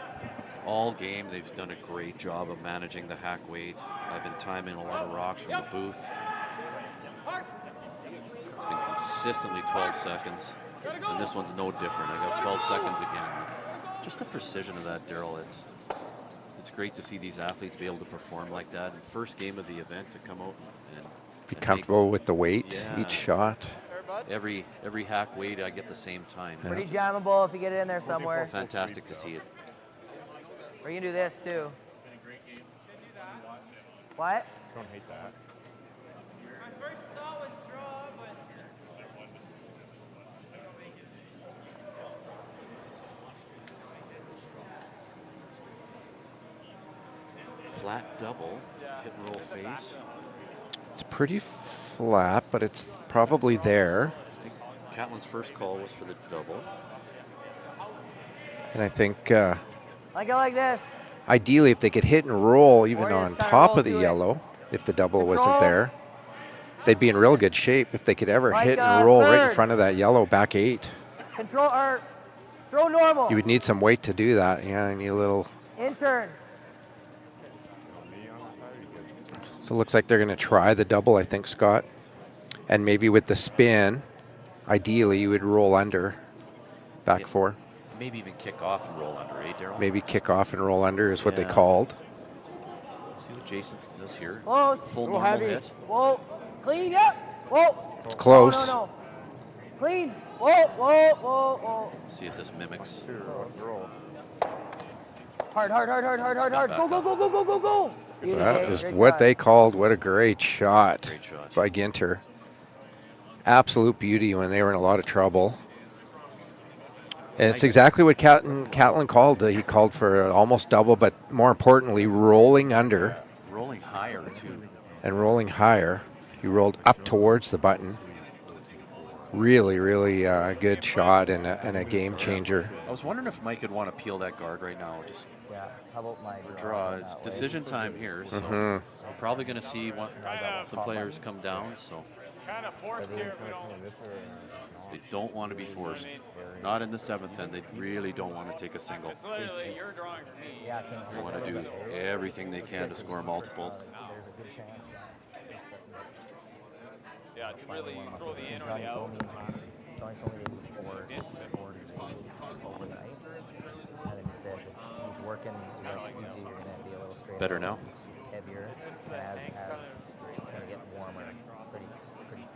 All game, they've done a great job of managing the hack weight. I've been timing a lot of rocks from the booth. It's been consistently 12 seconds, and this one's no different. I got 12 seconds again. Just the precision of that, Daryl. It's great to see these athletes be able to perform like that. And first game of the event to come out and Be comfortable with the weight, Yeah. each shot. every hack weight I get the same time. Pretty jammable if you get it in there somewhere. Fantastic to see it. Or you can do this too. What? Don't hate that. Flat double, hit and roll face. It's pretty flat, but it's probably there. I think Catlin's first call was for the double. And I think I go like this. ideally if they could hit and roll even Or on just top roll of the to it. yellow, if the double Control. wasn't there, they'd be in real good shape if they could ever Like hit a and roll right in third. front of that yellow back 8. Control or throw normal. You would need some weight to do that. Yeah, you need a little. Intern. So it looks like they're going to try the double, I think, Scott. And maybe with the spin, ideally you would roll under back 4. Maybe even kick off and roll under, eh, Daryl? Maybe kick off and roll under is what they Yeah. called. See what Jason does here. Whoa. Full normal hit. Whoa. Clean. Yep. Whoa. It's close. No. Clean. Whoa. See if this mimics. Hard. Go. That is what they called. What a great shot, Great shot. by Ginter. Absolute beauty when they were in a lot of trouble. And it's exactly what Catlin called. He called for almost double, but more importantly, rolling under Rolling higher, too. and rolling higher. He rolled up towards the button. Really good shot and a game changer. I was wondering if Mike would want to peel that guard right now. Just Yeah. How about my draw. It's decision time here, so we're probably going to see some players come down. So Kind of forced here if we don't. they don't want to be forced. Not in the 7th, and they really don't want to take a single. It's literally you're drawing for me. Yeah. They want to do everything they can to score multiple. Yeah, to really throw the in or the out. Johnny told me they need 4 overnight. And then he said if he's working like you do, you're going to be a little straight. Better now? Heavier. And as it's going to get warmer, pretty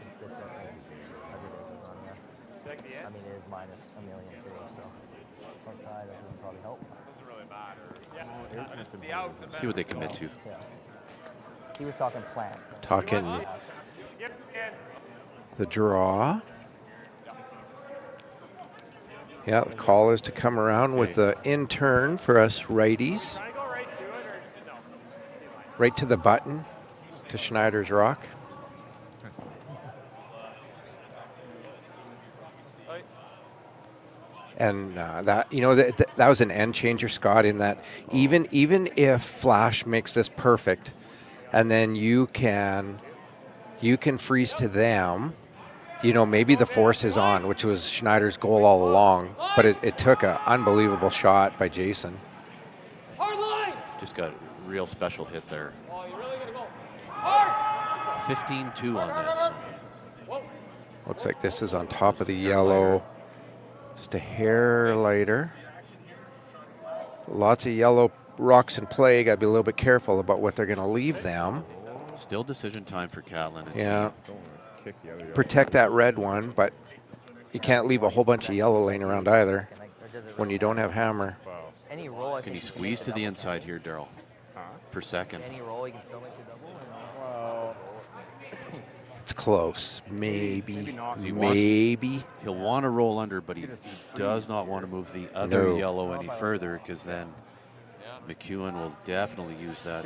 consistent as the day goes on. Yeah. I mean, it is minus a million today, so outside that doesn't probably help. Doesn't really matter. Yeah. The outs are See what they commit to. Yeah. He was talking plant. Talking Yep, and the draw. Yeah, the call is to come around with the in turn for us righties. can I go right to it or no? Right to the button, to Schneider's rock. And that that was an end changer, Scott. In that even if Flash makes this perfect, and then you can freeze to them. Maybe the force is on, which was Schneider's goal all along. But it took an unbelievable shot by Jason. Hard line! Just got a real special hit there. Oh, you're really going to go hard! 15-2 on this. Looks like this is on top of the yellow. Just a hair lighter. Lots of yellow rocks in play. Got to be a little bit careful about what they're going to leave them. Still decision time for Catlin. and Yeah. team. Protect that red one, but you can't leave a whole bunch of yellow laying around either when you don't have hammer. Any roll, I Can think you you squeeze make to a the double. inside here, Daryl? For second. Any roll, you can still make a double. Well, It's close. Maybe. He Maybe. He'll want to roll under, but he does not want to move the other No. yellow any further, because then McEwen will definitely use that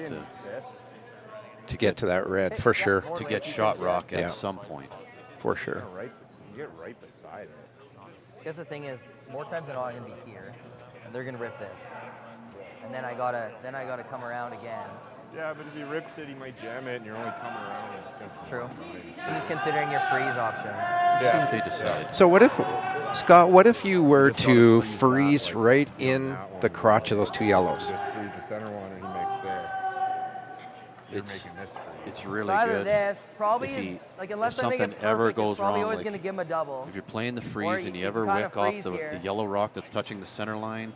To get to that red, for sure. to get shot rock at Yeah. some point. For sure. You get right beside it. guess the thing is, more times than not, I'm gonna be here, and they're gonna rip this, and then I gotta come around again. Yeah, but if he rips it, he might jam it, and you're only coming around. True. I'm just considering your freeze option. See what they decide. So what if, Scott, what if you were to freeze right in the crotch of those two yellows? Just freeze the center one, and he makes this. You're making this freeze. It's really Either good. this, probably, If he- like unless if I make something it ever perfect, goes it's probably wrong, always like gonna give him a double. If you're playing the Or freeze and you you ever can kinda wick off freeze the here. yellow rock that's touching the center line,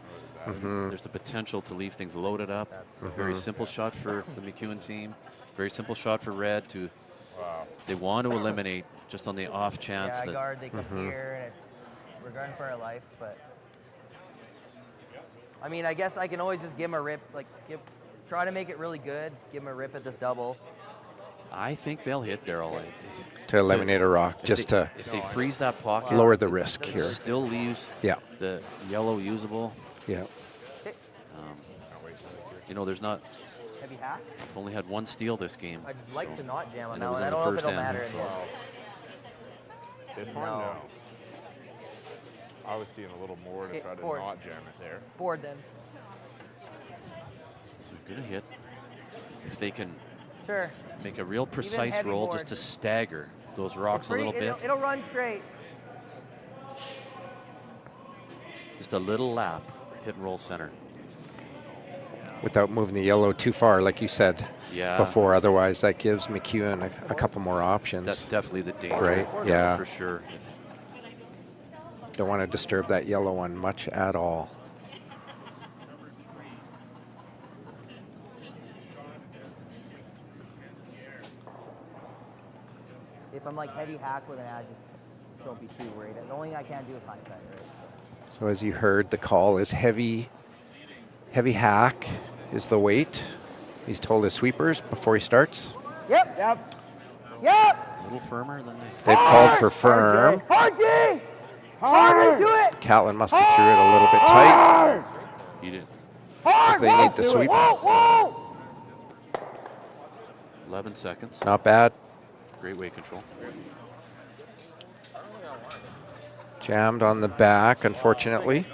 there's the potential to leave things loaded up. Very simple shot for the McEwen team. Very simple shot for red to. They want to eliminate just on the off chance Yeah, I that guard, they come here, and we're guarding for our life, but I mean, I guess I can always just give him a rip, try to make it really good, give him a rip at this double. I think they'll hit Daryl. To eliminate a rock, If they freeze that pocket, lower the risk it here. still leaves Yeah. the yellow usable. Yeah. There's not Heavy hack? We've only had one steal this game. I'd like to not jam on and that it was one. I in the don't know if first it'll end, matter in so- this. This one, no. I was seeing a little more to try to board. not jam it there. Board then. So good a hit. If they can Sure. make a real precise heavy roll board. just to stagger those rocks a little bit. It'll run straight. Just a little lap, hit and roll center. Without moving the yellow too far, like you said Yeah. before. Otherwise, that gives McEwen a couple more options. That's definitely the danger. Right, yeah. For sure. Don't want to disturb that yellow one much at all. If I'm like heavy hack with an ad, just don't be too worried. The only thing I can't do is high side, right? So as you heard, the call is heavy hack is the weight. He's told his sweepers before he starts. Yep. Yep. Yep. A little firmer than They've called for firm. Hard G! Hard! Do it! Catlin must have threw it a little bit tight. He did. If they need the sweep. Whoa! 11 seconds. Not bad. Great weight control. Jammed on the back, unfortunately.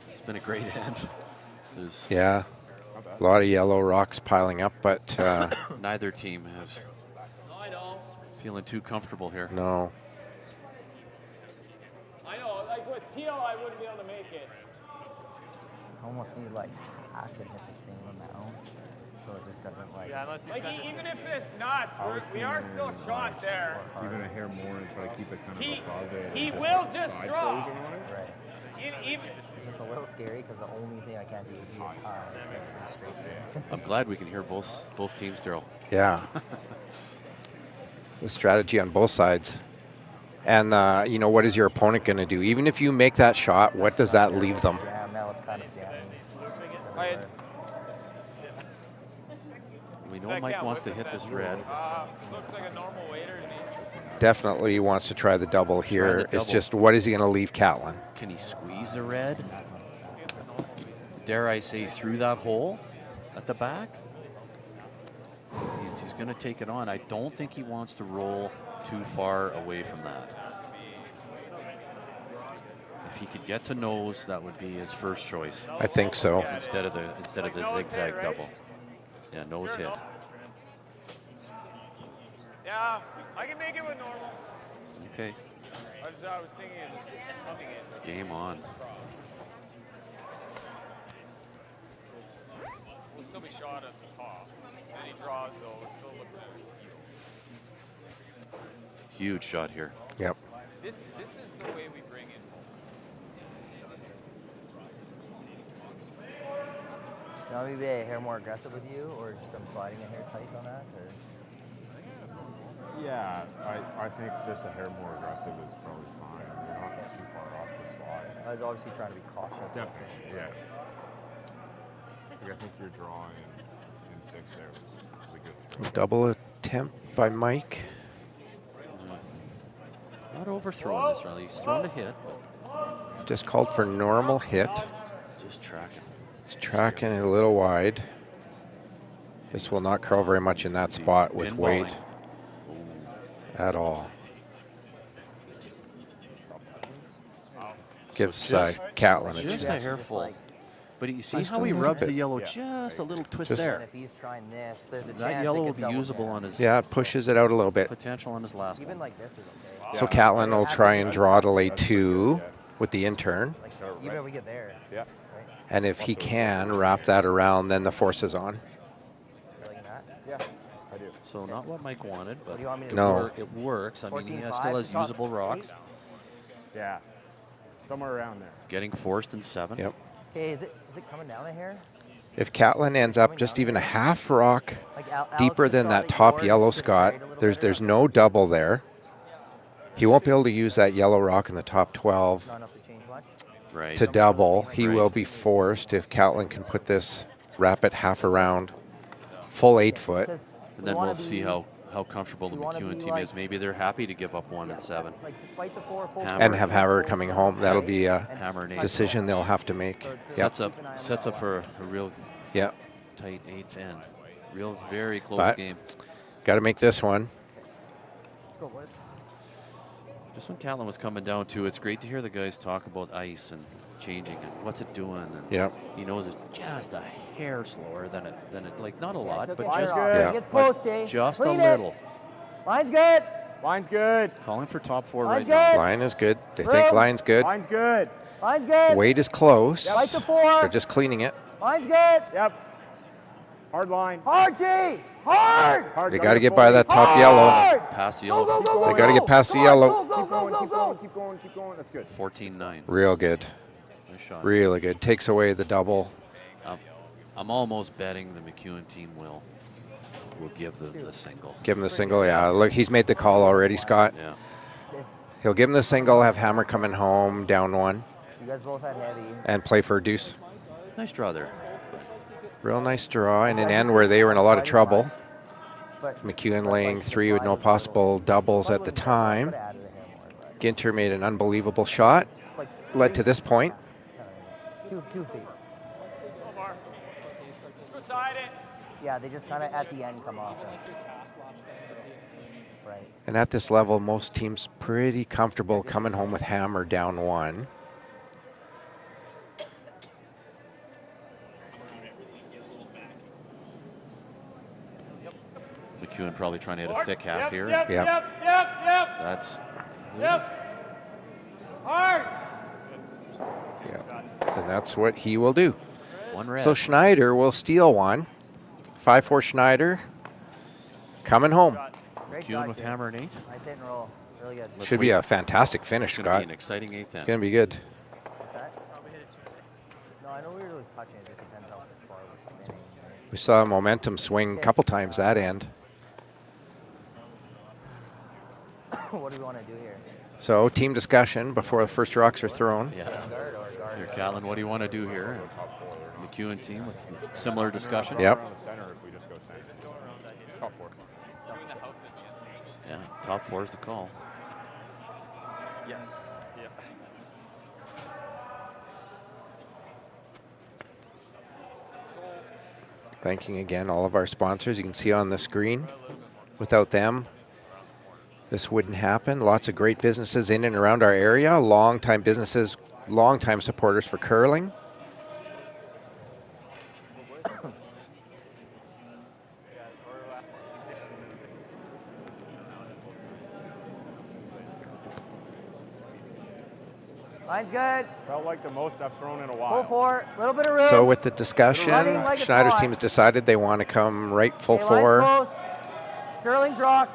It's been a great end. There's Yeah. A lot of yellow rocks piling up, but neither team is feeling too comfortable here. no. I know, like with Teal, I wouldn't be able to make it. Almost need like hack and hit the same amount, so it just doesn't like. Yeah, like even if it's nuts, we are still shot there. Even a hair more and try to keep it kind of above it. He and will put just side draw. closing on it. Right. Even It's just a little scary because the only thing I can't do is get straight. I'm glad we can hear both teams, Daryl. Yeah. The strategy on both sides. And, you know, what is your opponent going to do? Even if you make that shot, what does that leave them? Yeah, now it's kind of jamming. We know Mike wants to hit this red. looks like a normal waiter to me. Definitely wants to try the double here. the It's double. just, what is he going to leave Catlin? Can he squeeze the red? Dare I say through that hole at the back? He's going to take it on. I don't think he wants to roll too far away from that. If he could get to nose, that would be his first choice. I think so. Instead of the zigzag double. Yeah, nose hit. Yeah, I can make it with normal. Okay, I was thinking of pumping it. game on. We'll still be shot at the top. Then he draws though. It's still looking Huge shot here. Yep. This is the way we bring it. You want me to be a hair more aggressive with you, or just I'm sliding a hair tight on that? Or? Yeah, I think just a hair more aggressive is probably fine. You're not too far off the slide. I was obviously trying to be cautious. Definitely, yeah. Like, I think your drawing in 6 there was a good throw. Double attempt by Mike. Not overthrowing this rally. He's thrown a hit. Just called for normal hit. Just tracking. He's tracking it a little wide. This will not curl very much in that spot with Pinballing. weight at all. Gives Catlin a Just chance. a hair full. But you see Just how a he little rubs bit. the yellow just a little twist Just- there. And if he's trying this, there's a That chance yellow it will could be double usable jam. on his Yeah, it pushes it out a little bit. potential on his last Even one. like this is okay. So Catlin will try and draw to lay 2 with the in-turn. Like, even if we get there. Yeah. Right? And if he can wrap that around, then the force is on. You like that? Yeah, I do. So not what Mike wanted, but do you want me to No. it works. I mean, he 14-5, still has top usable rocks. 8? Yeah, somewhere around there. Getting forced in 7. Yep. Okay, is it coming down a hair? If Catlin ends up just even a half rock Like Alex deeper was than that throwing top forward, yellow, just Scott, buried a little there's bit. there's no double there. He won't be able to use that yellow rock in the top 12 Not enough to change much. Right. to double. He Right. will be forced if Catlin can put this, wrap it half around, full 8 foot. Because And then we'll see how how comfortable the You wanna McEwen be team like- is. Maybe they're happy to give up 1 and 7. Like despite the 4 And have Hammer coming home. That'll be a Hammer and 8. decision they'll have to make. Sets up for a real Yeah. tight 8th end. Real very close But game. got to make this one. Just when Catlin was coming down too, it's great to hear the guys talk about ice and changing and what's it doing. And Yeah. he knows it's just a hair slower than it like not a lot, took but it just off. Yeah. Gets close, Jay. just Clean a it. little. Line's good. Line's good. Calling for top 4 Line's right now. good. Line is good. They Room. think line's good. Line's good. Line's good. Weight is close. Right to 4. They're just cleaning it. Line's good. Yep. Hard line. Hard, G. Hard. Hard. They Go got to to get by 40. that top yellow. Hard. Pass the Go, yellow. go, go, go, They got to go. get past the Go, yellow. Go, go, Keep going, go, keep go, going, go. keep going, keep going. That's good. 14-9. Real good. Nice shot. Really good. Takes away the double. I'm almost betting the McEwen team will give them the single. Give him the single. Yeah, look, he's made the call already, Scott. Yeah. He'll give him the single, have Hammer coming home, down 1, You guys both had heavy. and play for a deuce. Nice draw there. Real nice draw in an end where they were in a lot of trouble. McEwen laying 3 with no possible doubles at the time. Ginter made an unbelievable shot. Led to this point. 2 feet. Yeah, they just kind of at the end come off. Right. And at this level, most teams pretty comfortable coming home with Hammer down 1. McEwen probably trying to hit a thick half here. Yep. That's Hard. Yeah. And that's what he will do. 1 red. So Schneider will steal 1. 5-4 Schneider coming home. McEwen with Hammer and 8. Nice hit and roll. Really good. Should be a fantastic finish, It's going to be Scott. an exciting 8th It's end. going to be good. No, I know we were really touching it. Just depends how far we're spinning. We saw a momentum swing a couple times that end. What do we want to do here? So team discussion before the first rocks are thrown. Yeah. Guard or guard? Here, Catlin, what do you want to do here? McEwen team with similar discussion. Yep. Around the center if we just go center. Top 4. Yeah, top 4 is the call. Yes. Yeah. Thanking again all of our sponsors. You can see on the screen. Without them, this wouldn't happen. Lots of great businesses in and around our area. Long-time businesses, long-time supporters for curling. Line's good. Felt like the most I've thrown in a Full while. 4. Little bit of room. So with the discussion, Running like it's Schneider's hot. team has decided they want to come right full Okay, line's 4. close. Sterling's rock.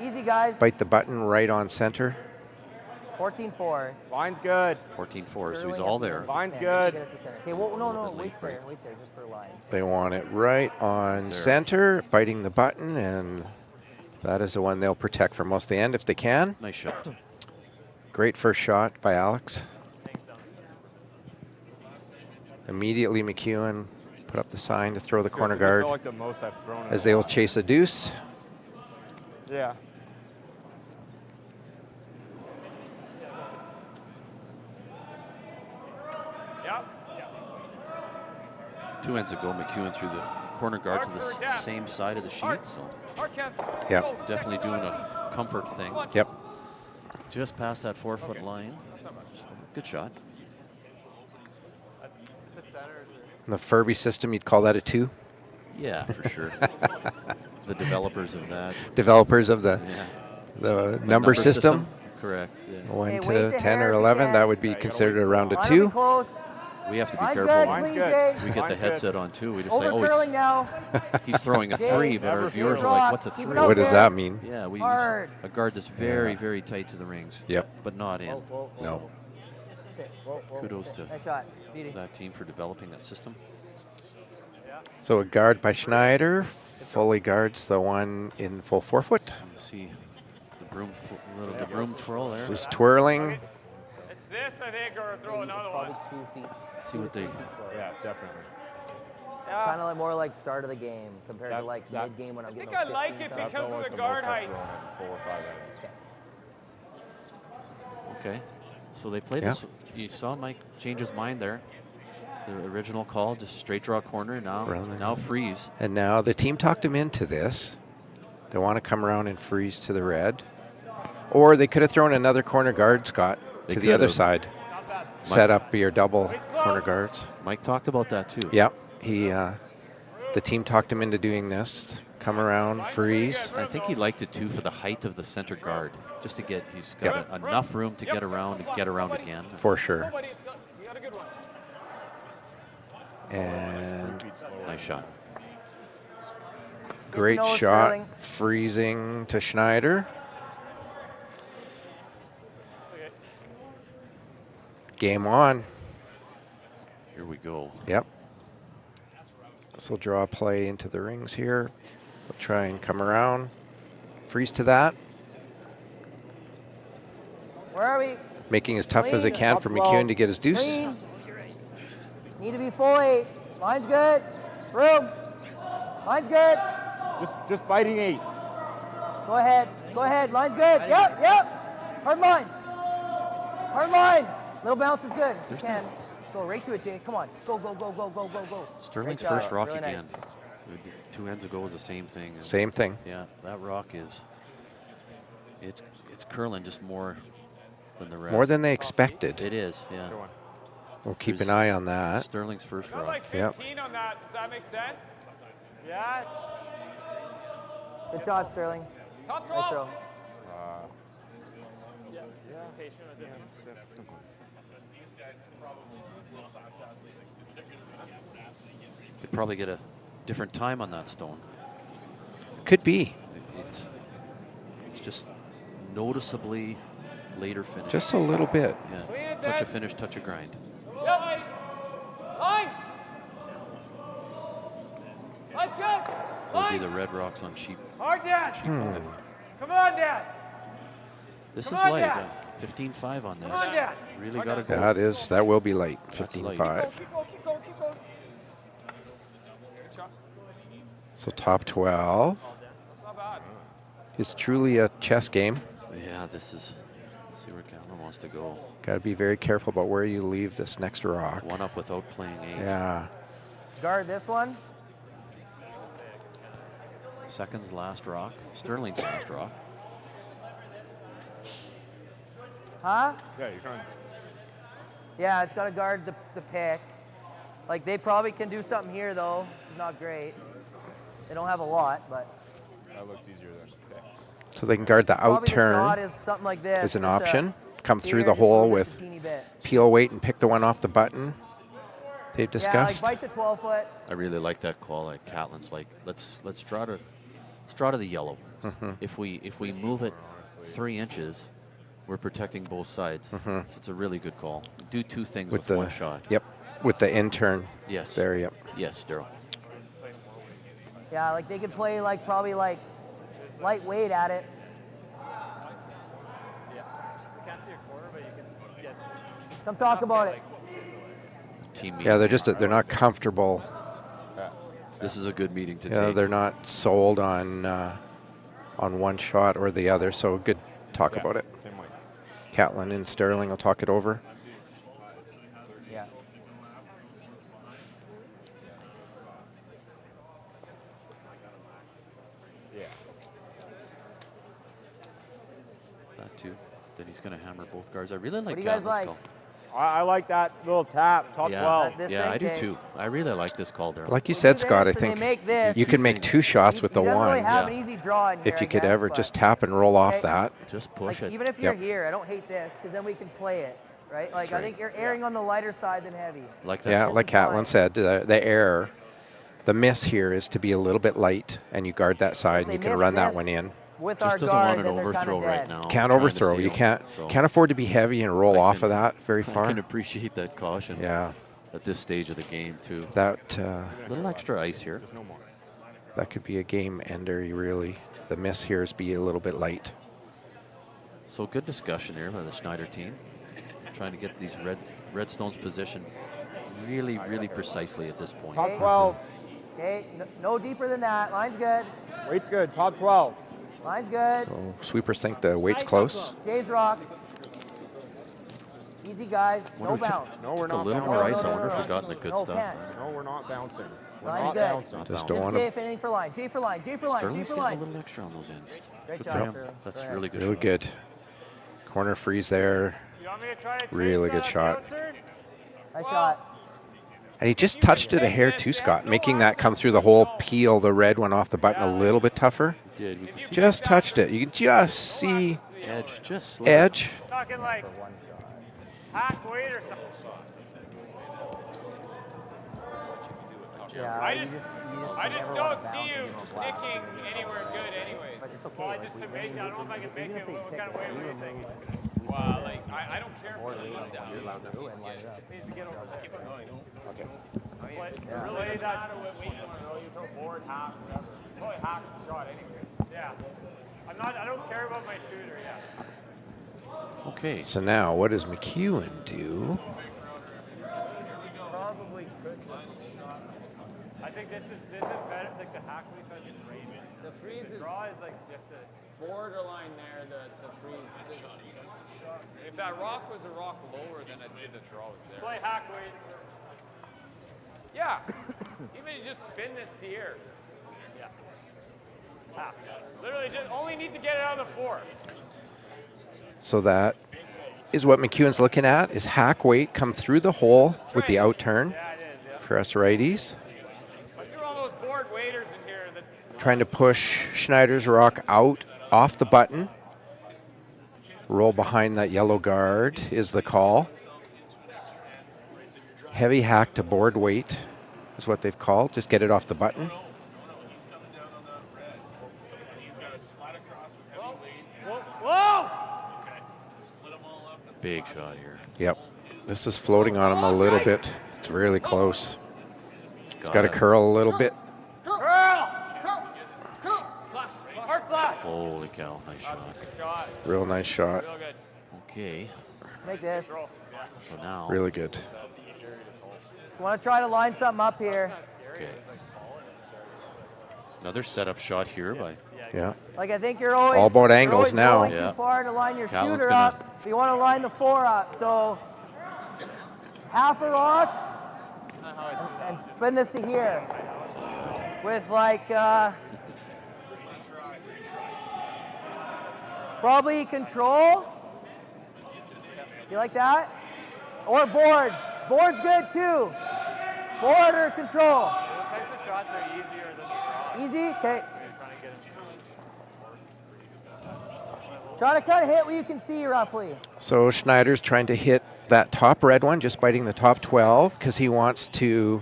Easy, guys. Bite the button right on center. 14-4. Line's good. 14-4, so he's all there. Line's good. Okay, well, no, wait there, just for line. They want it right on There. center, biting the button, and that is the one they'll protect for most of the end if they can. Nice shot. Great first shot by Alex. Immediately McEwen put up the sign to throw the corner guard Felt like the most I've thrown in as a they will while. chase a deuce. Yeah. Yep. 2 ends ago, McEwen threw the corner guard to the same side of the sheet, so Hard, Ken. Yep. definitely doing a comfort thing. Yep. Just past that 4-foot line. Good shot. In the Furby system, you'd call that a 2. Yeah, for sure. The developers of that. Developers of the Yeah. the number system. Correct. Yeah. 1 Hey, to wait the 10 or hair if you 11, can. that would be considered around a Line will be 2. close. We have to be Line's careful. good, Line's clean, good. Jay. We get the Line's good. headset on too. We just say, Over oh, curling now. he's throwing a Jay, 3, but our never viewers threw are it. like, what's a Keep it 3? out What does there. that mean? Yeah, we use Hard. a guard that's very, very tight to the rings. Yep. But not in. No. Kudos to Nice shot. Beauty. that team for developing that system. So a guard by Schneider fully guards the one in full 4-foot. You see the broom twirl there. Just twirling. It's this, I think, or throw another one. Probably 2 feet. See what they. Yeah, definitely. kind of like more like start of the game compared to like mid game when I'm getting. I think I like it because of the guard height. 4 or 5 innings. Okay. So they played this. You saw Mike change his mind there. The original call, just straight draw corner. Now freeze. And now the team talked him into this. They want to come around and freeze to the red. Or they could have thrown another corner guard, Scott, to the other side. Set up your double corner guards. Mike talked about that too. Yep. The team talked him into doing this. Come around, freeze. I think he liked it too for the height of the center guard. Just to get, he's got enough room to get around and get around again. For sure. And nice shot. Great shot. Freezing to Schneider. Game on. Here we go. Yep. This will draw a play into the rings here. They'll try and come around. Freeze to that. Where are we? Making as tough as they can for McEwen to get his deuce. Green. Need to be full 8. Line's good. Room. Line's good. Just biting 8. Go ahead. Go ahead. Line's good. Yep. Hard line. Hard line. Little bounce is good. You can. Go right to it, Jay. Come on. Go. Sterling's first rock really again. Nice. 2 ends ago was the same thing. Same thing. Yeah, that rock is. It's curling just more than the rest. More than they expected. It is. Yeah. We'll keep an eye on that. Sterling's first rock. Like 15 on that. Does that make sense? Yeah. Good shot, Sterling. Top Nice throw. Could probably get a different time on that stone. Could be. It's just noticeably later finish. Just a little bit. Yeah. Touch of finish, touch of grind. Line. Let's go. So it'll be the red rocks on sheep. Hard, Dad. Sheep 5. Come on, Dad. This Come is on, light. Dad. 15-5 on this. Come on, Dad. Really got to go. That will be late. That's 15-5. Keep going. So top 12. Not bad. It's truly a chess game. Yeah, this is. Let's see where Catlin wants to go. Got to be very careful about where you leave this next rock. One up without playing 8. Yeah. Guard this one. Second's last rock. Sterling's last rock. Huh? Yeah, you can. Yeah, it's got to guard the pick. Like, they probably can do something here, though. It's not great. They don't have a lot, but. That looks easier there. Okay. So they can guard the out turn. Is something like this. Is an option. Come through the hole with peel weight and pick the one off the button they've discussed. Yeah, like bite the 12-foot. I really like that call. Like Catlin's like, let's draw to the yellow. If we move it 3 inches, we're protecting both sides. So it's a really good call. Do 2 things with one shot. Yep. With the in turn. Yes. There. Yep. Yes, Daryl. Yeah, like they could play like probably like lightweight at it. Come talk about it. Team yeah, they're not comfortable. This is a good meeting to take. They're not sold on one shot or the other. So good talk about it. Catlin and Sterling will talk it over. Yeah. That too. Then he's going to hammer both guards. I really like What do you guys Catlin's like? call. I like that little tap, top 12. Yeah, I do too. I really like this call there. Like you said, Scott, I think you can make 2 shots with the one. Really have an easy draw in here, if you could ever just tap and roll off that. Just push it. Even if you're here, I don't hate this because then we can play it, right? Like I think you're erring on the lighter side than heavy. Like that. Yeah, like Catlin said, the error, the miss here is to be a little bit light, and you guard that side, and you can run that one in. With just our doesn't guard, want an overthrow right now. Can't overthrow. You can't afford to be heavy and roll off of that very far. I can appreciate that caution. Yeah. At this stage of the game too. That little extra ice here. That could be a game ender. You really, the miss here is be a little bit light. So good discussion here by the Schneider team, trying to get these red stones positioned really precisely at this point. Top 12. Okay, no deeper than that. Line's good. Weight's good. Top 12. Line's good. So sweepers think the weight's close. Jay's rock. Easy, guys. No bounce. No, we're A not little bouncing. more ice. I wonder if we've gotten the good No, stuff. can't. No, we're not bouncing. We're Line's not good. bouncing. Just don't want Jay, to. if anything for line. Jay for line. Jay for line. Jay Sterling's for getting a line. little extra on those ends. Great Good job, for him. Sterling. That's Go ahead. really good. Really shot. good. Corner freeze there. You want me to try to Really good change shot. that outside? Nice shot. And he just touched it a hair too, Scott, making that come through the hole, peel the red one off the button a little bit tougher. He did. We can see Just touched it. You can just see edge. Just slip. edge. Talking like half weight or something. Yeah, I you just never don't wanna see bounce you even a block. sticking anywhere good anyways. But it's okay, Well, I like, just we- to make it, I don't know if I can make even it. if they What pick kind of it, weight we were you remove thinking? Wow, like, I don't care Or if leave it's it down. you're allowed to do and line it up. Needs to get over there. Okay. But really, that what weight you want to throw. You throw board, half, whatever. Probably half the shot anyway. Yeah. I don't care about my shooter, yeah. Okay. So now what does McEwen do? Probably could. I think this is better. Like the hack we cut is great. The freeze draw is like just a borderline there. The freeze. If that rock was a rock lower, then I'd say the draw was there. Play hack weight. Yeah. Even you just spin this to here. Yeah. Hack. Literally, just only need to get it out of the four. So that is what McEwen's looking at, is hack weight come through the hole with the out turn Yeah, it is. Yeah. for us righties. I threw all those board waders in here. Trying to push Schneider's rock out off the button. Roll behind that yellow guard is the call. Heavy hack to board weight is what they've called. Just get it off the button. Whoa! Big shot here. Yep. This is floating on him a little bit. It's really close. Got to it. curl a little bit. Curl! Flash. Hard flash. Holy cow. Nice shot. Shot. Real nice shot. Real good. Okay. Make this. So now. Really good. Want to try to line something up here. Okay. Another setup shot here by. Yeah. Like I think you're always All about you're angles always now. going Yeah. too far to line your Catlin's shooter gonna- up. You want to line the four up. So half a rock and spin this to here with like probably control. You like that? Or board. Board's good too. Board or control. Those types of shots are easier than the draw. Easy? Okay. Trying to get Try to kind of hit what you can see roughly. So Schneider's trying to hit that top red one, just biting the top 12, because he wants to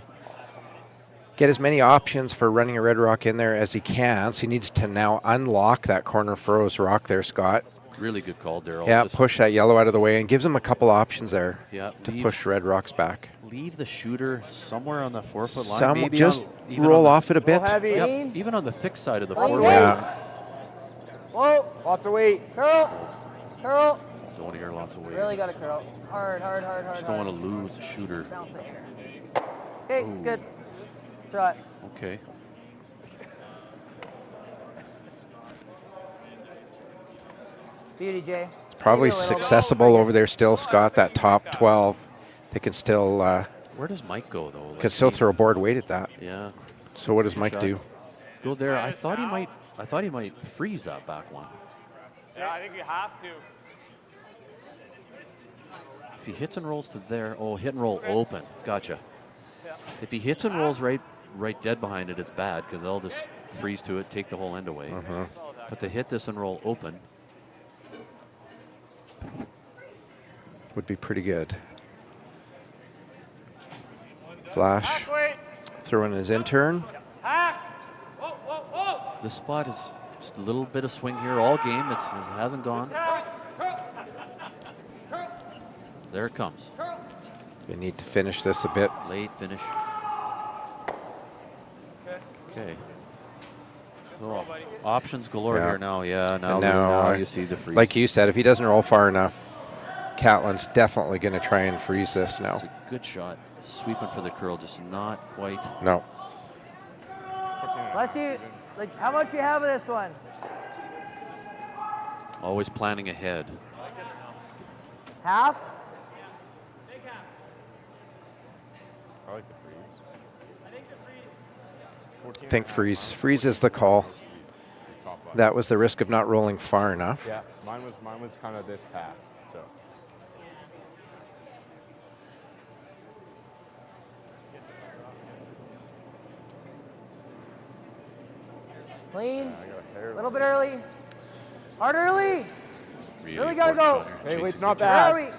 get as many options for running a red rock in there as he can. So he needs to now unlock that corner froze rock there, Scott. Really good call, Daryl. Yeah, Just push that yellow out of the way and gives him a couple options there Yeah, to leave- push red rocks back. Leave the shooter somewhere on the 4-foot line. Some maybe just even roll on the, off it a bit. heavy. Yep, even on the thick side of the Light 4-foot weight. line. Yeah. Whoa. Lots of weight. Curl. Curl. Don't want to hear lots of weight. Really got to curl. Hard, hard, hard, hard. Just don't hard. want to lose the shooter. Bounce it here. Okay, good. Shot. Okay. Beauty, Jay. Probably Maybe a little bit. accessible over there still, Scott, that top 12. They can still Where does Mike go, though? Like, can still throw a board weight at that. Yeah. So what does Good Mike shot. do? Go there. I thought he might freeze that back one. Yeah, I think you have to. If he hits and rolls to there, hit and roll open. Gotcha. If he hits and rolls right dead behind it, it's bad because they'll just freeze to it, take the whole end away. Mm-hmm. But to hit this and roll open, Would be pretty good. Flash. Halfway. Throw in his intern. Hack. Whoa, whoa, whoa. this spot is just a little bit of swing here all game. It hasn't gone. There it comes. You need to finish this a bit. Late finish. Okay. So options galore Yeah. here now. Yeah, now, And now, you see the freeze. Like you said, if he doesn't roll far enough, Catlin's definitely going to try and freeze this now. It's a good shot. Sweeping for the curl, just not quite. No. Unless you, like, how much you have of this one? Always planning ahead. Half? I like the freeze. I think freeze. Freeze is the call. That was the risk of not rolling far enough. Yeah, mine was kind of this path. So. Clean. A little bit early. Hard early. Really gotta go. Hey, wait, it's not bad. Hurry.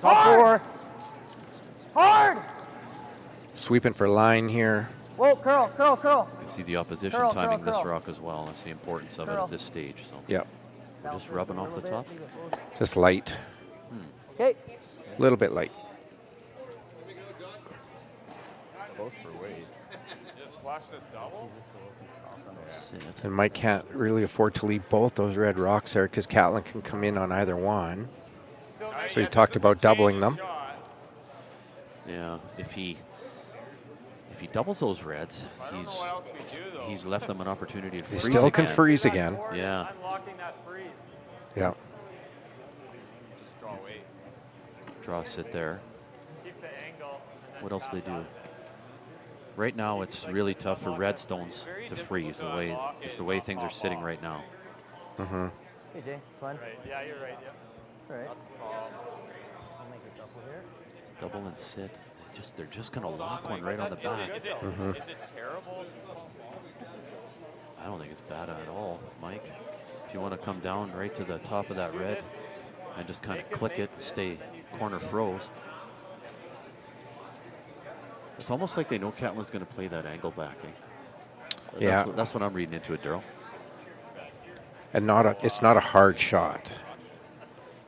Top Hard. 4. Hard. Sweeping for line here. Whoa, curl, curl, curl. I see the opposition Curl, timing curl, this curl. rock as well. That's the importance of it Curl. at this stage. So Yep. we're just rubbing off the top. Just light. Okay. A little bit light. Close for weight. Just flash this double. And Mike can't really afford to leave both those red rocks there because Catlin can come in on either one. So he talked about doubling them. Yeah, if he doubles those reds, he's left them an opportunity to He freeze still can again. freeze again. Yeah. Unlocking that freeze. Yeah. Just draw weight. Draw sit there. Keep the angle. And then What else do they do? Right now, it's really tough for redstones to freeze the way things are sitting right now. Mm-hmm. Hey, Jay, fun. Right. Yeah, you're right. Yep. All right. I'll make a double here. Double and sit. They're just gonna lock one right on the back. Mm-hmm. Is it terrible? I don't think it's bad at all, Mike. If you want to come down right to the top of that red and just kind of click it, stay corner froze. It's almost like they know Catlin's going to play that angle back. Eh? Yeah. That's what I'm reading into it, Daryl. And it's not a hard shot.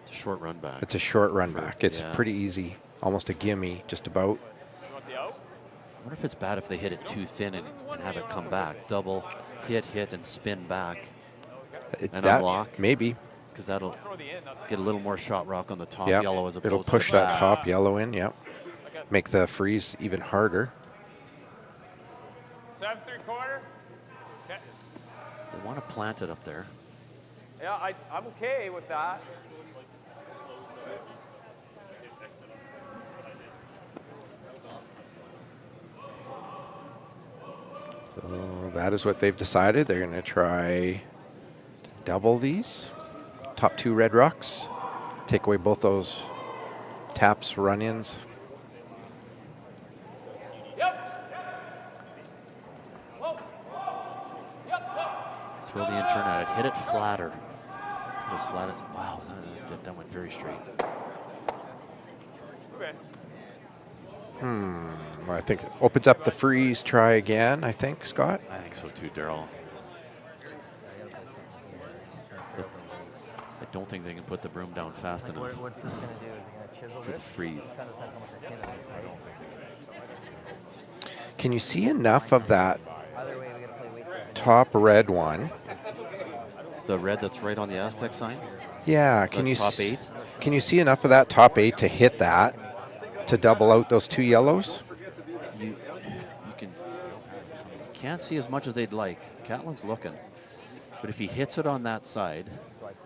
It's a short run back. It's a short run back. It's yeah. pretty easy, almost a gimme, just about. I wonder if it's bad if they hit it too thin and have it come back. Double, hit, and spin back. And unlock. Maybe. Because that'll get a little more shot rock on the top Yep. yellow as opposed It'll to push the that back. top yellow in, yep. Make the freeze even harder. 7 3/4. Okay. They want to plant it up there. Yeah, I'm okay with that. So that is what they've decided. They're going to try to double these. Top 2 red rocks. Take away both those taps, run-ins. Throw the intern at it. Hit it flatter. As flat as, wow, that went very straight. Okay. Well, I think it opens up the freeze. Try again, I think, Scott. I think so too, Daryl. I don't think they can put the broom down fast enough What's this going to do? Is it going to chisel for the this? freeze. Kind of depends how much I can of it, right? Can you see enough of that Either way, we got to play weight. top red one? The red that's right on the Astec sign? Yeah, The top 8? Can you see enough of that top 8 to hit that, to double out those 2 yellows? You can't see as much as they'd like. Catlin's looking. But if he hits it on that side,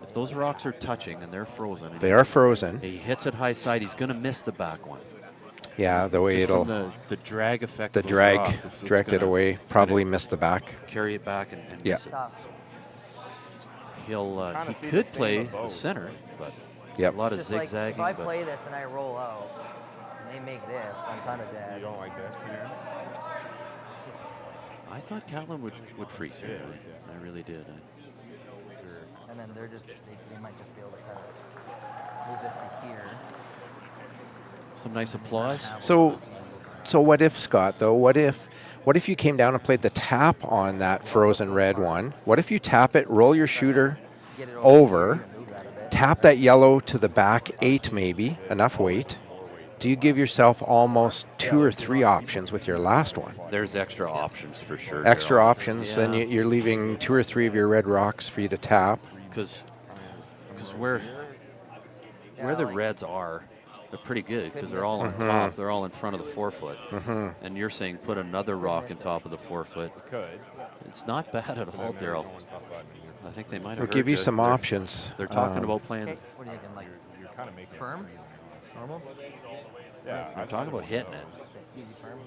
if those rocks are touching and they're frozen. And They are frozen. He hits it high side, he's going to miss the back one. Yeah, the way Just it'll, from the drag effect the of those drag, rocks, it's direct it gonna- away, it's probably gonna miss the back. Carry it back and Yeah. miss it. He could play the center, but Yep. a lot of Just like, zigzagging. if I but play this and I roll out, and they make this, I'm kind of dead. You don't like this here? I thought Catlin would freeze here. I really did. And then they're just, they might just be able to kind of move this to here. Some nice applause. So what if, Scott, though? What if you came down and played the tap on that frozen red one? What if you tap it, roll your shooter over, tap that yellow to the back 8 maybe, enough weight? Do you give yourself almost 2 or 3 options with your last one? There's extra options for sure. Extra Daryl. options, then Yeah. you're leaving 2 or 3 of your red rocks for you to tap. Because where the reds are, They're pretty good because they're all on top. They're all in front of the 4 foot. And you're saying put another rock on top of the 4 foot. It's not bad at all, Daryl. I think they might have We'll give you some options. They're talking about playing. Okay, what are you thinking? Like You're kind of making firm? Normal? Yeah, I'm talking about hitting it. Easy firm.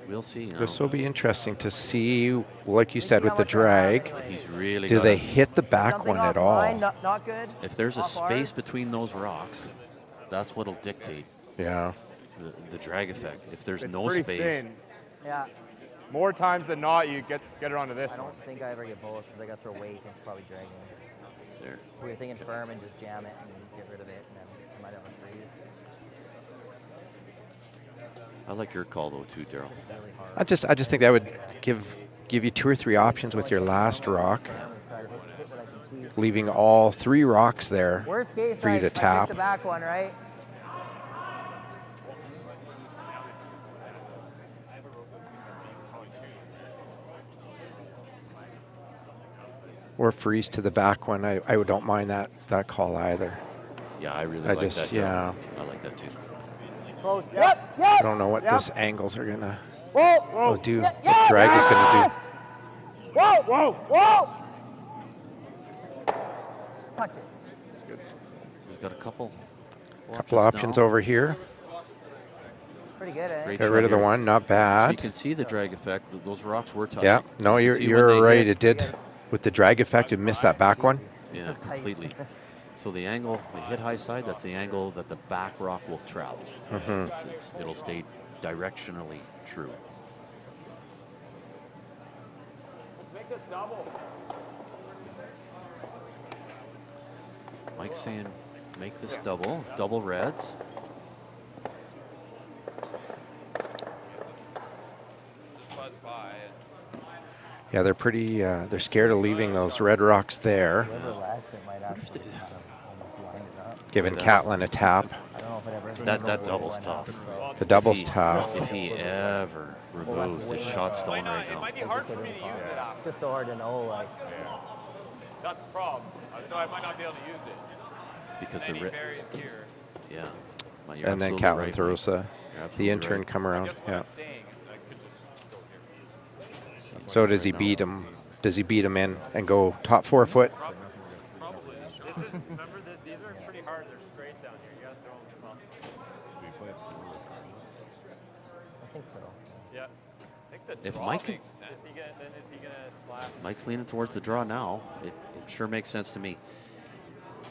We'll see. You know. This will be interesting to see, like you said, with the drag. He's really. Do they hit the back Something one at off all? line, not good. If there's a Off hard. space between those rocks, that's what'll dictate Yeah. the drag effect. If there's It's no pretty space, thin. Yeah. More times than not, you get it onto this I one. don't think I ever get both because I got to throw weight and it's probably dragging. there. We were thinking firm and just jam it and get rid of it, and then you might have a freeze. I like your call though too, Daryl. Really hard. I just think that would give you 2 or 3 options with your last rock, Try to hit what I can see. leaving all 3 rocks there Worst case, for you I to hit tap. the back one, right? Or freeze to the back one. I don't mind that call either. Yeah, I really I like just- that. Daryl. yeah. I like that too. Close. Yep. I don't know what this angles are gonna Whoa. do. What drag is gonna Whoa. Whoa. Touch it. We've got a couple. do. Couple options now. over here. Pretty good, eh? Great Get shot rid of the here. one. Not So you bad. can see the drag effect. Those rocks were touching. Yeah. No, You can see when you're they right. hit. It did with the drag effect. It missed that back one. Yeah, completely. So the angle, the hit high side, that's the angle that the back rock will travel. It'll stay directionally true. Make this double. Mike's saying make this double reds. Buzz by. Yeah, they're pretty. They're scared of leaving those red rocks there, Whoever lacks it might actually kind of almost line it up. giving Catlin a tap. I don't know if it ever. That double's tough. The double's If he- tough. If he ever removes his shot stone right It now. might be hard for me to use it after. Just so hard to know, like. That's the problem. So I might not be able to use it. Because Then the he red. buries here. Yeah. Well, you're And then absolutely Catlin right, throws Mike. the You're absolutely intern right. come I around. guess what Yeah. I'm saying is I could just go here. So does he beat him? Does he beat him in and go top 4 foot? Probably. This is, remember, these are pretty hard. They're straight down here. You gotta throw them up. I think so. Yeah. I think the If draw Mike could- makes sense. Is he gonna slap? Mike's leaning towards the draw now. It sure makes sense to me.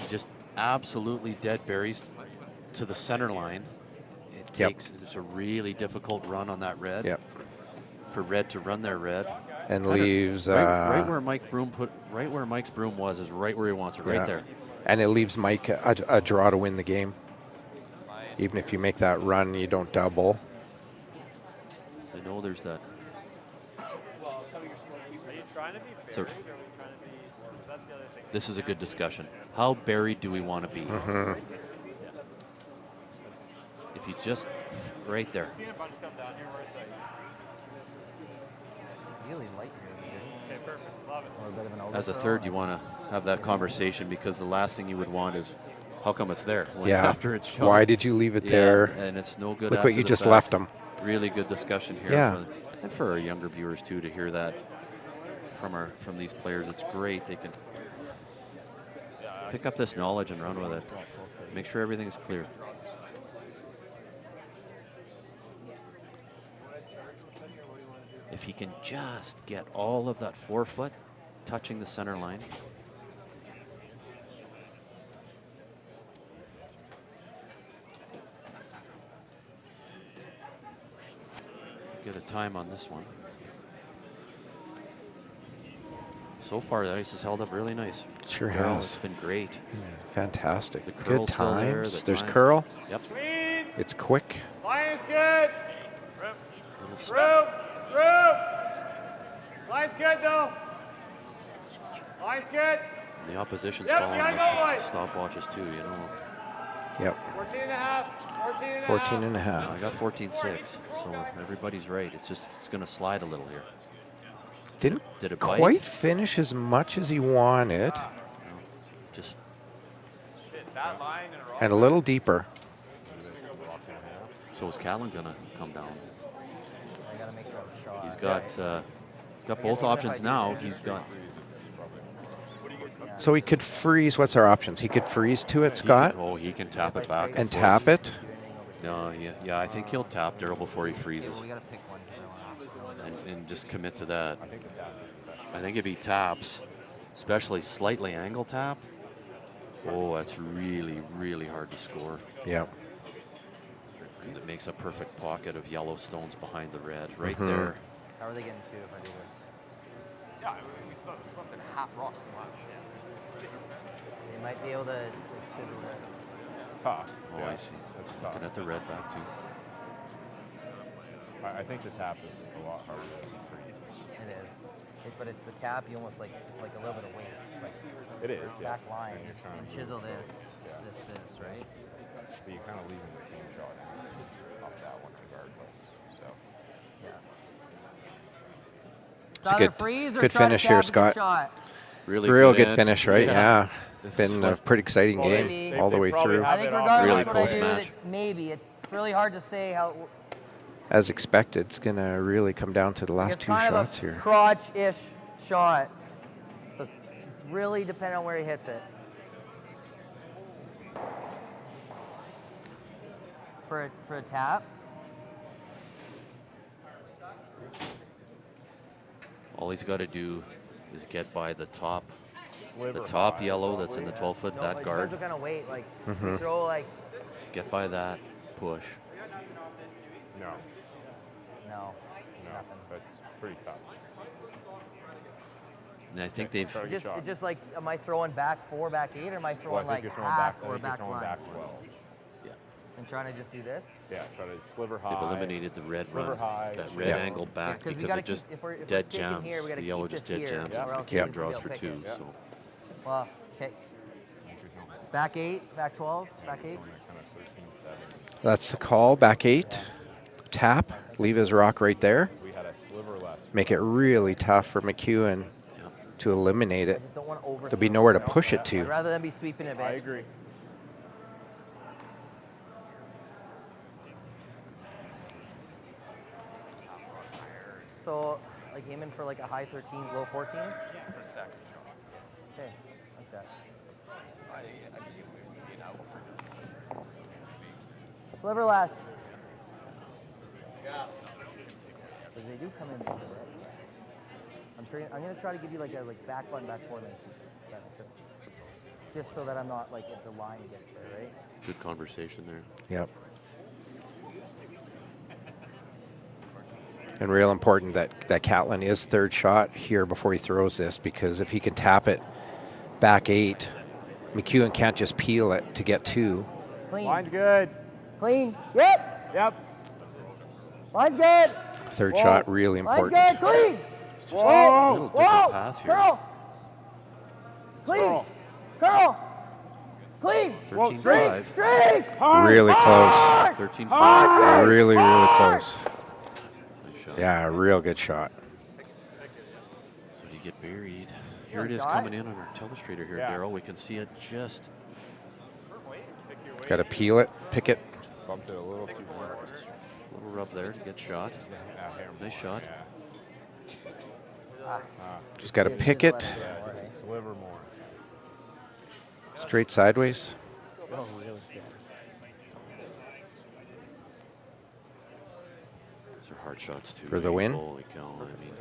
He just absolutely dead berries to the center line. It takes, it's a really difficult run on that red. Yep. For red to run their red. And Right- leaves. right where right where Mike's broom was is right where he wants it, right Yeah. there. And it leaves Mike a draw to win the game. Even if you make that run, you don't double. I know there's that. Are you trying to be buried So- or are we trying to be? That's the other thing. This is a good discussion. How buried do we want to be? If he's just right there. See a bunch come down here. Where's the? Really light here. Okay, perfect. Love it. Or a bit of an As a overthrow. third, you want to have that conversation because the last thing you would want is, how come it's there? When Yeah. After it's shot. Why did you leave it Yeah, there? and it's no good. Look after what you the just fact. left him. Really good discussion here. Yeah. And for our younger viewers too, to hear that from these players, it's great. They can pick up this knowledge and run with it. Make sure everything is clear. If he can just get all of that 4 foot touching the center line. Get a time on this one. So far, the ice has held up really nice. Sure Curl, has. It's been great. Fantastic. The Good curl's still there, times. the There's times- curl. Yep. It's quick. Line's good. Little Roop. Line's good though. Line's good. The opposition's Yep, following behind with stopwatches too, you know. Yep. 14 and a half. 14 and a half. I got 14-6, so everybody's right. It's going to slide a little here. Didn't Did it bite? quite finish as much as he wanted. Just that line in a row. And a little deeper. So is Catlin gonna come down? I gotta make sure I'm shot. He's got both options now. He's got. So he could freeze. What's our options? He could freeze to it, Scott? He can tap it back. And tap it? No, yeah, I think he'll tap Daryl before he freezes. We gotta pick one. And just commit to that. I think if he taps, especially slightly angle tap, that's really, really hard to score. Yeah. Because it makes a perfect pocket of yellow stones behind the red, right there. How are they getting 2 if I do this? Yeah, we swept in half rock. They might be able to Tough. Oh, I see. Looking at the red back too. I think the tap is a lot harder to freeze. It is. But it's the tap, you almost like, it's like a little bit of weight. It's like It is, back yeah. line, And you're trying and to chisel move. this, this, right? But you're kind of leaving the same shot off that one regardless. So. Yeah. It's a good finish here, Scott. Really Real good good finish, right? Yeah. This Been a is pretty exciting game all the way through. I think regardless Really what close I do, match. maybe. It's really hard to say how. As expected, it's going to really come down to the last It's 2 kind shots of a here. crotch-ish shot. So it's really depending on where he hits it. For a tap. All he's got to do is get by the top Sliver high. yellow that's in the 12-foot, No, that like, guard. Kind of weight, like Mm-hmm. we throw like. Get by that, push. No. No. No. That's pretty tough. And I think they've. It's just like, am I throwing back 4, back 8, or am I throwing Well, I think like you're throwing half back, or back line? back 12. Yeah. And trying to just do this? Yeah, try to sliver high. They've eliminated the red Sliver run, high. that red angle back we because gotta it just keep, if we're dead sticking jams. here, we gotta The yellow keep just this dead here, jams. or else McEwen he's draws gonna for pick 2. it. So Well, okay. Back 8, back 12, back 8. That's the call. Back 8. Tap. Leave his rock right there. We had a sliver less. Make it really tough for McEwen to eliminate it. I just don't want to over. There'll be nowhere to push it to. Rather than be sweeping it back. I agree. So, like aiming for like a high 13, low 14? For a sec. Okay, like that. Sliver last. Yeah. So they do come in there, right? I'm gonna try to give you like a back button, back four, just so that I'm not like if the line gets there, right? good conversation there. Yep. And real important that Catlin is third shot here before he throws this, because if he can tap it back 8, McEwen can't just peel it to get 2. Clean. Line's good. Clean. Yep. Yep. Line's good. Third shot really important. Line's good. Clean. Just a little different path here. Curl. Clean. Curl. Clean. 13-5. Straight. Really close. 13-5. Really, really close. Nice shot. Yeah, a real good shot. So do you get buried? Here it is coming in on our telestrator here, Daryl. We can see it just. Got to peel it, pick it. Bumped it a little too hard. A little rub there to get shot. Nice shot. Just got to pick it. Yeah, just a sliver more. Straight sideways. Oh, really? These are hard shots too. For the win? Holy cow! I mean,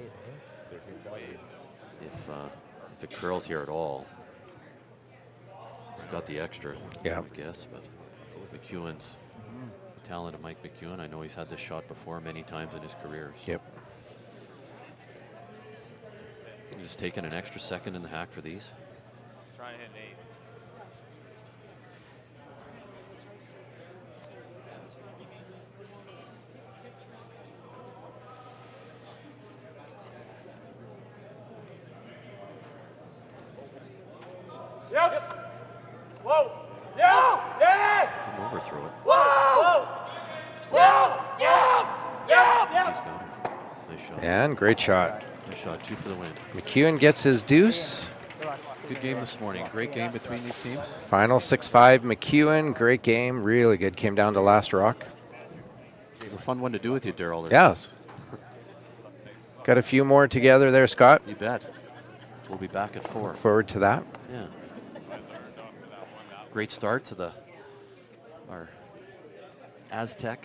if it curls here at all, got the extra. Yeah. I guess, but McEwen's the talent of Mike McEwen. I know he's had this shot before many times in his career. So Yep. just taking an extra second in the hack for these. Try and hit an 8. Yep. Whoa. Yeah. Yes. Didn't overthrow it. Whoa. Yeah. Yeah. Yeah. He's got it. Nice shot. And great shot. Nice shot. 2 for the win. McEwen gets his deuce. Good luck. Good game this morning. Great game between these teams. Final 6-5 McEwen. Great game. Really good. Came down to last rock. It was a fun one to do with you, Daryl. Yes. Got a few more together there, Scott. You bet. We'll be back at 4. Look forward to that. Yeah. Great start to our Astec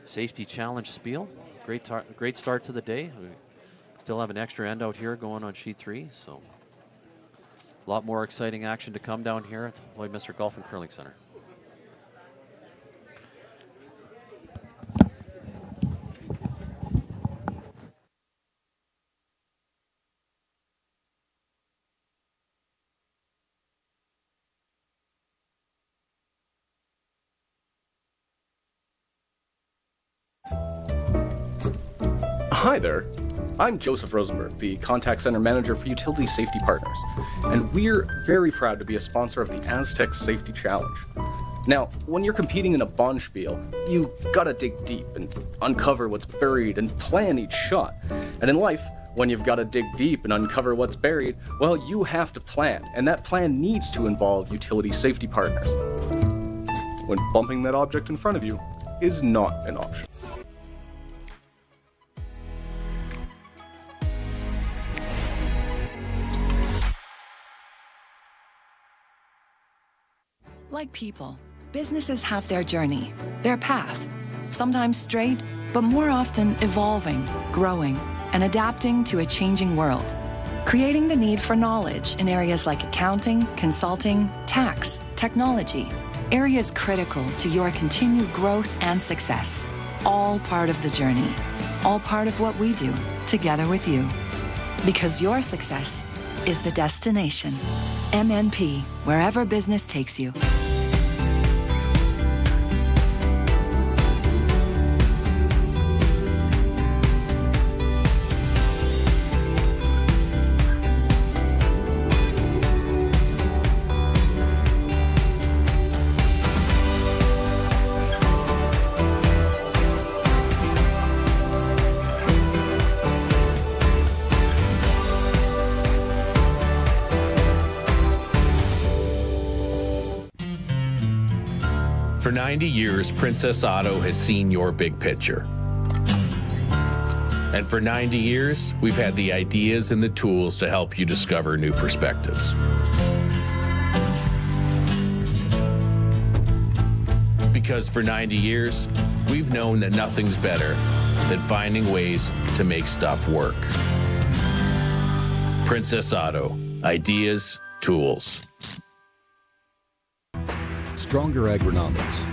safety challenge spiel. Great start to the day. We still have an extra end out here going on sheet 3, so a lot more exciting action to come down here at the Lloydminster Golf and Curling Center. Hi there. I'm Joseph Rosenberg, the Contact Center Manager for Utility Safety Partners, and we're very proud to be a sponsor of the Astec Safety Challenge. Now, when you're competing in a bond spiel, you gotta dig deep and uncover what's buried and plan each shot. And in life, when you've gotta dig deep and uncover what's buried, well, you have to plan, and that plan needs to involve utility safety partners. When bumping that object in front of you is not an option. Like people, businesses have their journey, their path, sometimes straight, but more often evolving, growing, and adapting to a changing world, creating the need for knowledge in areas like accounting, consulting, tax, technology, areas critical to your continued growth and success. All part of the journey, all part of what we do together with you. Because your success is the destination. MNP, wherever business takes you. For 90 years, Princess Auto has seen your big picture. And for 90 years, we've had the ideas and the tools to help you discover new perspectives. Because for 90 years, we've known that nothing's better than finding ways to make stuff work. Princess Auto. Ideas, tools. Stronger agronomics,